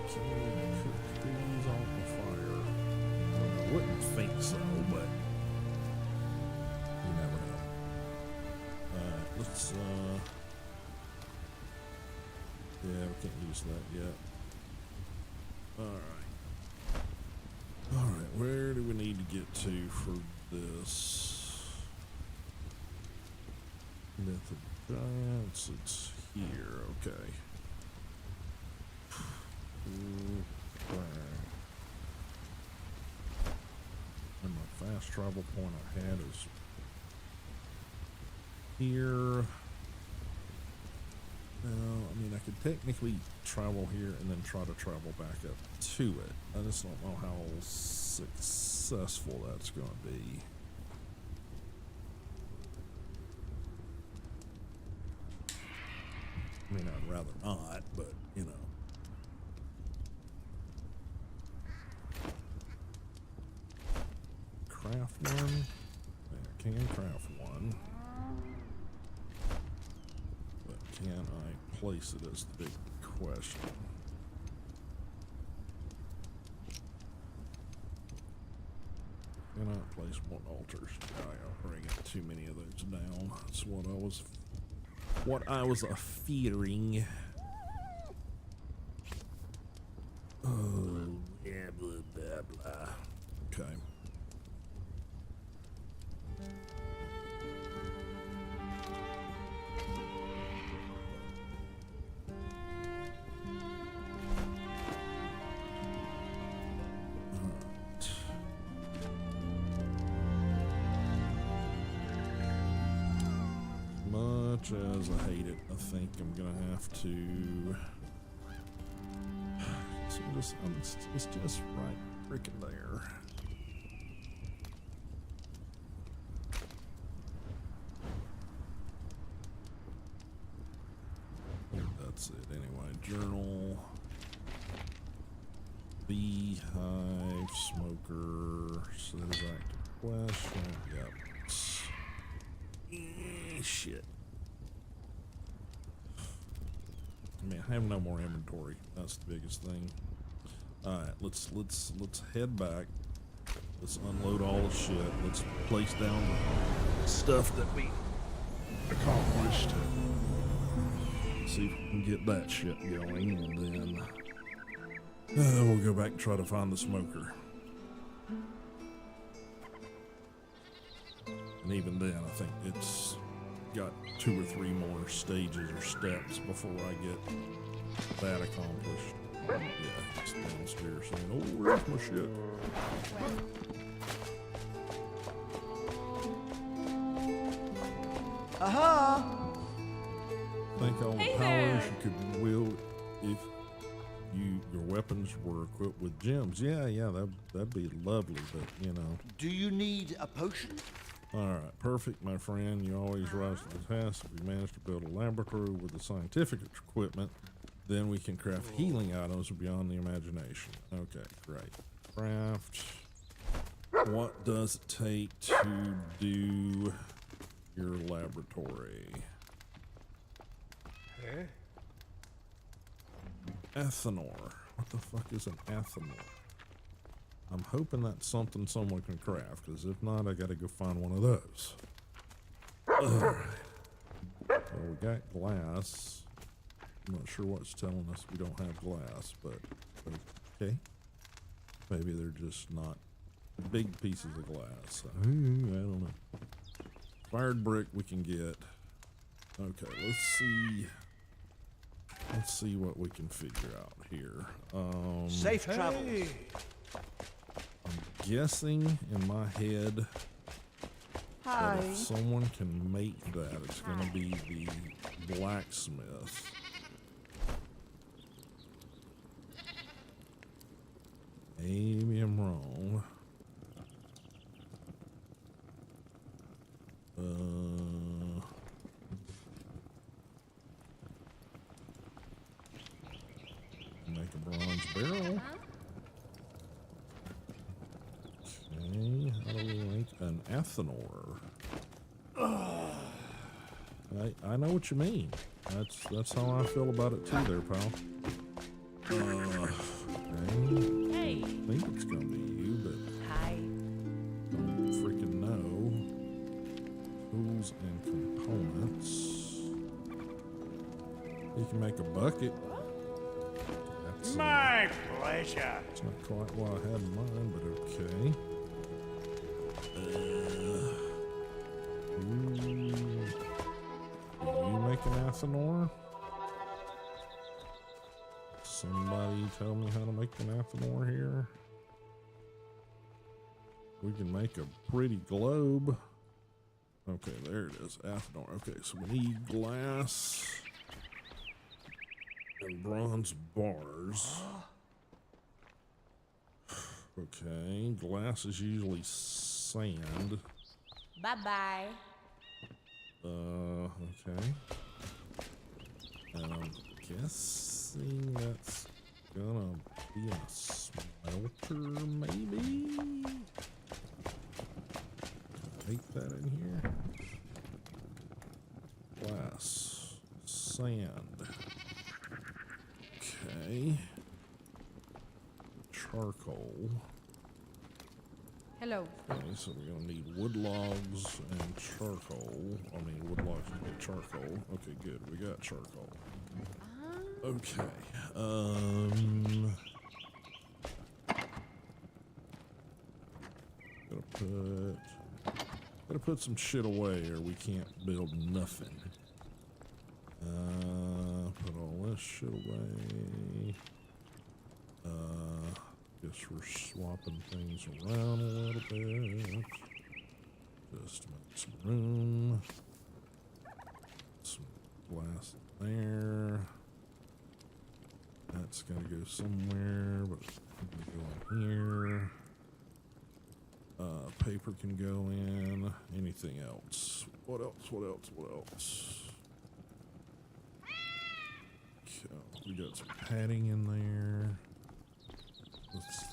Can we cook these off the fire? I wouldn't think so, but you never know. Alright, let's, yeah, we can't use that yet. Alright, where do we need to get to for this? Myth of Giants, it's here, okay. And my fast travel point I had is here. Now, I mean, I could technically travel here and then try to travel back up to it. I just don't know how successful that's going to be. I mean, I'd rather not, but, you know. Craft one. I can craft one. But can I place it is the big question. Can I place more altars? I already got too many of those down. That's what I was fearing. Oh, yeah, blah, blah, blah. Okay. much as I hate it, I think I'm gonna have to. It's just right freaking there. That's it anyway. Journal. Beehive, smoker, set as active question. Yep. Shit. I mean, I have no more inventory. That's the biggest thing. Alright, let's head back. Let's unload all the shit. Let's place down the stuff that we accomplished. See if we can get that shit going, and then we'll go back and try to find the smoker. And even then, I think it's got 2 or 3 more stages or steps before I get that accomplished. Yeah, it's downstairs saying, "Oh, where's my shit?" Aha! Think all the Hey powers there. you could wield if your weapons were equipped with gems. Yeah, that'd be lovely, but you know. Do you need a potion? Alright, perfect, my friend. You always rise to the task. If we manage to build a laboratory with the scientific equipment, then we can craft healing items beyond the imagination. Okay, great. Craft. What does it take to do your laboratory? Ethanol. What the fuck is an ethanol? I'm hoping that's something someone can craft, because if not, I gotta go find one of those. Alright. So we got glass. I'm not sure what's telling us we don't have glass, but okay. Maybe they're just not big pieces of glass. I don't know. Fired brick we can get. Okay, let's see what we can figure out here. Safe travels. I'm guessing in my head that Hi. if someone can make that, it's gonna be the blacksmith. Maybe I'm wrong. Make a bronze barrel. Okay, how do we make an ethanol? I know what you mean. That's how I feel about it too, there, pal. Okay. Hey. I think it's gonna be you, but Hi. don't freaking know. Tools and components. You can make a bucket. That's My pleasure. it's not quite what I had in mind, but okay. Can you make an ethanol? Somebody tell me how to make an ethanol here. We can make a pretty globe. Okay, there it is. Ethanol. Okay, so we need glass and bronze bars. Okay, glass is usually sand. Bye-bye. Okay. I'm guessing that's gonna be a smelter, maybe? Take that in here. Glass. Sand. Okay. Charcoal. Hello. Okay, so we're gonna need wood logs and charcoal. I mean, wood logs and charcoal. Okay, good. We got charcoal. Okay. Gotta put some shit away, or we can't build nothing. Put all this shit away. Guess we're swapping things around a little bit. Just to make some room. Let's there. That's gotta go somewhere, but it can go in here. Paper can go in. Anything else? What else? What else? What else? Okay, we got some padding in there. Let's,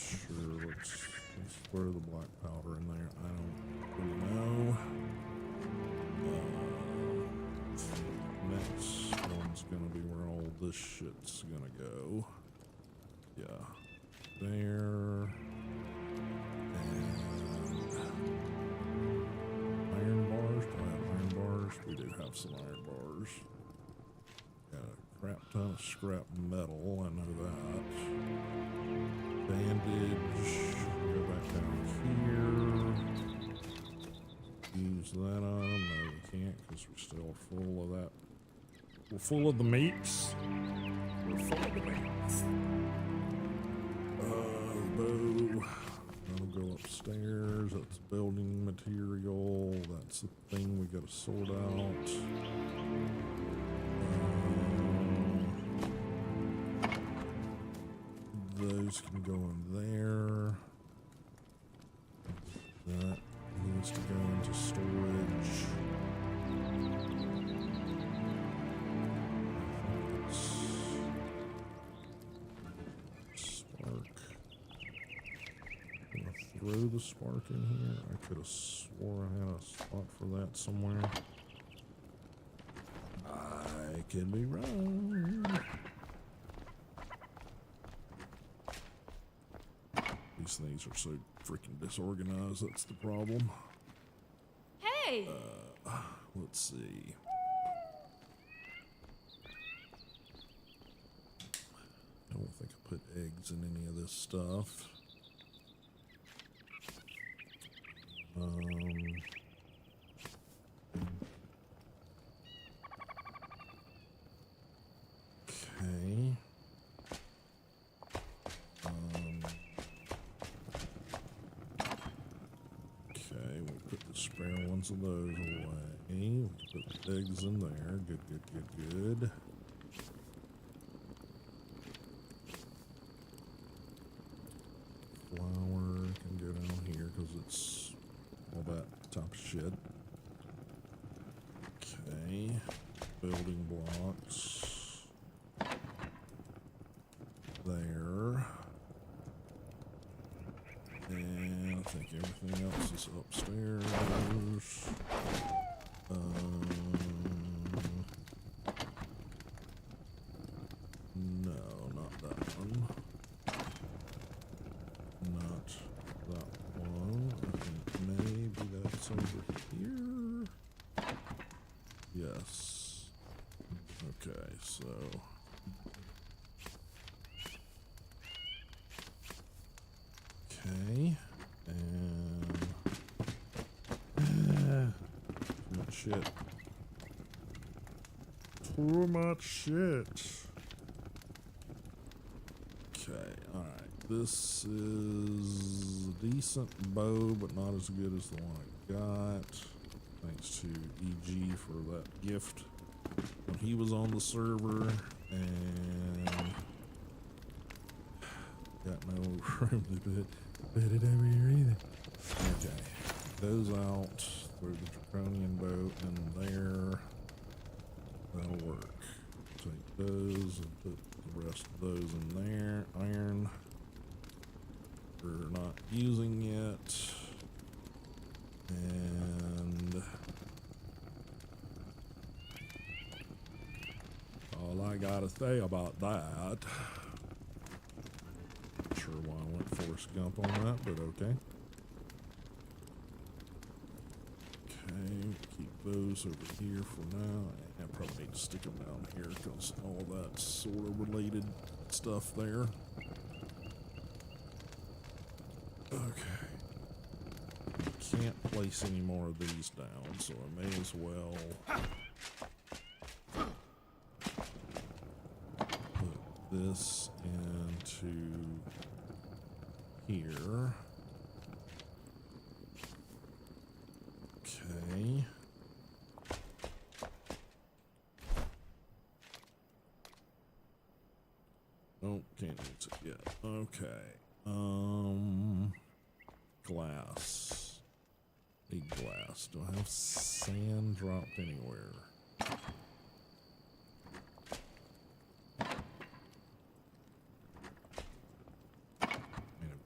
sure, let's throw the black powder in there. I don't really know. Next one's gonna be where all this shit's gonna go. Yeah. There. And iron bars. Do I have iron bars? We do have some iron bars. Got a crap ton of scrap metal. I know that. Bandage. Go back down here. Use that on them. No, we can't because we're still full of that. We're full of the meats. We're full of the meats. Bow. That'll go upstairs. That's building material. That's the thing we gotta sort out. Those can go in there. That needs to go into storage. Throw the spark in here. I could have swore I had a spot for that somewhere. I could be wrong. These things are so freaking disorganized. That's the problem. Hey! Let's see. I don't think I put eggs in any of this stuff. Okay. Okay, we put the spare ones of those away. We put the eggs in there. Good, good, good, good. Flour can go down here because it's all that type of shit. Okay. Building blocks. There. And I think everything else is upstairs. No, not that one. Not that one. I think maybe that's over here. Yes. Okay, so. Okay. And. Too much shit. Too much shit. Okay, alright. This is a decent bow, but not as good as the one I got. Thanks to EG for that gift when he was on the server, and got no room to put it over here either. Okay, those out. Throw the draconian bow in there. That'll work. Take those and put the rest of those in there. Iron. We're not using yet. And all I gotta say about that. Not sure why I went Forrest Gump on that, but okay. Okay, keep those over here for now. I probably need to stick them down here because all that's sort of related stuff there. Okay. Can't place any more of these down, so I may as well put this into here. Okay. Oh, can't use it yet. Okay. Glass. Need glass. Do I have sand dropped anywhere?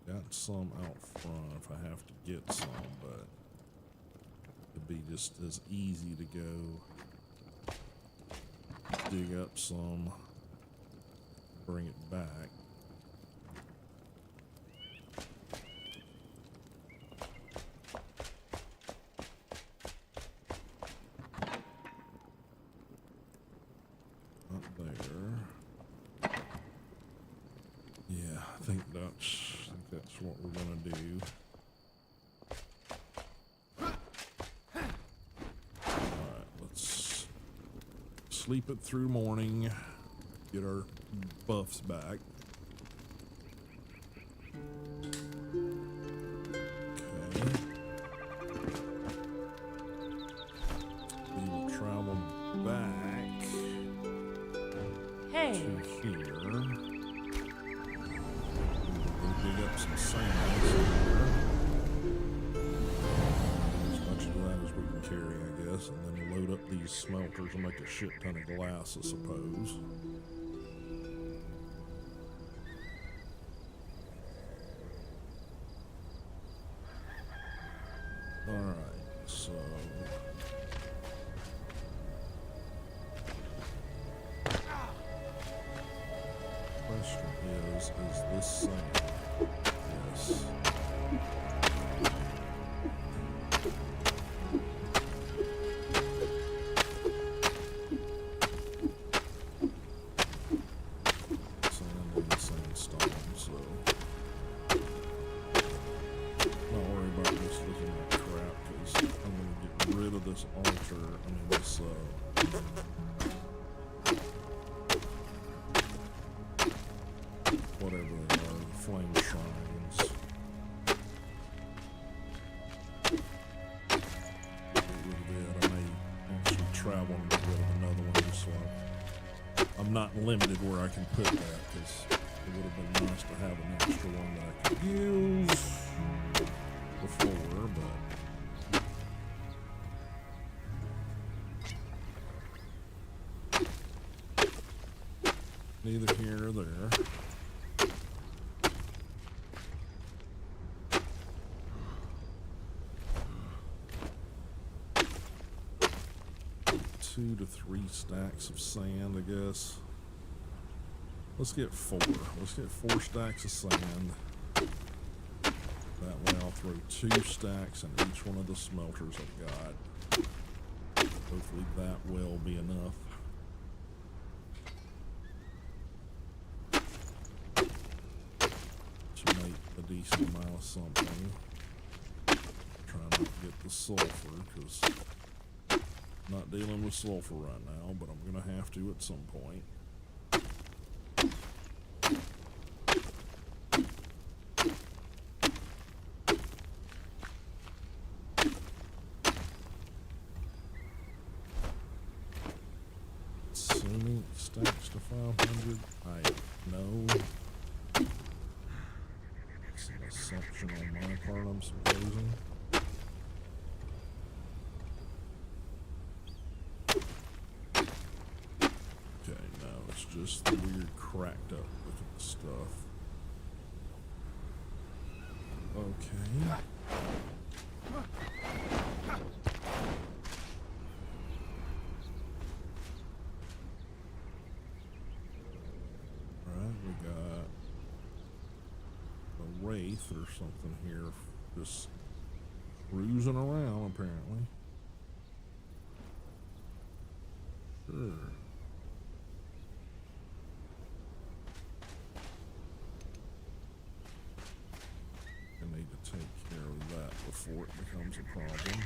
Got some out front if I have to get some, but it'd be just as easy to go dig up some, bring it back. Not there. Yeah, I think that's what we're gonna do. Alright, let's sleep it through morning, get our buffs back. Okay. We will travel back Hey. to here. Dig up some sand here. As much of that as we can carry, I guess, and then load up these smelters and make a shit ton of glass, I suppose. Alright, so question is this sand? Yes. Sand and sandstone, so not worry about this looking like crap, because I'm going to get rid of this altar, this whatever they are, the flame shrines. Get rid of that. I may actually travel and get rid of another one, so I'm not limited where I can put that, because it would have been nice to have an extra one that I could use before, but neither here nor there. Two to three stacks of sand, I guess. Let's get four. Let's get 4 stacks of sand. That way I'll throw 2 stacks in each one of the smelters I've got. Hopefully that will be enough. To make a decent amount of something. Try not to get the sulfur, because not dealing with sulfur right now, but I'm gonna have to at some point. Assuming it stacks to 500, I know. It's an assumption on my part, I'm supposing. Just the weird cracked up looking stuff. Okay. Alright, we got a wraith or something here just cruising around apparently. Sure. Need to take care of that before it becomes a problem.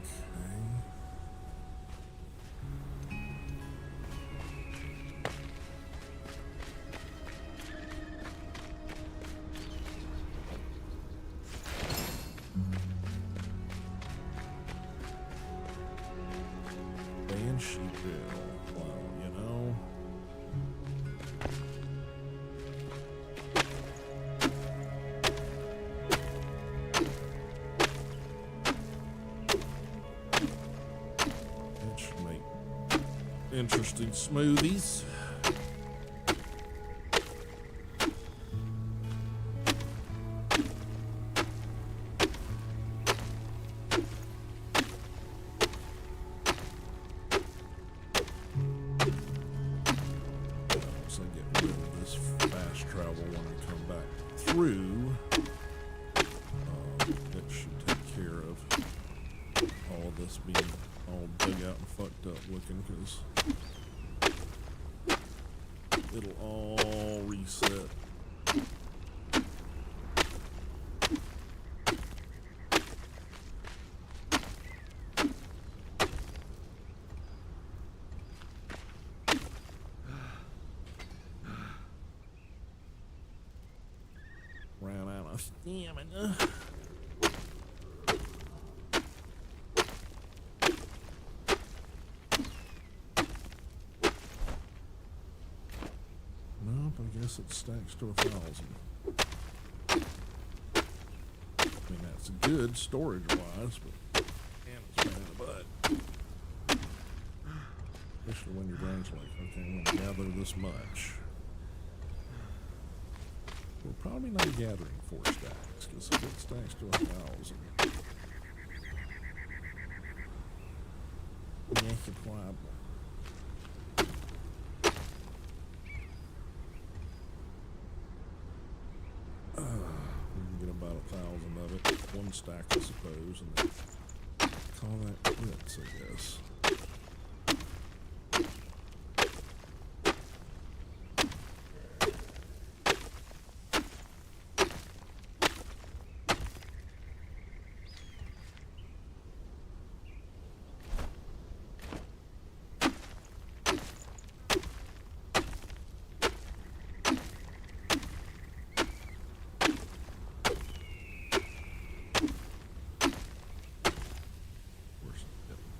Okay. she will. Well, you know. That should make interesting smoothies. Once I get rid of this fast travel when I come back through, it should take care of all of this being all dug out and fucked up looking, because it'll all reset. Ran out of stamina. Nope, I guess it stacks to 1,000. I mean, that's good storage-wise, but damn, it's pain in the butt. Especially when your brain's like, okay, I'm gonna gather this much. We're probably not gathering 4 stacks, because if it stacks to 1,000, that's a problem. We can get about 1,000 of it, 1 stack, I suppose, and then call that quits, I guess.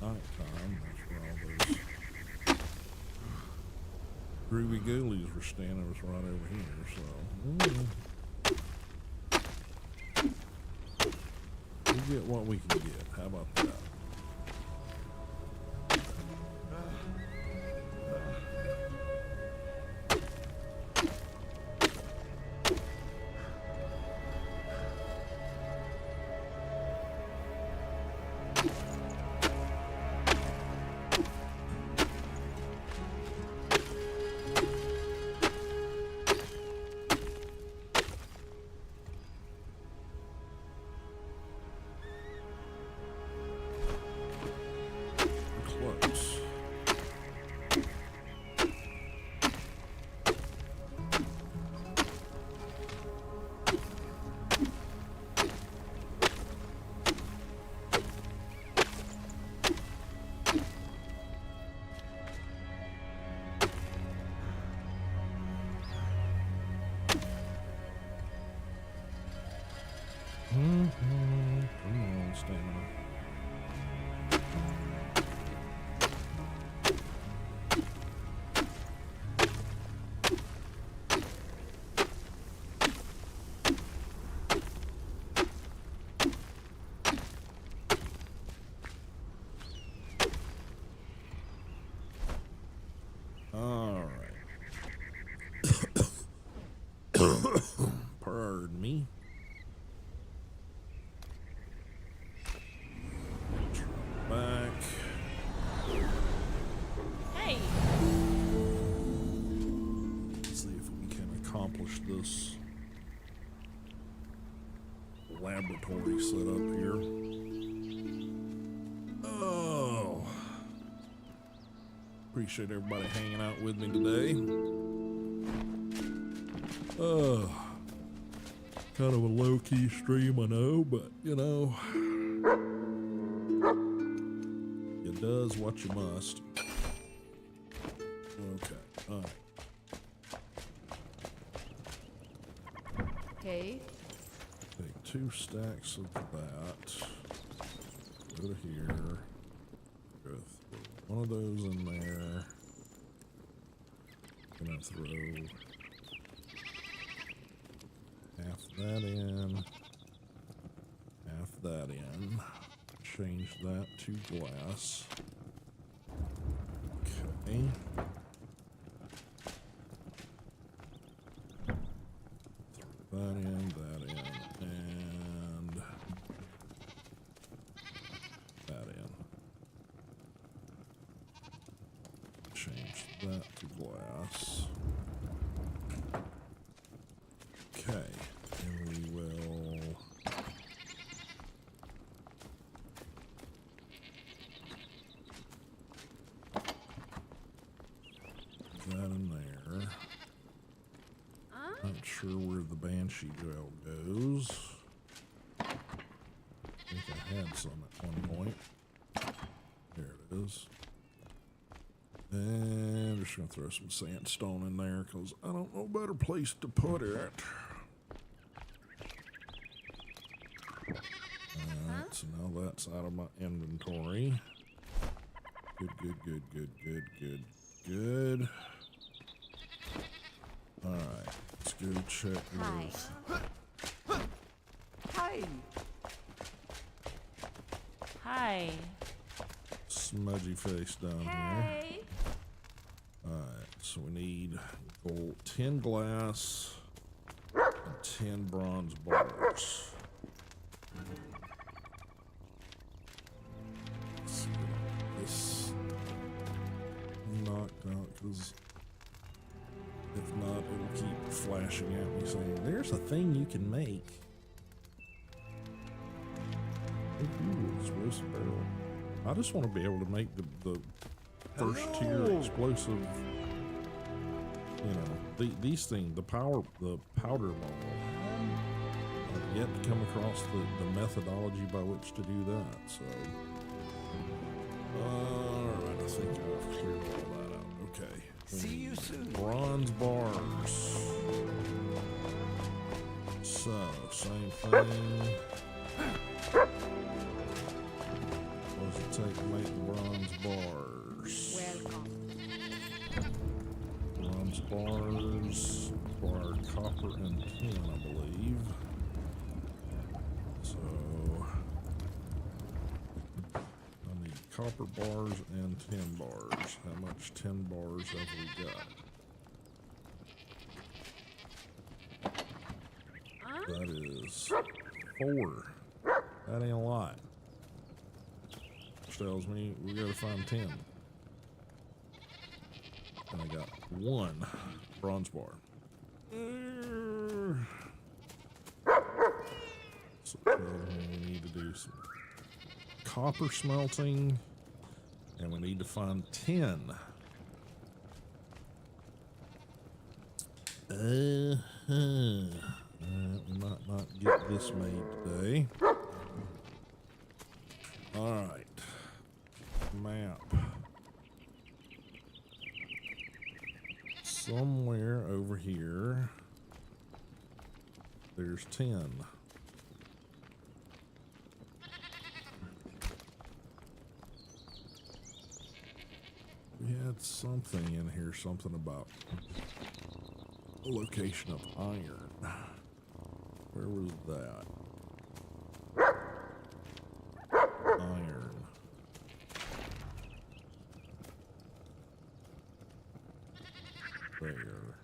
Nighttime, that's where all those groovy ghoulies were standing was right over here, so we'll get what we can get. How about that? Close. Come on, stamina. All right. Pardon me. Back. Hey. Let's see if we can accomplish this laboratory setup here. Oh. Appreciate everybody hanging out with me today. Kind of a low-key stream, I know, but, you know, you does what you must. Okay, all right. Okay. Take 2 stacks of that. Go to here. Go through. one of those in there. Gonna throw half that in, half that in. Change that to glass. Okay. Throw that in, and that in. Change that to glass. Okay, and we will put that in there. Not sure where the Banshee gel goes. I think I had some at one point. There it is. And I'm just going to throw some sandstone in there because I don't know a better place to put it. Alright, so now that's out of my inventory. Good. Alright, let's go check with Hi. Smudgy Face down here. Hey. Alright, so we need gold, 10 glass and 10 bronze bars. Let's see what this knocked out, because if not, it'll keep flashing at me saying, there's a thing you can make. Ooh, explosive barrel. I just want to be able to make the first tier explosive, you know, these things, the powder ball. I've yet to come across the methodology by which to do that, so. Alright, I think I've cleared all that out. Okay. See you soon. Bronze bars. So, same thing. What does it take to make the bronze bars? Welcome. Bronze bars require copper and tin, I believe. So I need copper bars and tin bars. How much tin bars have we got? That is 4. That ain't a lot. Which tells me we gotta find 10. And I got 1 bronze bar. So it tells me we need to do some copper smelting, and we need to find 10. We might not get this made today. Alright. Map. Somewhere over here, there's 10. We had something in here, something about the location of iron. Where was that? Iron. There.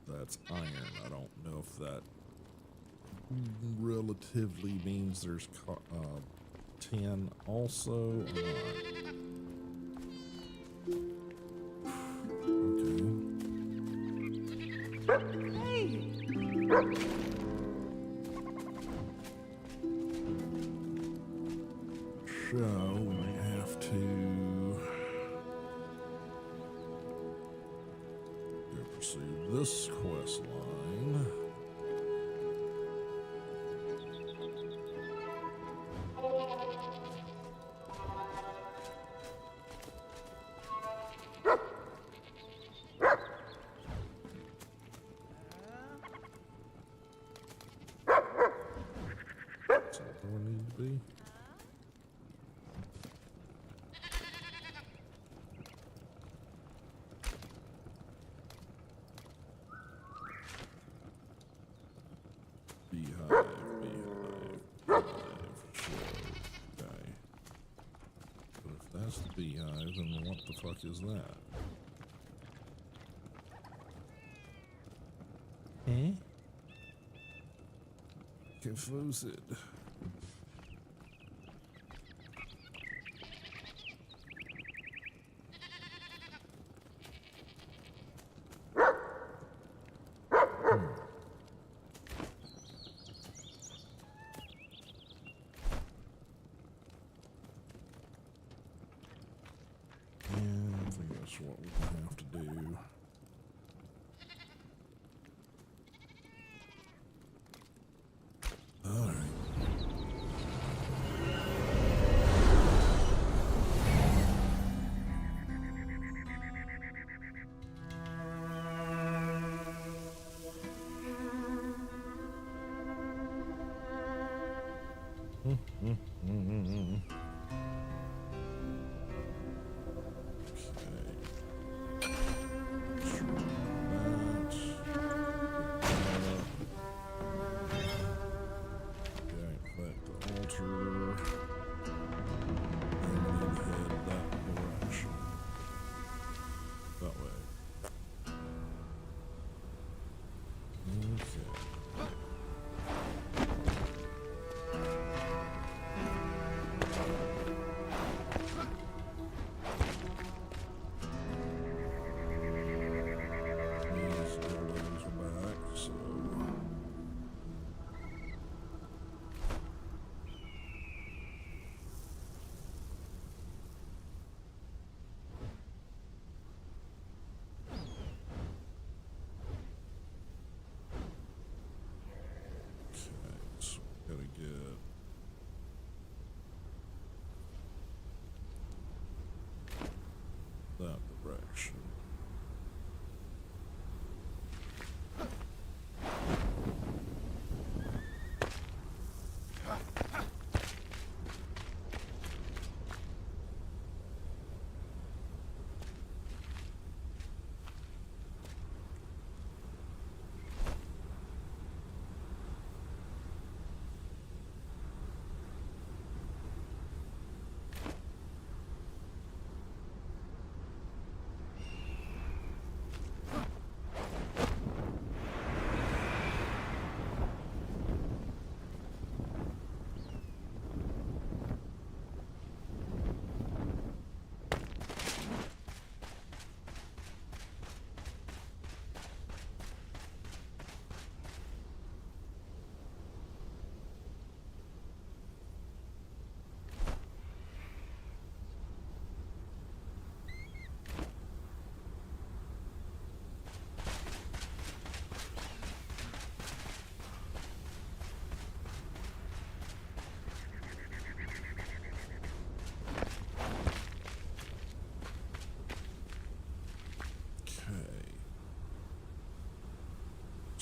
That's iron. I don't know if that relatively means there's 10 also or not. Okay. So we may have to go pursue this quest line. beehive, and what the fuck is that? Eh? Confused. I think that's what we have to do. All right. Gotta get that direction.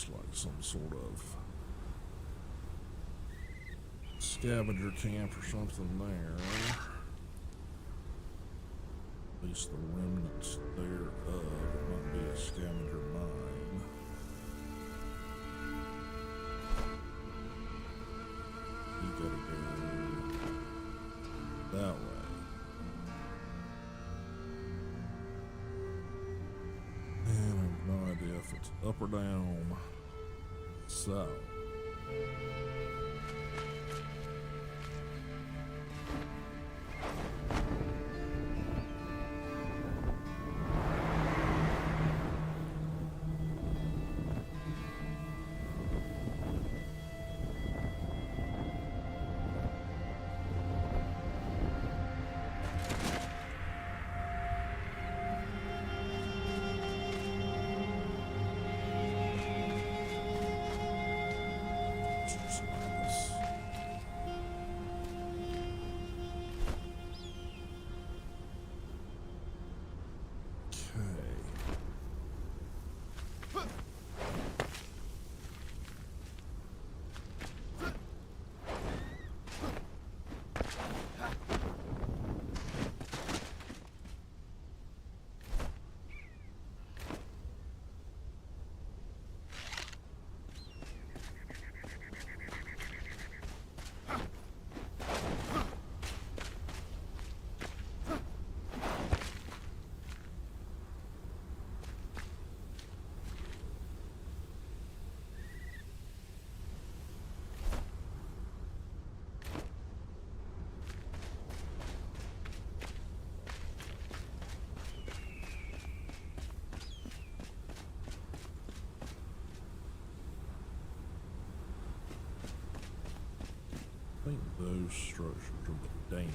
Like some sort of scavenger camp or something there. At least the remnants thereof. It might be a scavenger mine. You gotta go that way. And I have no idea if it's up or down. So. those structures are the dam.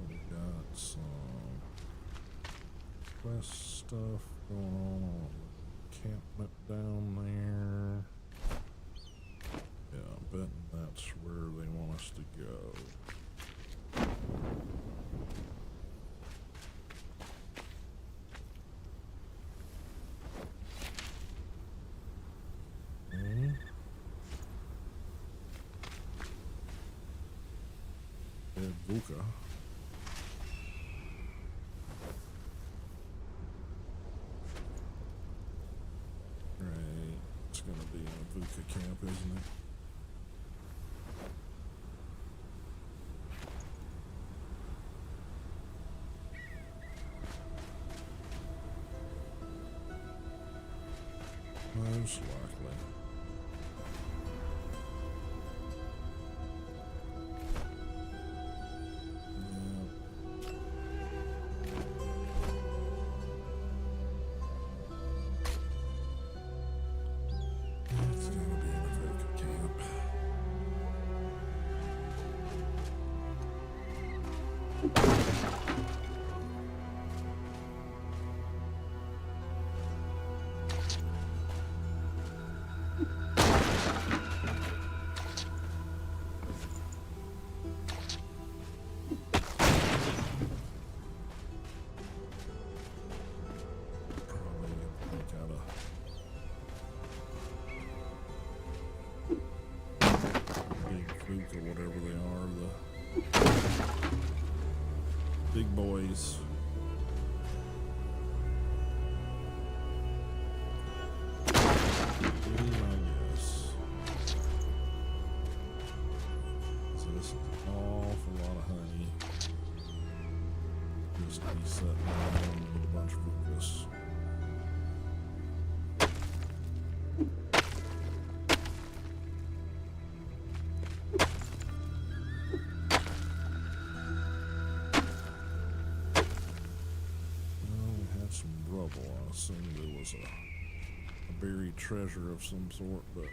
We got some quest stuff going on. Encampment down there. Yeah, I'm betting that's where they want us to go. Vuka. Right, it's gonna be a Vuka camp, isn't it? Most likely. It's gonna be in a Vuka camp. Probably make out a big Vuka, whatever they are, the big boys. I guess. So this is an awful lot of honey. Just be sitting around with a bunch of Vukas. Well, we had some rubble. I assumed there was a buried treasure of some sort, but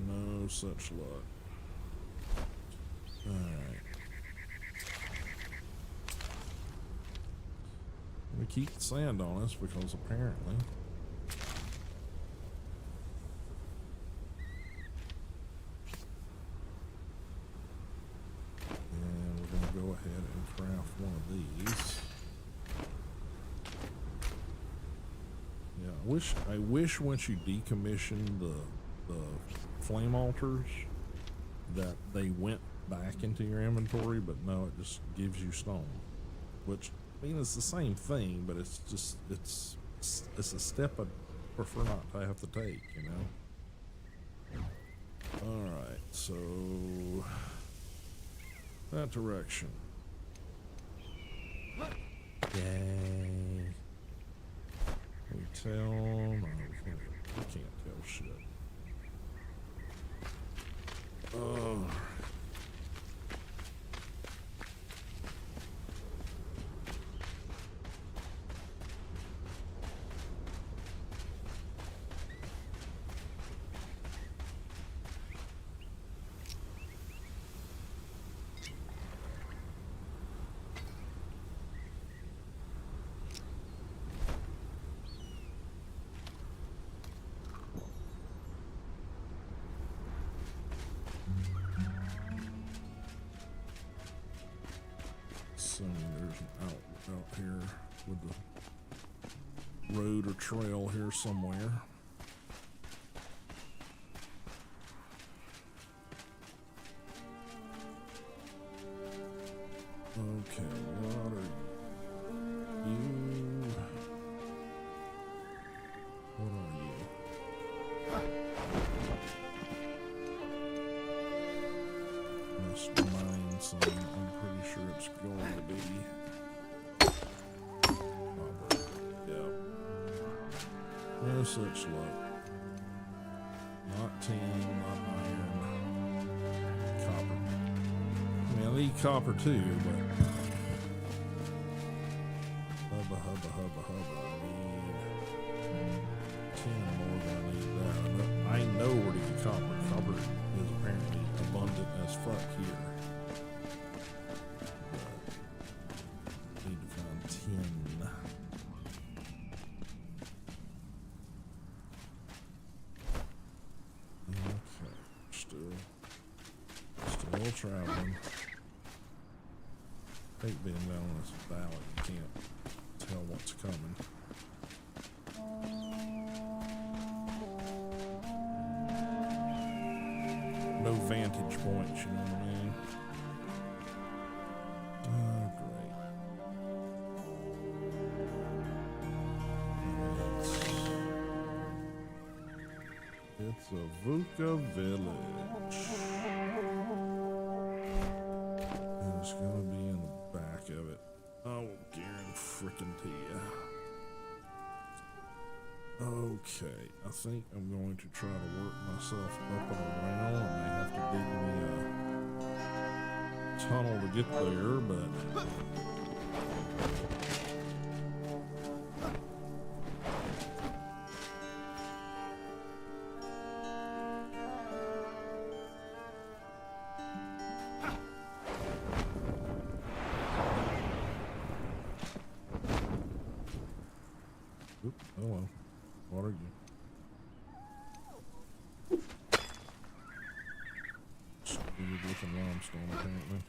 no such luck. Alright. We keep the sand on us because apparently and we're gonna go ahead and craft one of these. Yeah, I wish once you decommission the flame altars that they went back into your inventory, but no, it just gives you stone, which I mean it's the same thing, but it's just it's a step I prefer not to have to take, you know. All right, so that direction. Yay. Can we tell? No, we can't tell shit. Oh. Assuming there's an out here with the road or trail here somewhere. Okay, what are you? What are you? Must mine some. I'm pretty sure it's going to be. Copper. Yep. No such luck. Not tin, not iron. Copper. I mean, I need copper too, but hubba. I need 10 more than I need that. I know where to get copper. Copper is apparently abundant as fuck here. But I need to find 10. Still traveling. Hate being down this valley. You can't tell what's coming. No vantage points, you know what I mean? Oh, great. It's a Vuka village. It's gonna be in the back of it. I will guarantee frickin' to you. Okay, I think I'm going to try to work myself up and around. I may have to dig me a tunnel to get there, but hello. What are you? Weird looking limestone, apparently.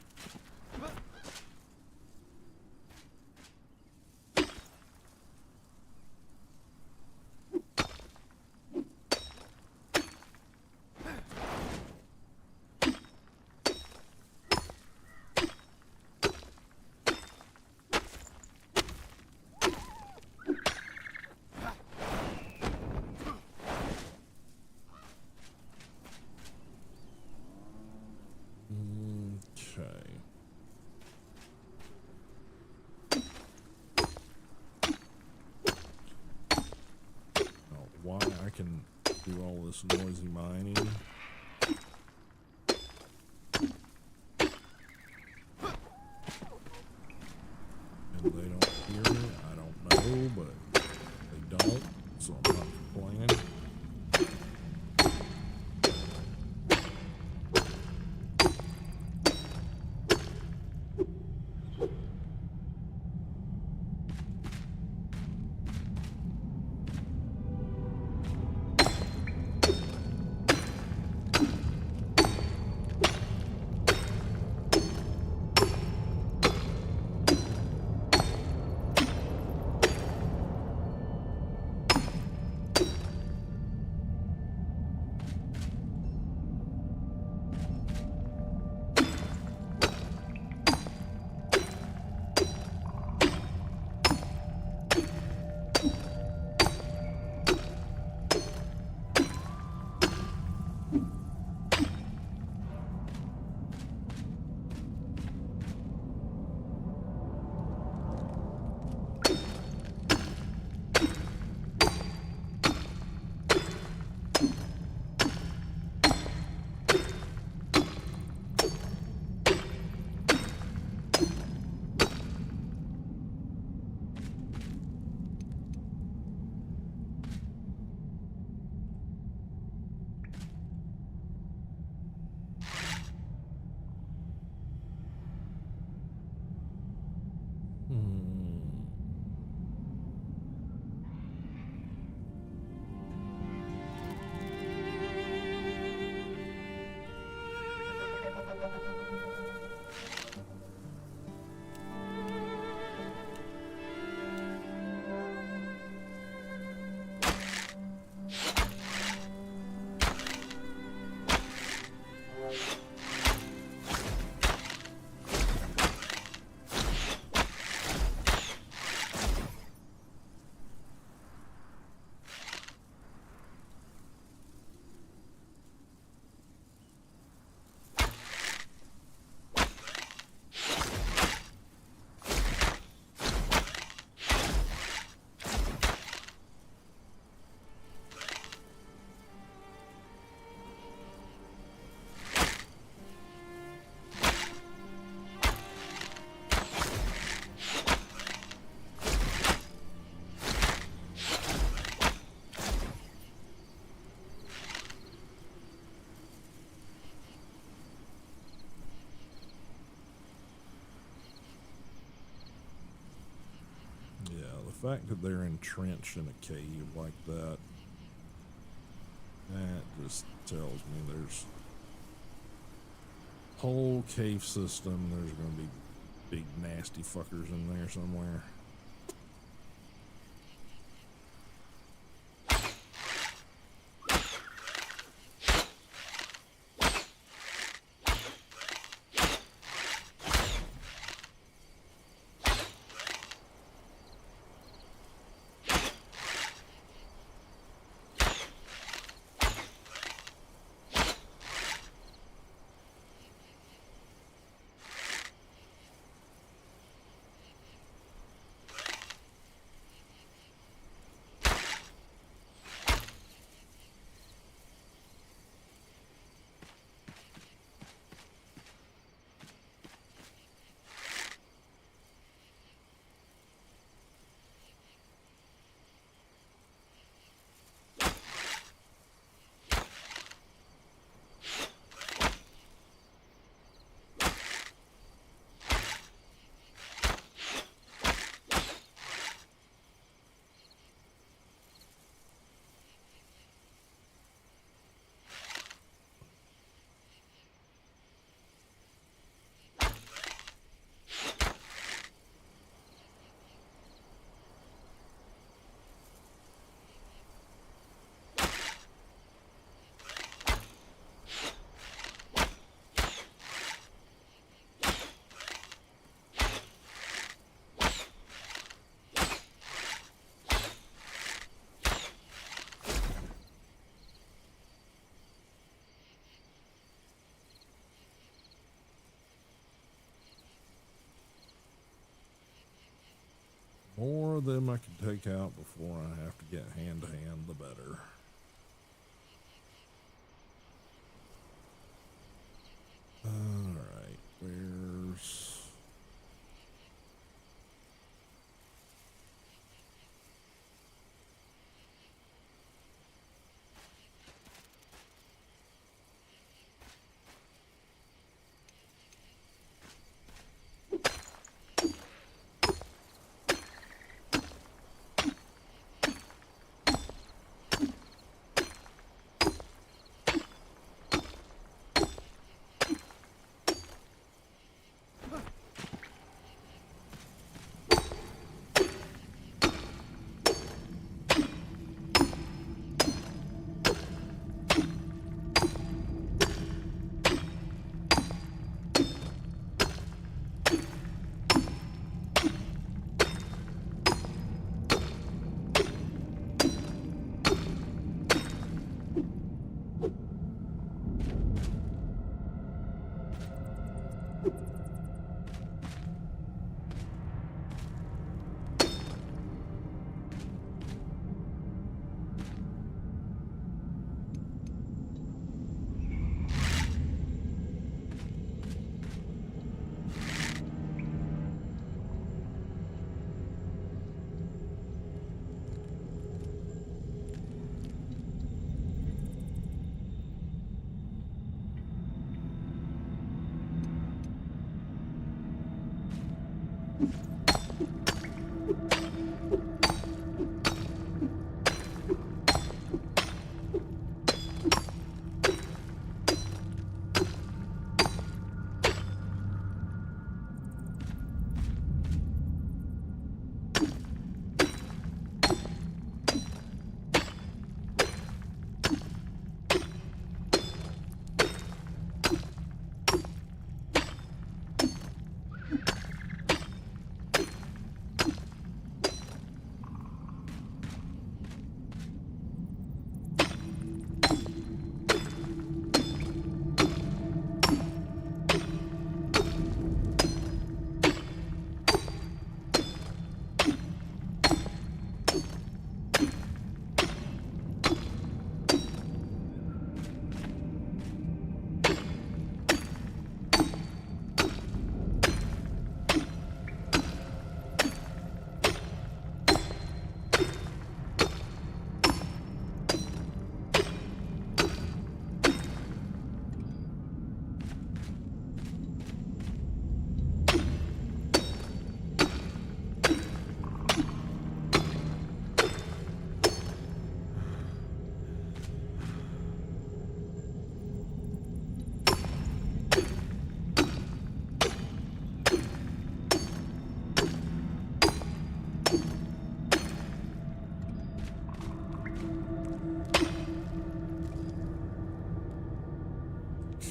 Okay. Now, why I can do all this noisy mining? And they don't hear me? I don't know, but they don't, so I'm not complaining. fact that they're entrenched in a cave like that, that just tells me there's whole cave system. There's going to be big nasty fuckers in there somewhere. More of them I can take out before I have to get hand to hand, the better. Alright, where's...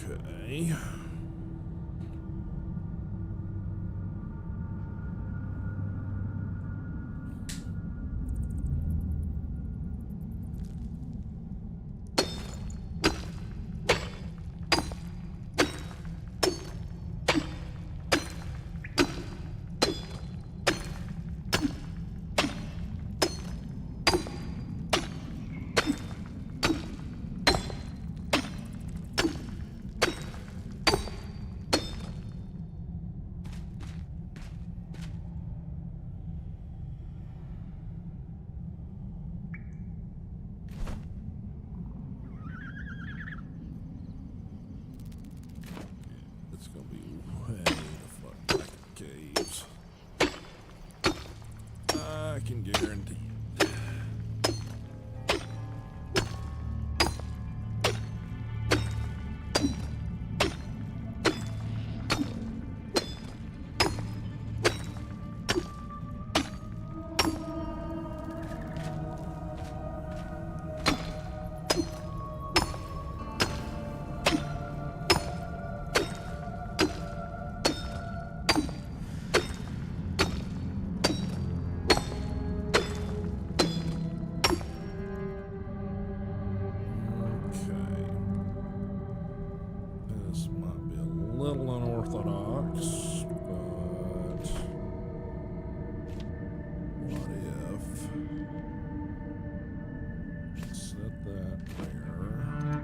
Okay. It's gonna be way the fuck back in the caves. I can guarantee it. Okay. This might be a little unorthodox, but what if set that there?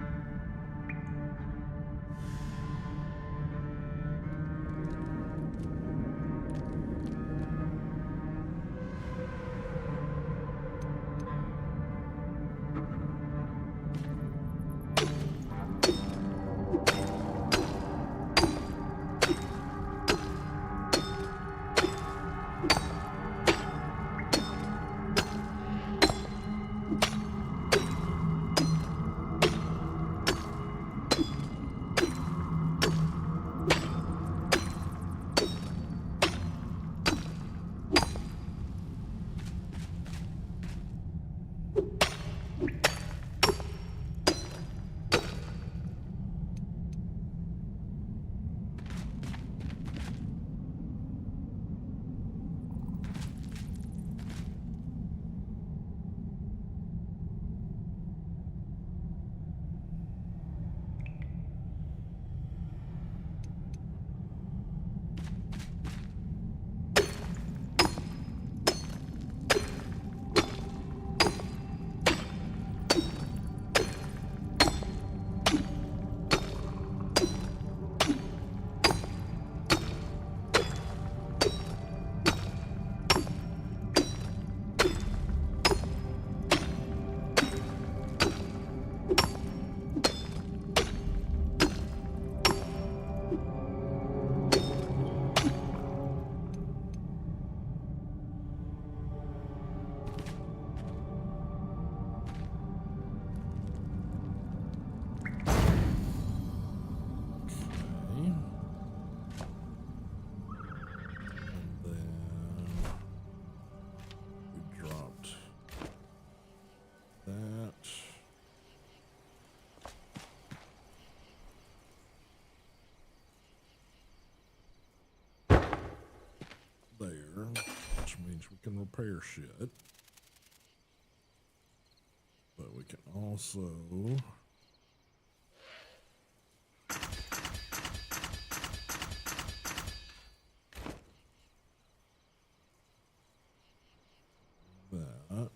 There, which means we can repair shit. But we can also that.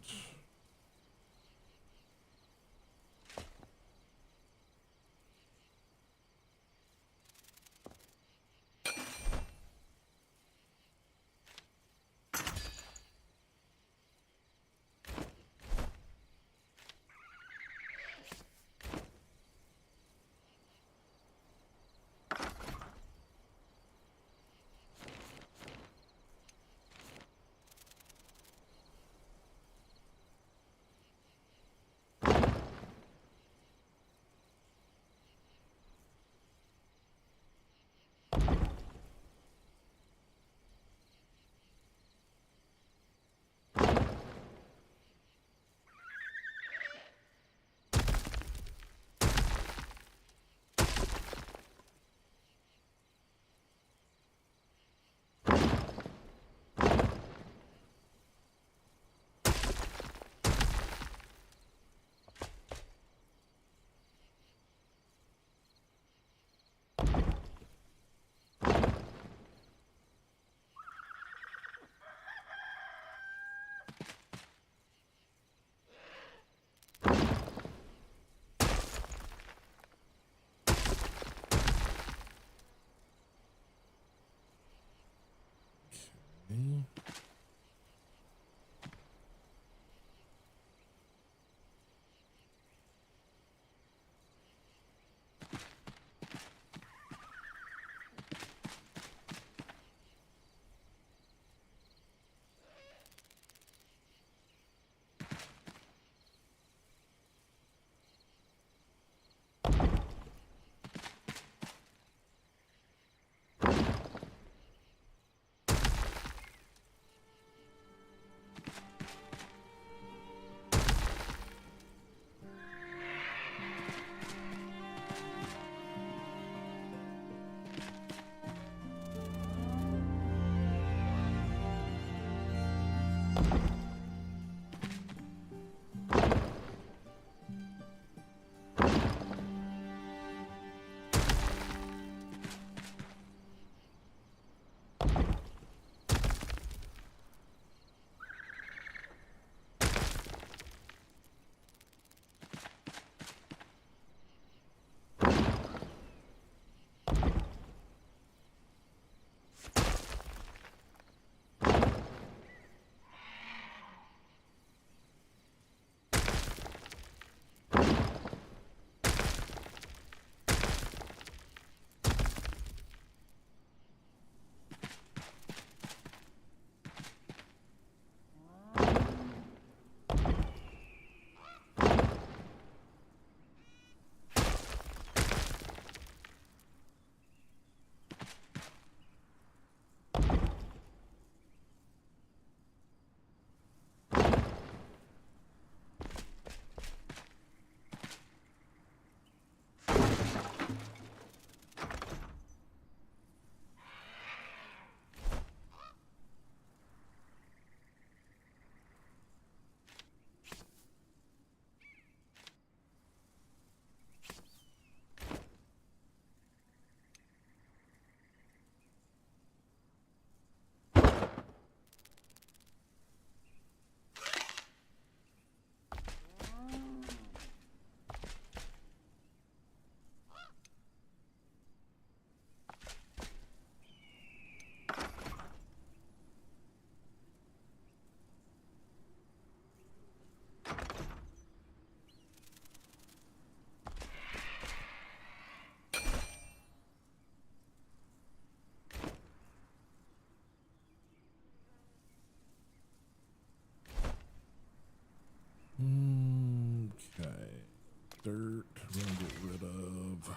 dirt. We're gonna get rid of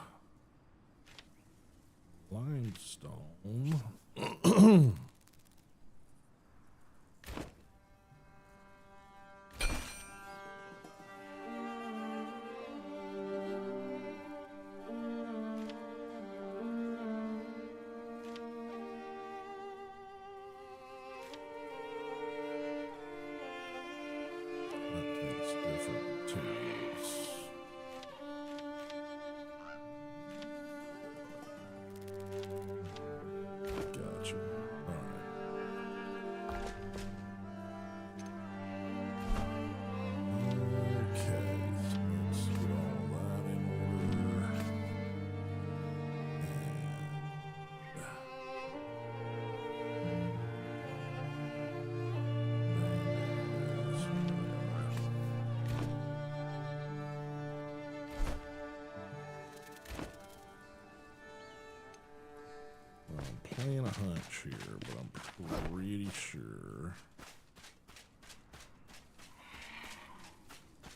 limestone. That takes different materials. Gotcha. Alright. Okay, so let's get all that in order. Well, I'm playing a hunch here, but I'm pretty sure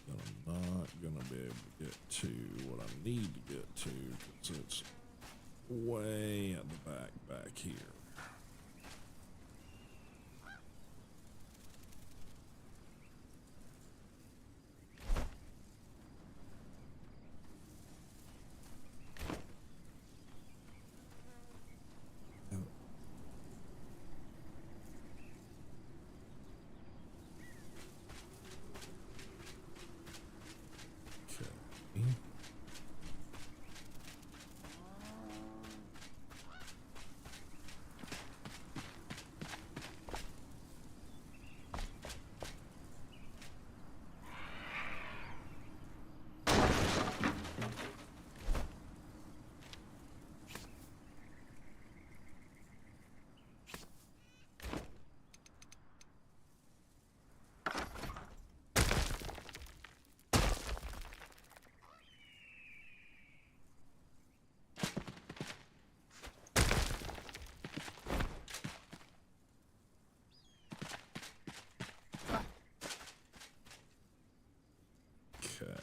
that I'm not gonna be able to get to what I need to get to because it's way at the back here. Okay. Okay.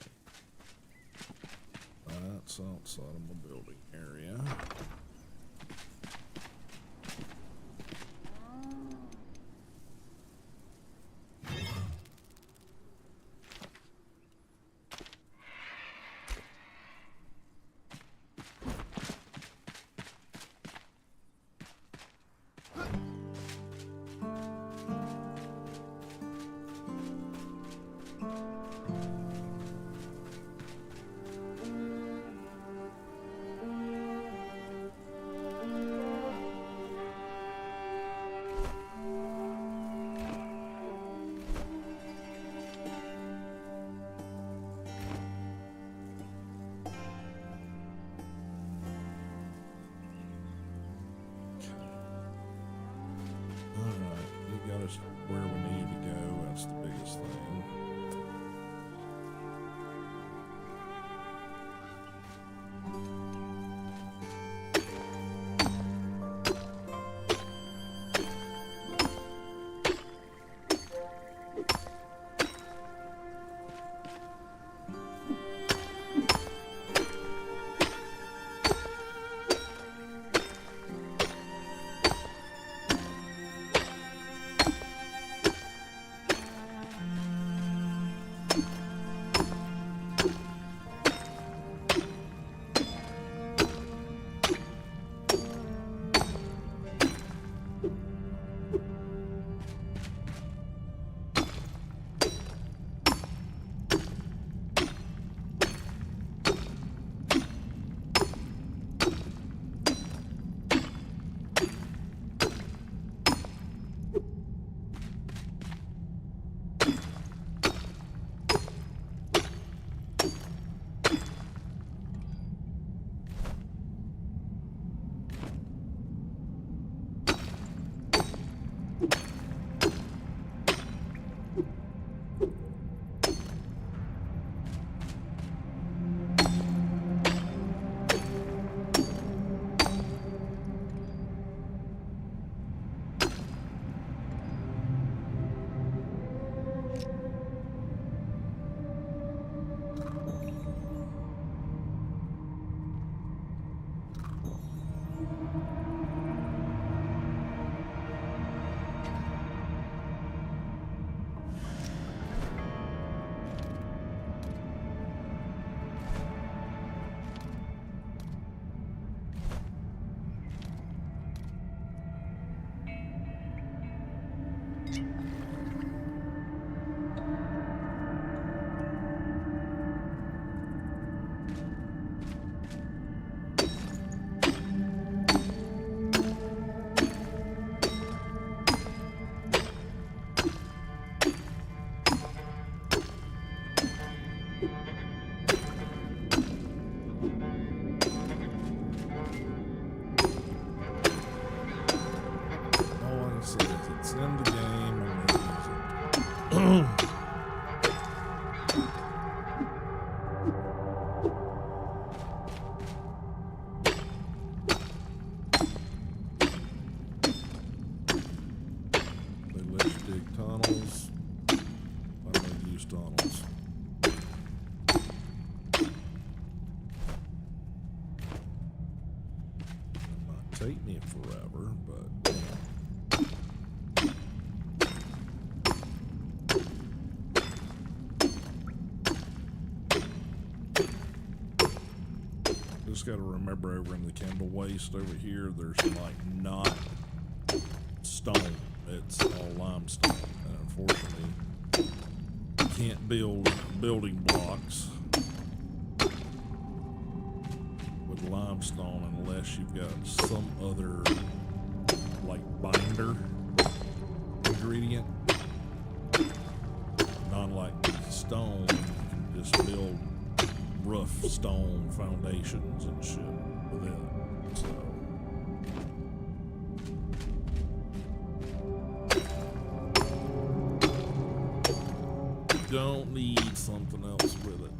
That's outside of my building area. Alright, you got us where we need to go. That's the biggest thing. It's in the game. I'm gonna use it. They let you dig tunnels. I don't use tunnels. Might take me forever, but just got to remember over in the Kindle Waste over here, there's like not stone. It's all limestone. And unfortunately, you can't build building blocks with limestone unless you've got some other like binder ingredient. Not like stone, you can just build rough stone foundations and shit with it. So don't need something else with it.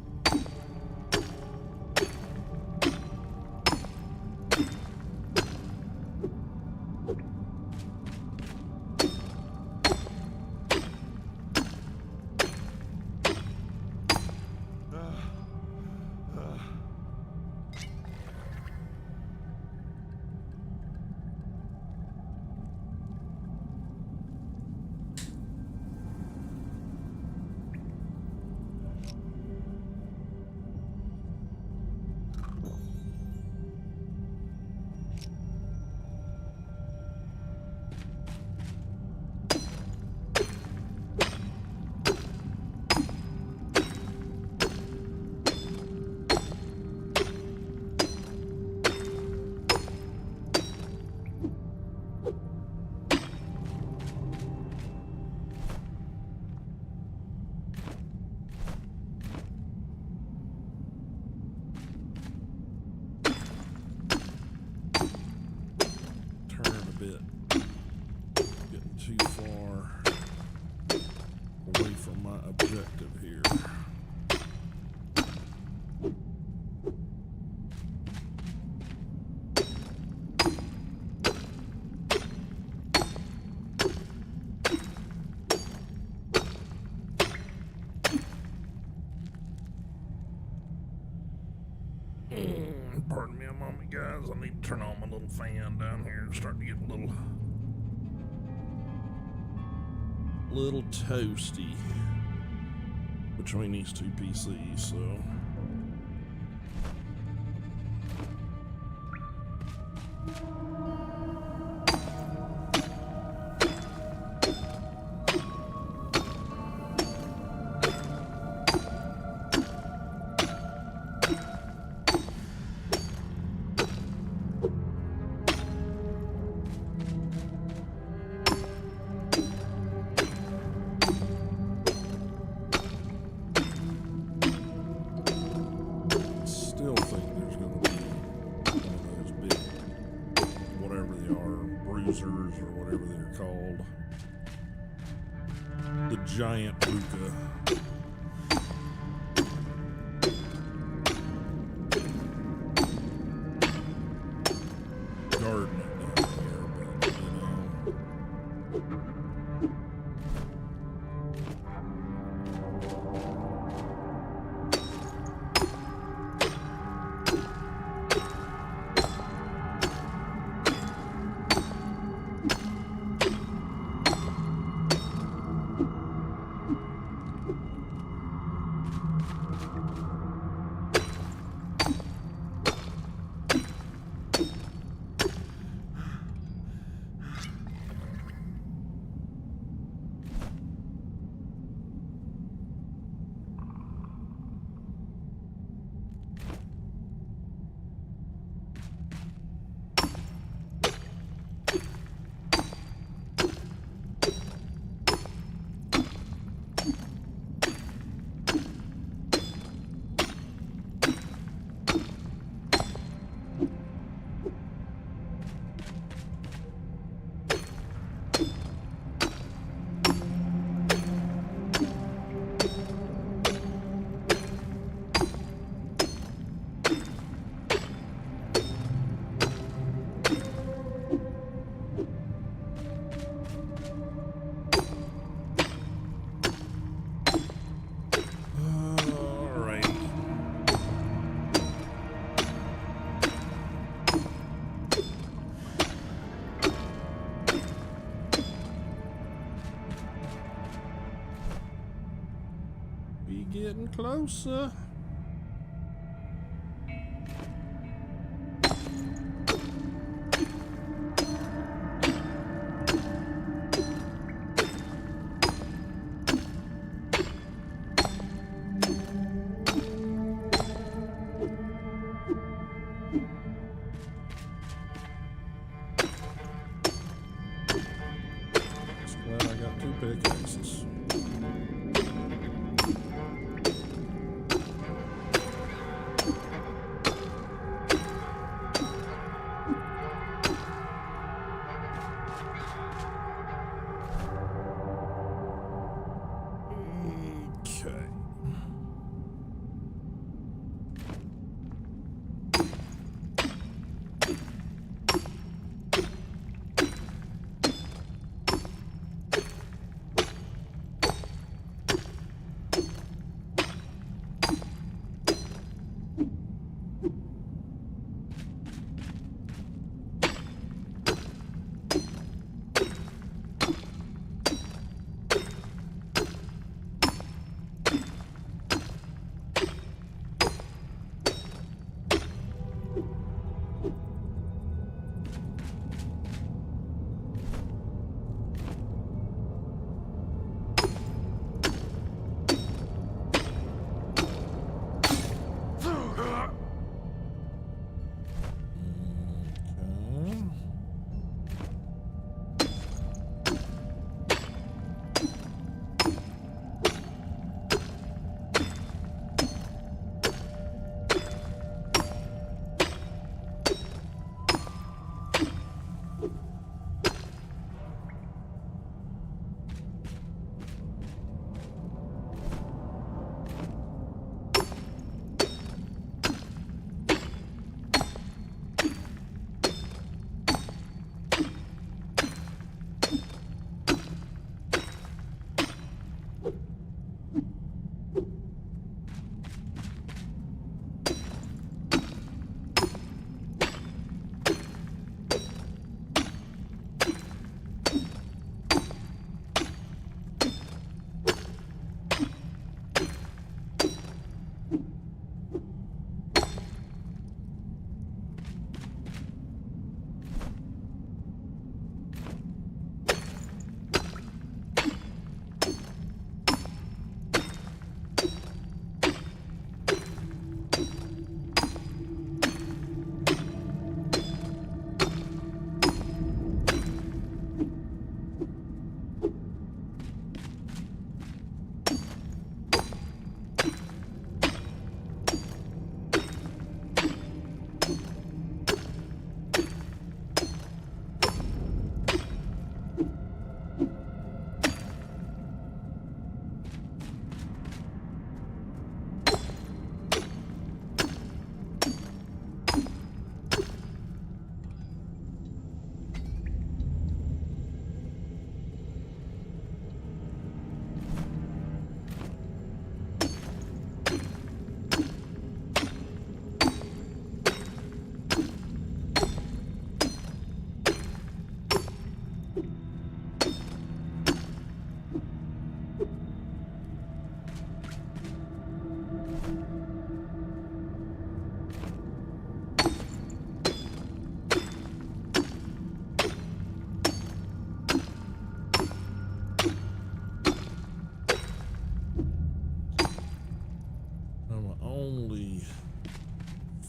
Too far away from my objective here. Pardon me a moment, guys. I need to turn on my little fan down here and start to get a little toasty between these two PCs, so or whatever they're called. The giant puka. Gardening down here, but you know. Getting closer. Just glad I got 2 pickaxes. Okay.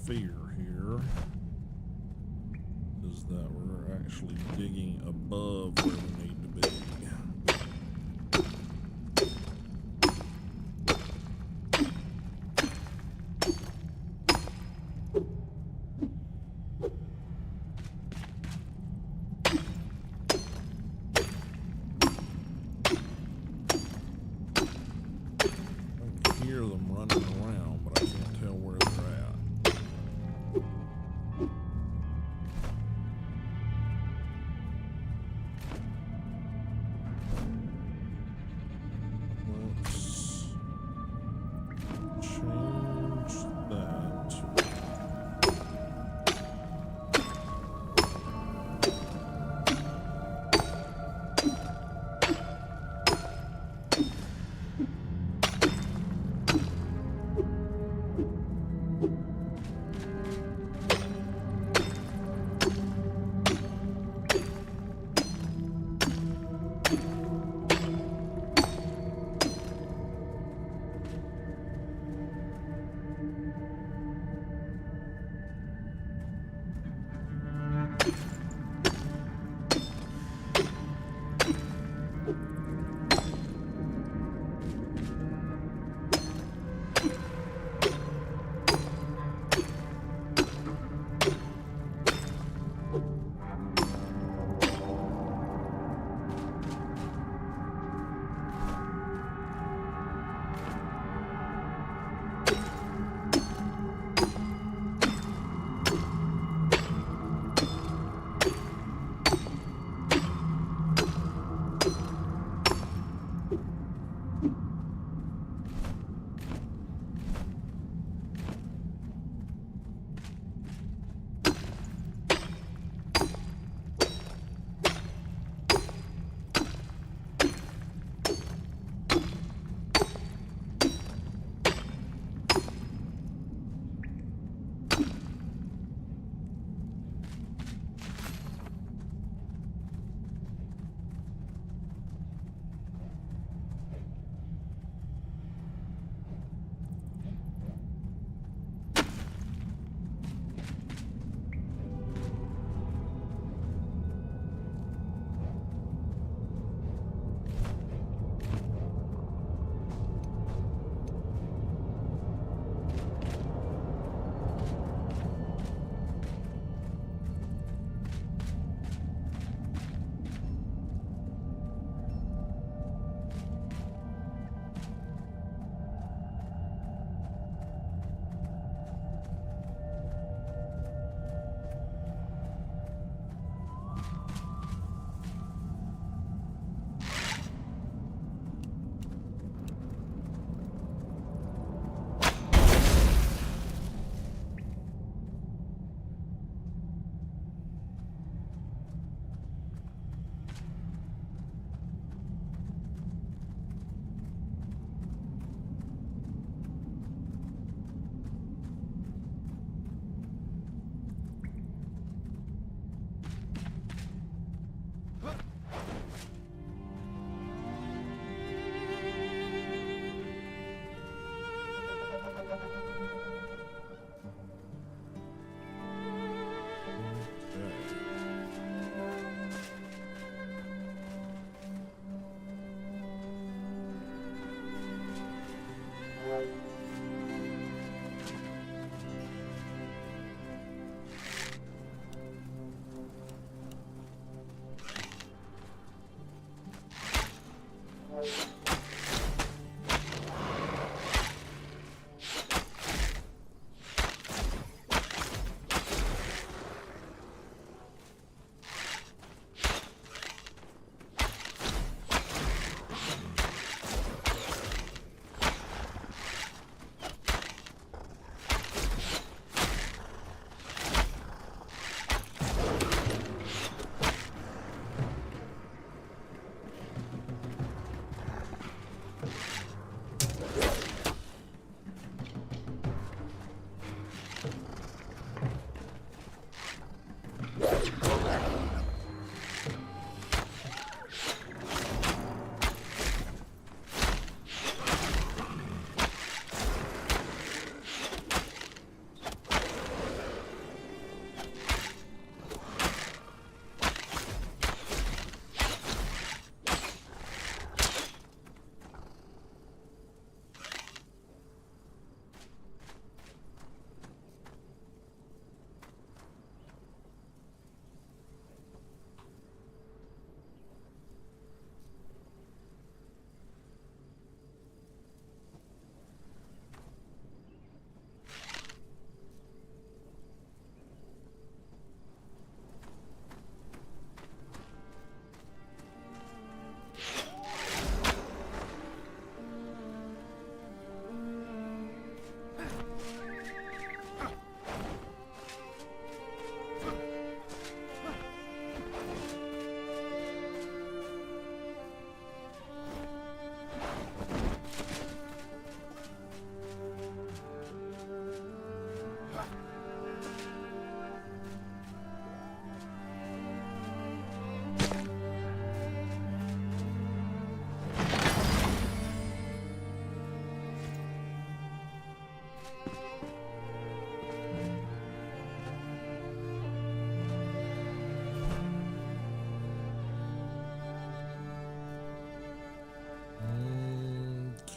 fear here is that we're actually digging above where we need to be. I can hear them running around, but I can't tell where they're at.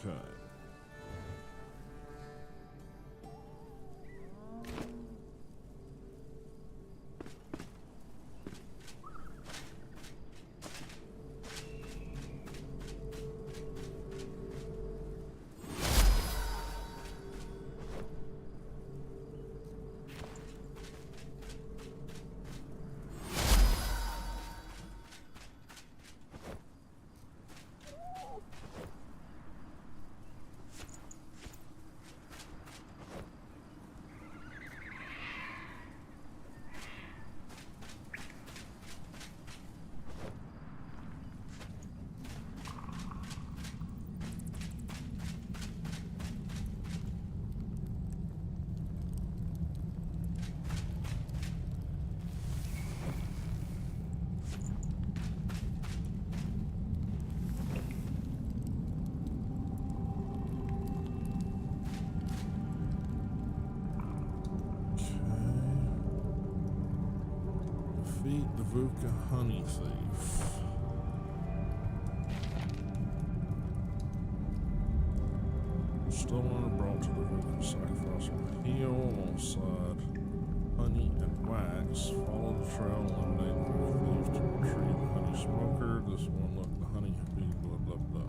Okay. Defeat the Vuka Honey Thief. Stolen or brought to the Vuka sacrifice on the hill alongside honey and wax. Follow the trail, eliminate the Vuka thieves to retrieve the honey smoker. This one, look, the honey bee, blah, blah, blah.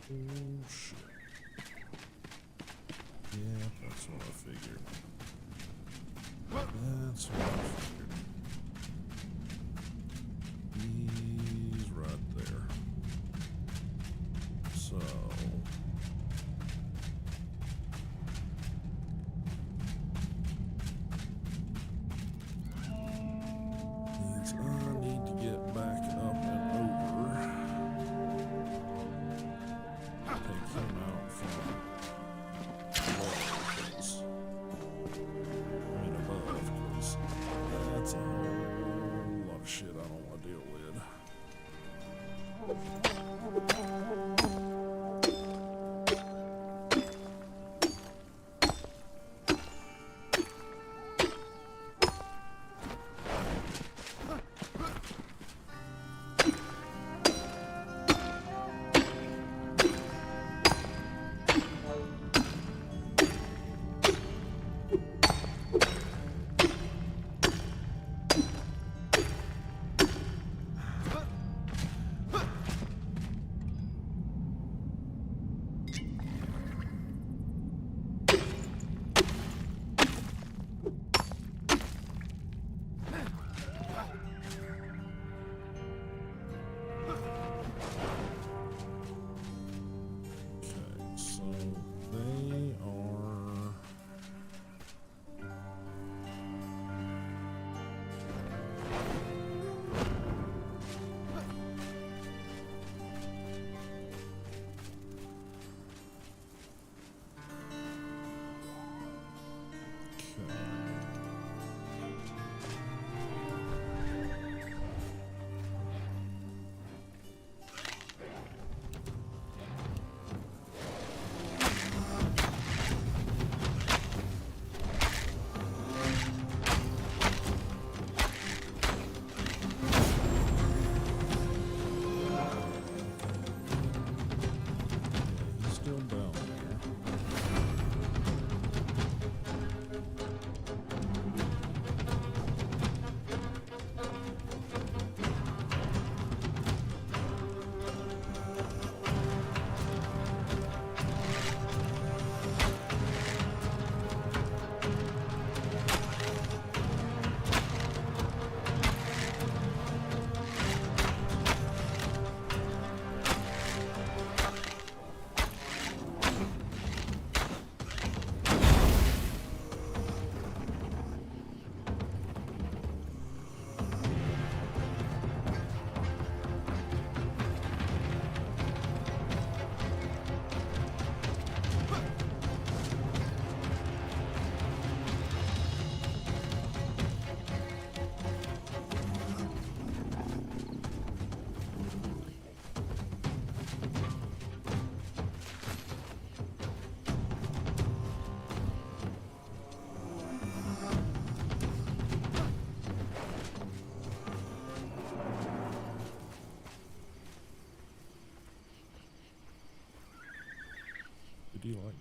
Oh shit. Yeah, that's what I figured. That's what I figured. He's right there. So it's up.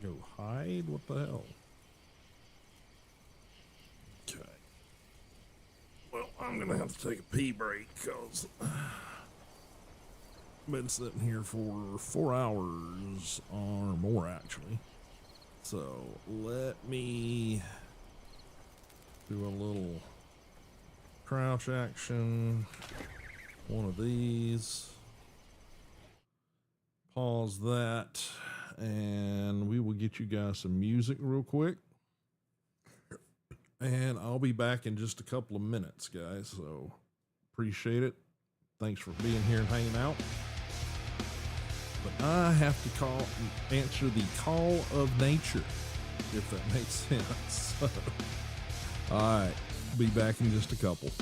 go hide? What the hell? Okay. Well, I'm gonna have to take a pee break because I've been sitting here for 4 hours or more actually. So let me do a little crouch action. One of these. Pause that, and we will get you guys some music real quick. And I'll be back in just a couple of minutes, guys. So appreciate it. Thanks for being here and hanging out. But I have to answer the call of nature, if that makes sense. So, all right, be back in just a couple.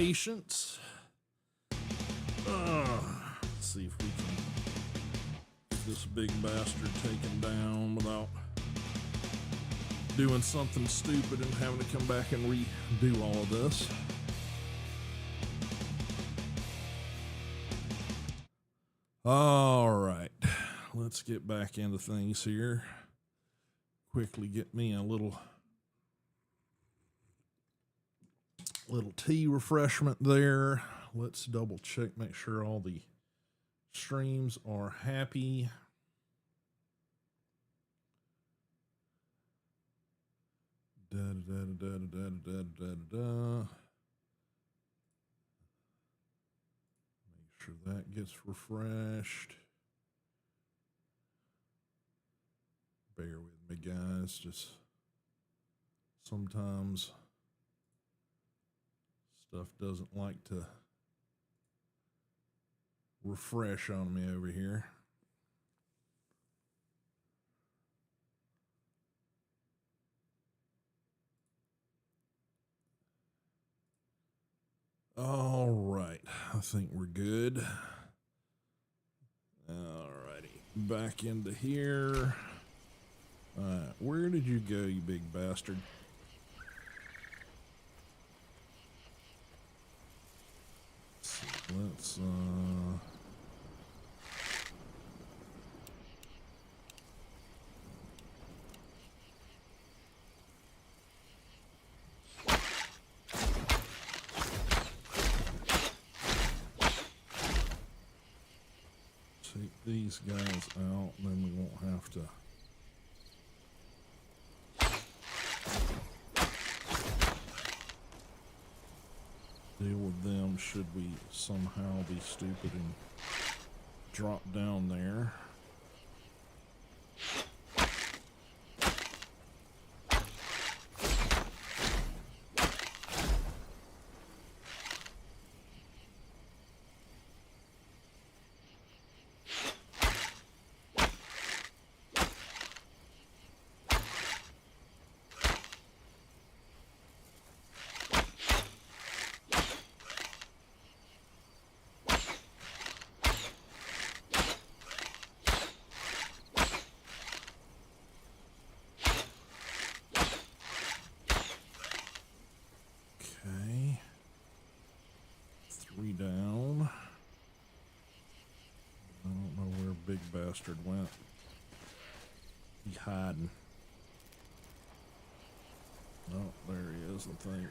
patience. Let's see if we can get this big bastard taken down without doing something stupid and having to come back and redo all of this. All right, let's get back into things here. Quickly get me a little tea refreshment there. Let's double check, make sure all the streams are happy. Da, da, da, da, da, da, da, da. Make sure that gets refreshed. Bear with me, guys. Just sometimes stuff doesn't like to refresh on me over here. All right, I think we're good. All righty, back into here. All right, where did you go, you big bastard? Let's take these guys out, and then we won't have to deal with them should we somehow be stupid and drop down there. Okay. 3 down. I don't know where big bastard went. He's hiding. Oh, there he is, I think.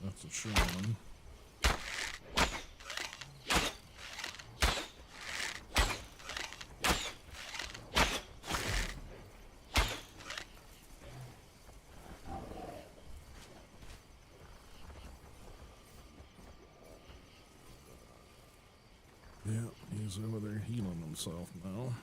That's a shaman. Yeah, he's over there healing himself now.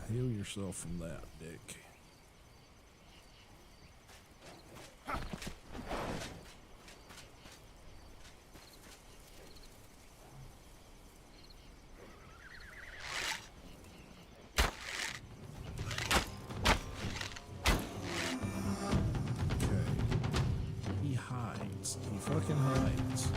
Heal yourself from that, Dick. Okay. He hides. He fucking hides.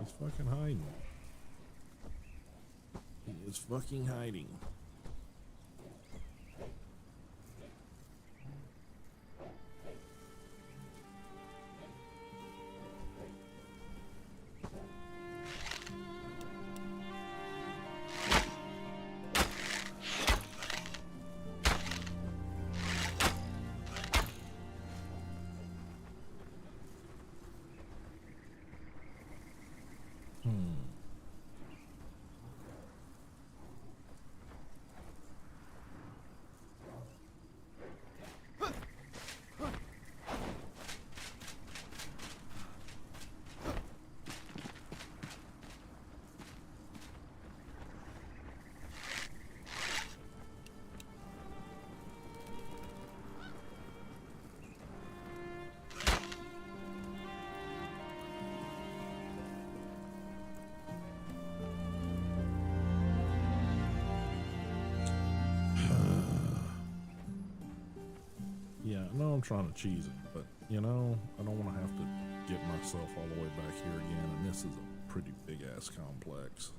He's fucking hiding. He is fucking hiding. Yeah, I know I'm trying to cheese it, but you know, I don't want to have to get myself all the way back here again, and this is a pretty big ass complex.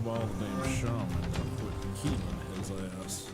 snowball the damn shaman real quick, healing his ass.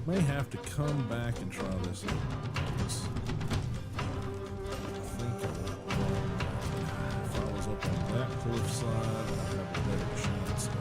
May have to come back and try this again. I think if I was up on that cliffside, I'd have a better chance of it.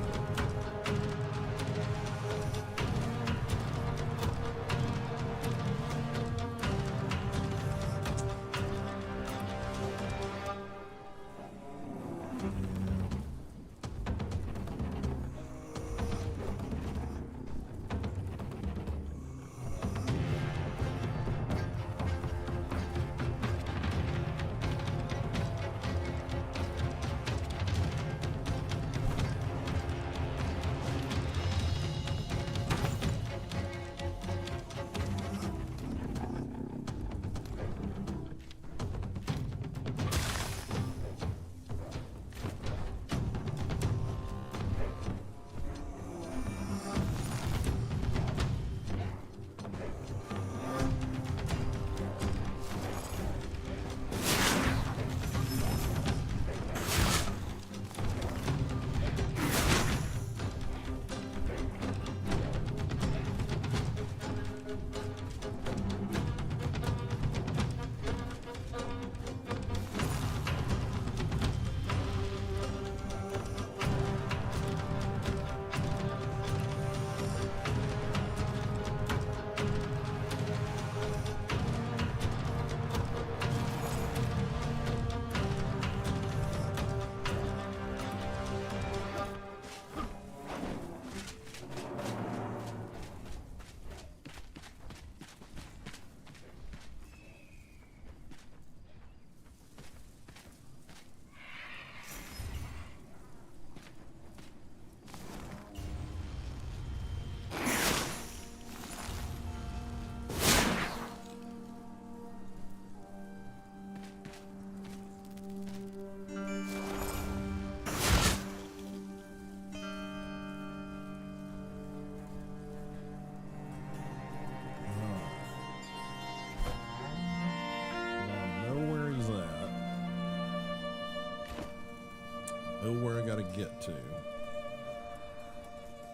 I gotta get to.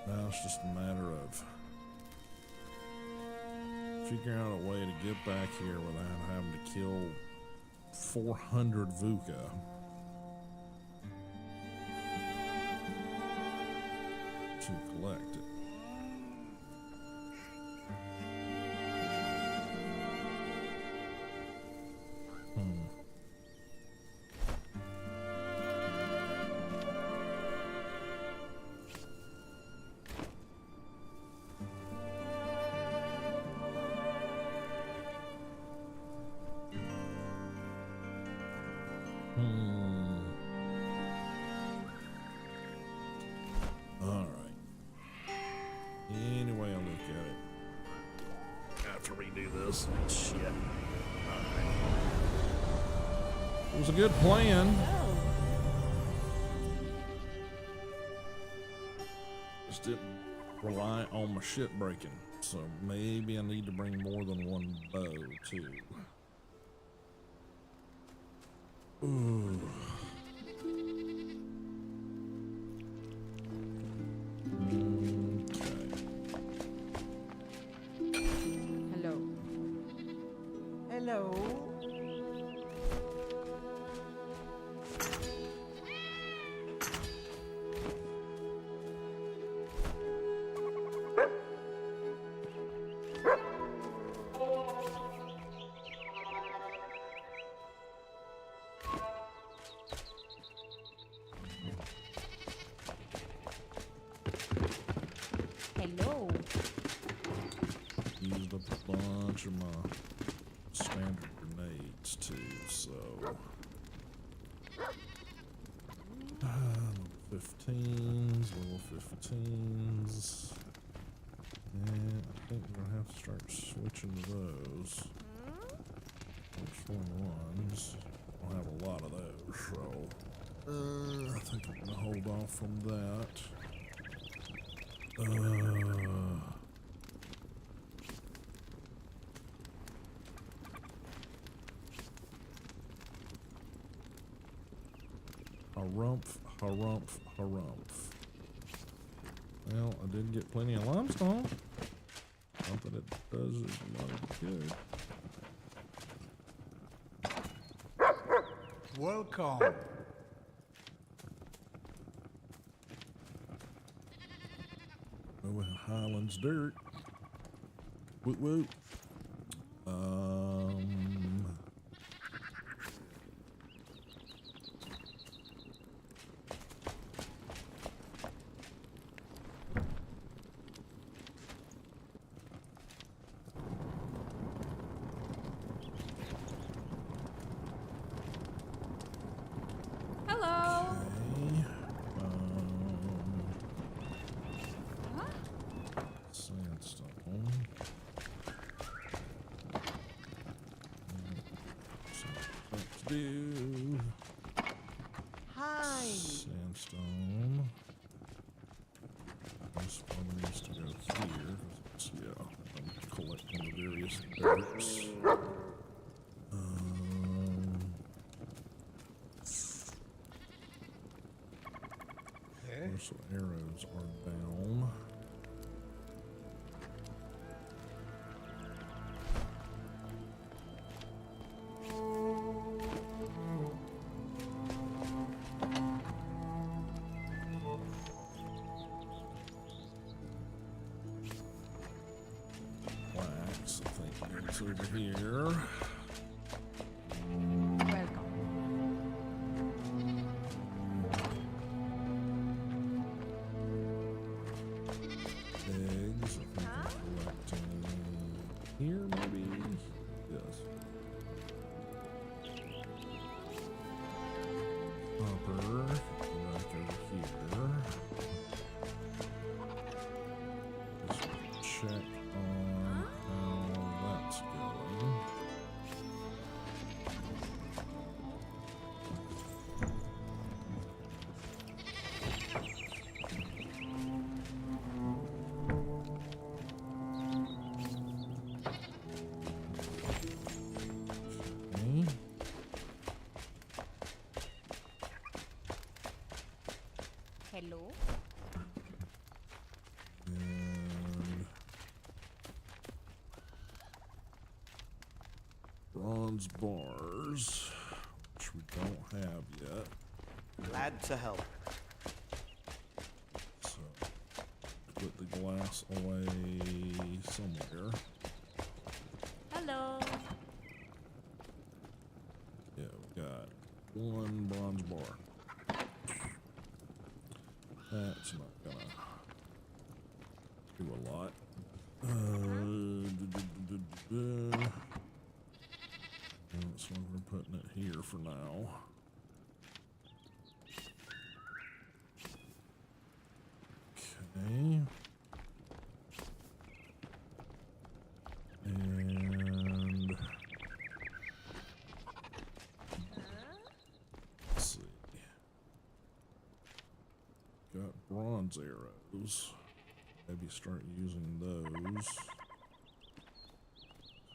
Now it's just a matter of figuring out a way to get back here without having to kill 400 Vuka. To collect it. All right. Any way I look at it, I have to redo this. Shit. All right. It was a good plan. Just didn't rely on my shit breaking. So maybe I need to bring more than one bow too. Ooh. Hello. Hello. Hello. Used up a bunch of my standard grenades too, so level 15s, level 15s, and I think we're gonna have to start switching to those. Which ones? I'll have a lot of those, so I think I'm gonna hold off from that. Harumph, harumph, harumph. Well, I did get plenty of limestone. Not that it does a lot of good. Welcome. Oh, Highlands dirt. Woot woot. Hello. Okay. Sandstone. Let's do Hi. sandstone. This one needs to go here. 'Cause it's, yeah, I'm collecting the various dirts. So arrows are down. Wax, I think it's over here. Welcome. Eggs, I think I'm collecting here, maybe? Yes. Copper, back over here. Just check on how that's going. Okay. bronze bars, which we don't have yet. Glad to help. So, put the glass away somewhere. Hello. Yeah, we got one bronze bar. That's not gonna do a lot. So we're putting it here for now. Okay. And let's see. Got bronze arrows. Maybe start using those.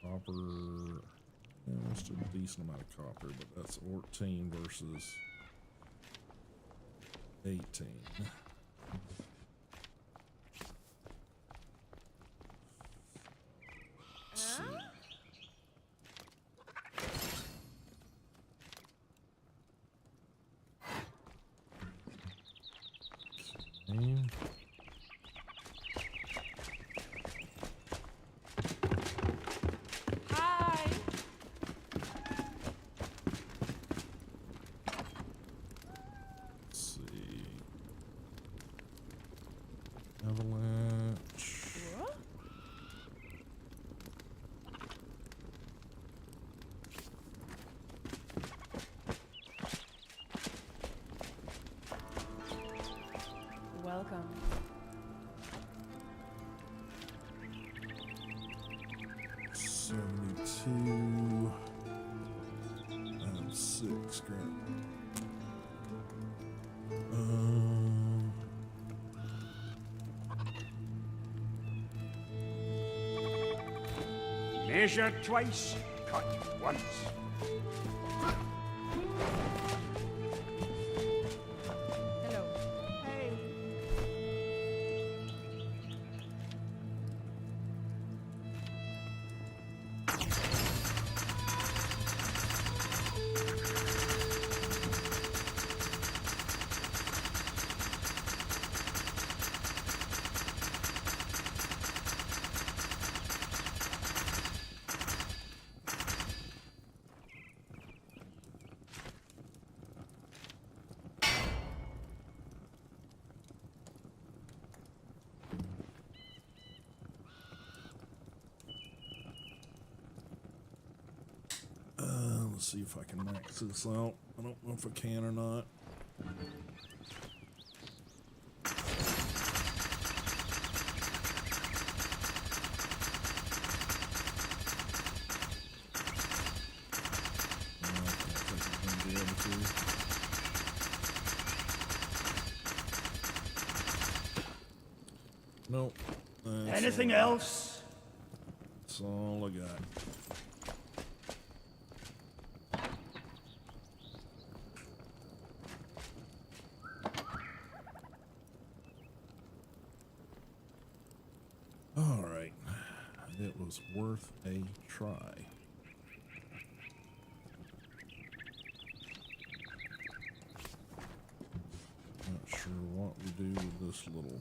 Copper. Yeah, that's a decent amount of copper, but that's 14 versus 18. Let's see. Okay. Hi. Let's see. Avalanche. What? Welcome. $72. And 6 grand. Measure twice, cut once. Hello. Hey. Let's see if I can max this out. I don't know if I can or not. I don't think I'm gonna be able to. Nope. That's Anything all. else? That's all I got. All right. It was worth a try. Not sure what we do with this little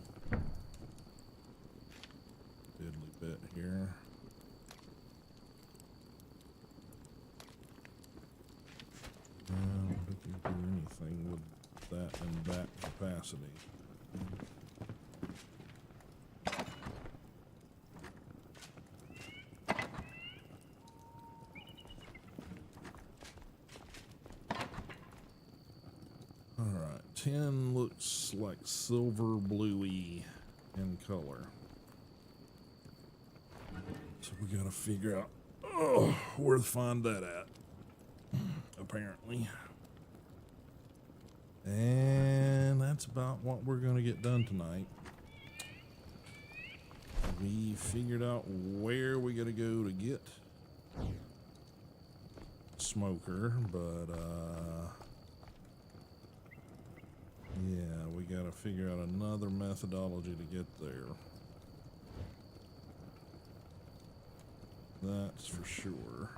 diddly bit here. I don't think we can do anything with that in that capacity. Alright, 10 looks like silver bluey in color. So we gotta figure out where to find that at. Apparently. And that's about what we're gonna get done tonight. We figured out where we gotta go to get smoker, but yeah, we gotta figure out another methodology to get there. That's for sure.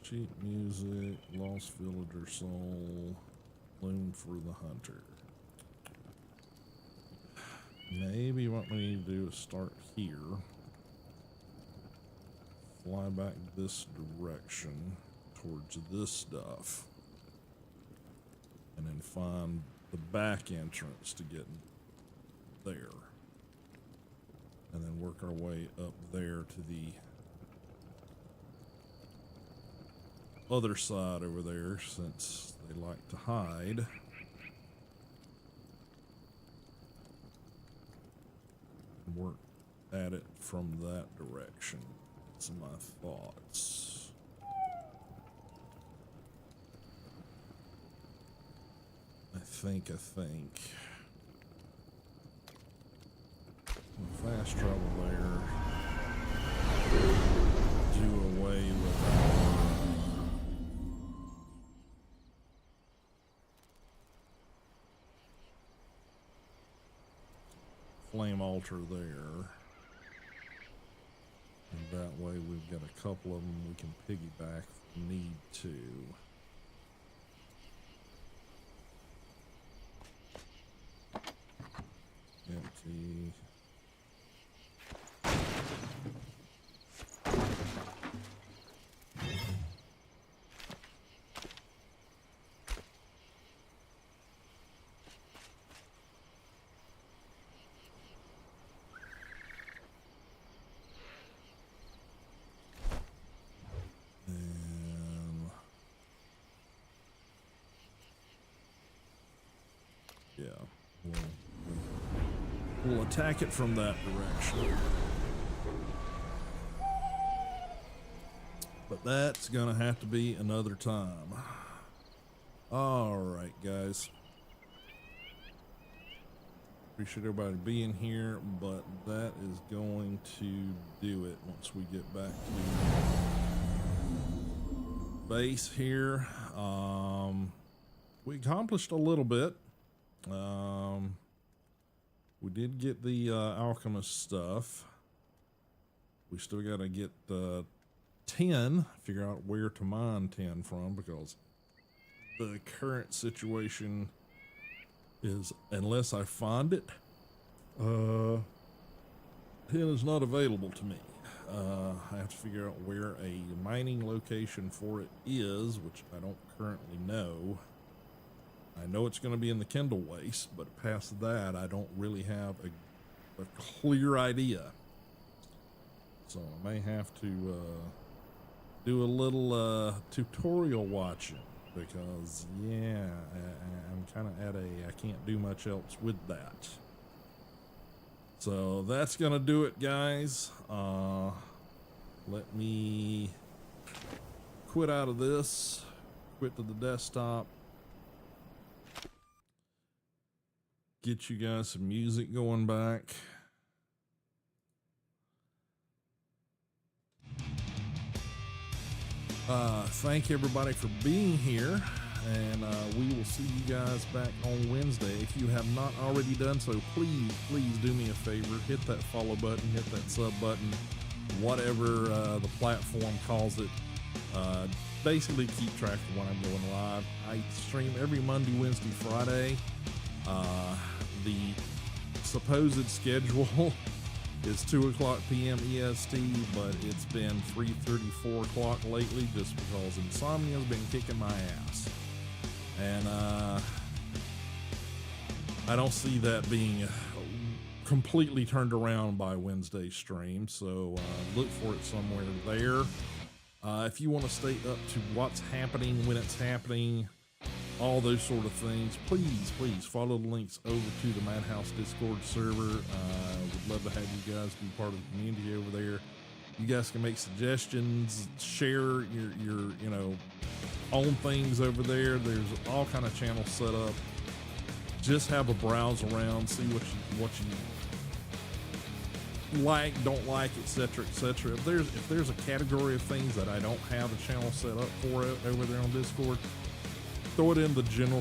Cheap music, lost villager soul, loom for the hunter. Maybe what we need to do is start here, fly back this direction towards this stuff, and then find the back entrance to get there, and then work our way up there to the other side over there, since they like to hide. Work at it from that direction. That's my thoughts. I think fast travel there. Do away with flame altar there, and that way we've got a couple of them we can piggyback if we need to. Empty. Yeah, we'll attack it from that direction. But that's gonna have to be another time. Alright, guys. Appreciate everybody being here, but that is going to do it once we get back to base here. We accomplished a little bit. We did get the alchemist stuff. We still got to get 10, figure out where to mine 10 from, because the current situation is, unless I find it, 10 is not available to me. I have to figure out where a mining location for it is, which I don't currently know. I know it's going to be in the Kindle Waste, but past that, I don't really have a clear idea. So I may have to do a little tutorial watching, because yeah, I'm kind of at I can't do much else with that. So that's going to do it, guys. Let me quit out of this, quit to the desktop. Get you guys some music going back. Thank everybody for being here, and we will see you guys back on Wednesday. If you have not already done so, please do me a favor. Hit that follow button, hit that sub button, whatever the platform calls it. Basically keep track of when I'm going live. I stream every Monday, Wednesday, Friday. The supposed schedule is 2 o'clock p.m. EST, but it's been 3:30, 4 o'clock lately, just because insomnia has been kicking my ass. And I don't see that being completely turned around by Wednesday's stream, so look for it somewhere there. If you want to stay up to what's happening, when it's happening, all those sort of things, please follow the links over to the Madhouse Discord server. Would love to have you guys be part of the community over there. You guys can make suggestions, share your own things over there. There's all kind of channels set up. Just have a browse around, see what you like, don't like, etc., etc. If there's a category of things that I don't have a channel set up for over there on Discord, throw it in the general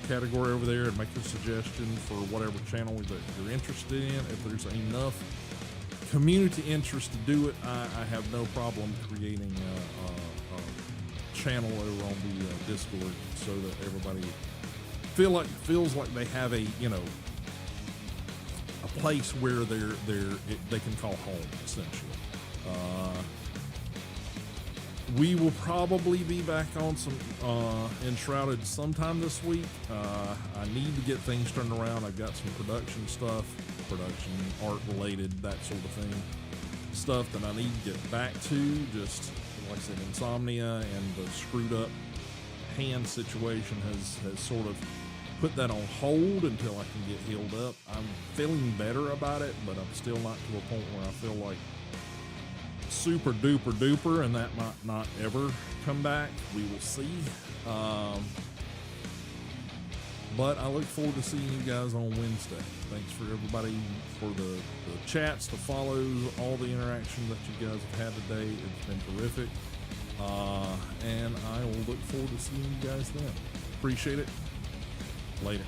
category over there and make a suggestion for whatever channel that you're interested in. If there's enough community interest to do it, I have no problem creating a channel over on the Discord so that everybody feels like they have a a place where they can call home, essentially. We will probably be back on some Enshrouded sometime this week. I need to get things turned around. I've got some production stuff, art related, that sort of thing, stuff that I need to get back to. Just like I said, insomnia and the screwed up hand situation has sort of put that on hold until I can get healed up. I'm feeling better about it, but I'm still not to a point where I feel like super duper duper, and that might not ever come back. We will see. But I look forward to seeing you guys on Wednesday. Thanks for everybody for the chats, the follows, all the interaction that you guys have had today. It's been terrific. And I will look forward to seeing you guys then. Appreciate it. Later.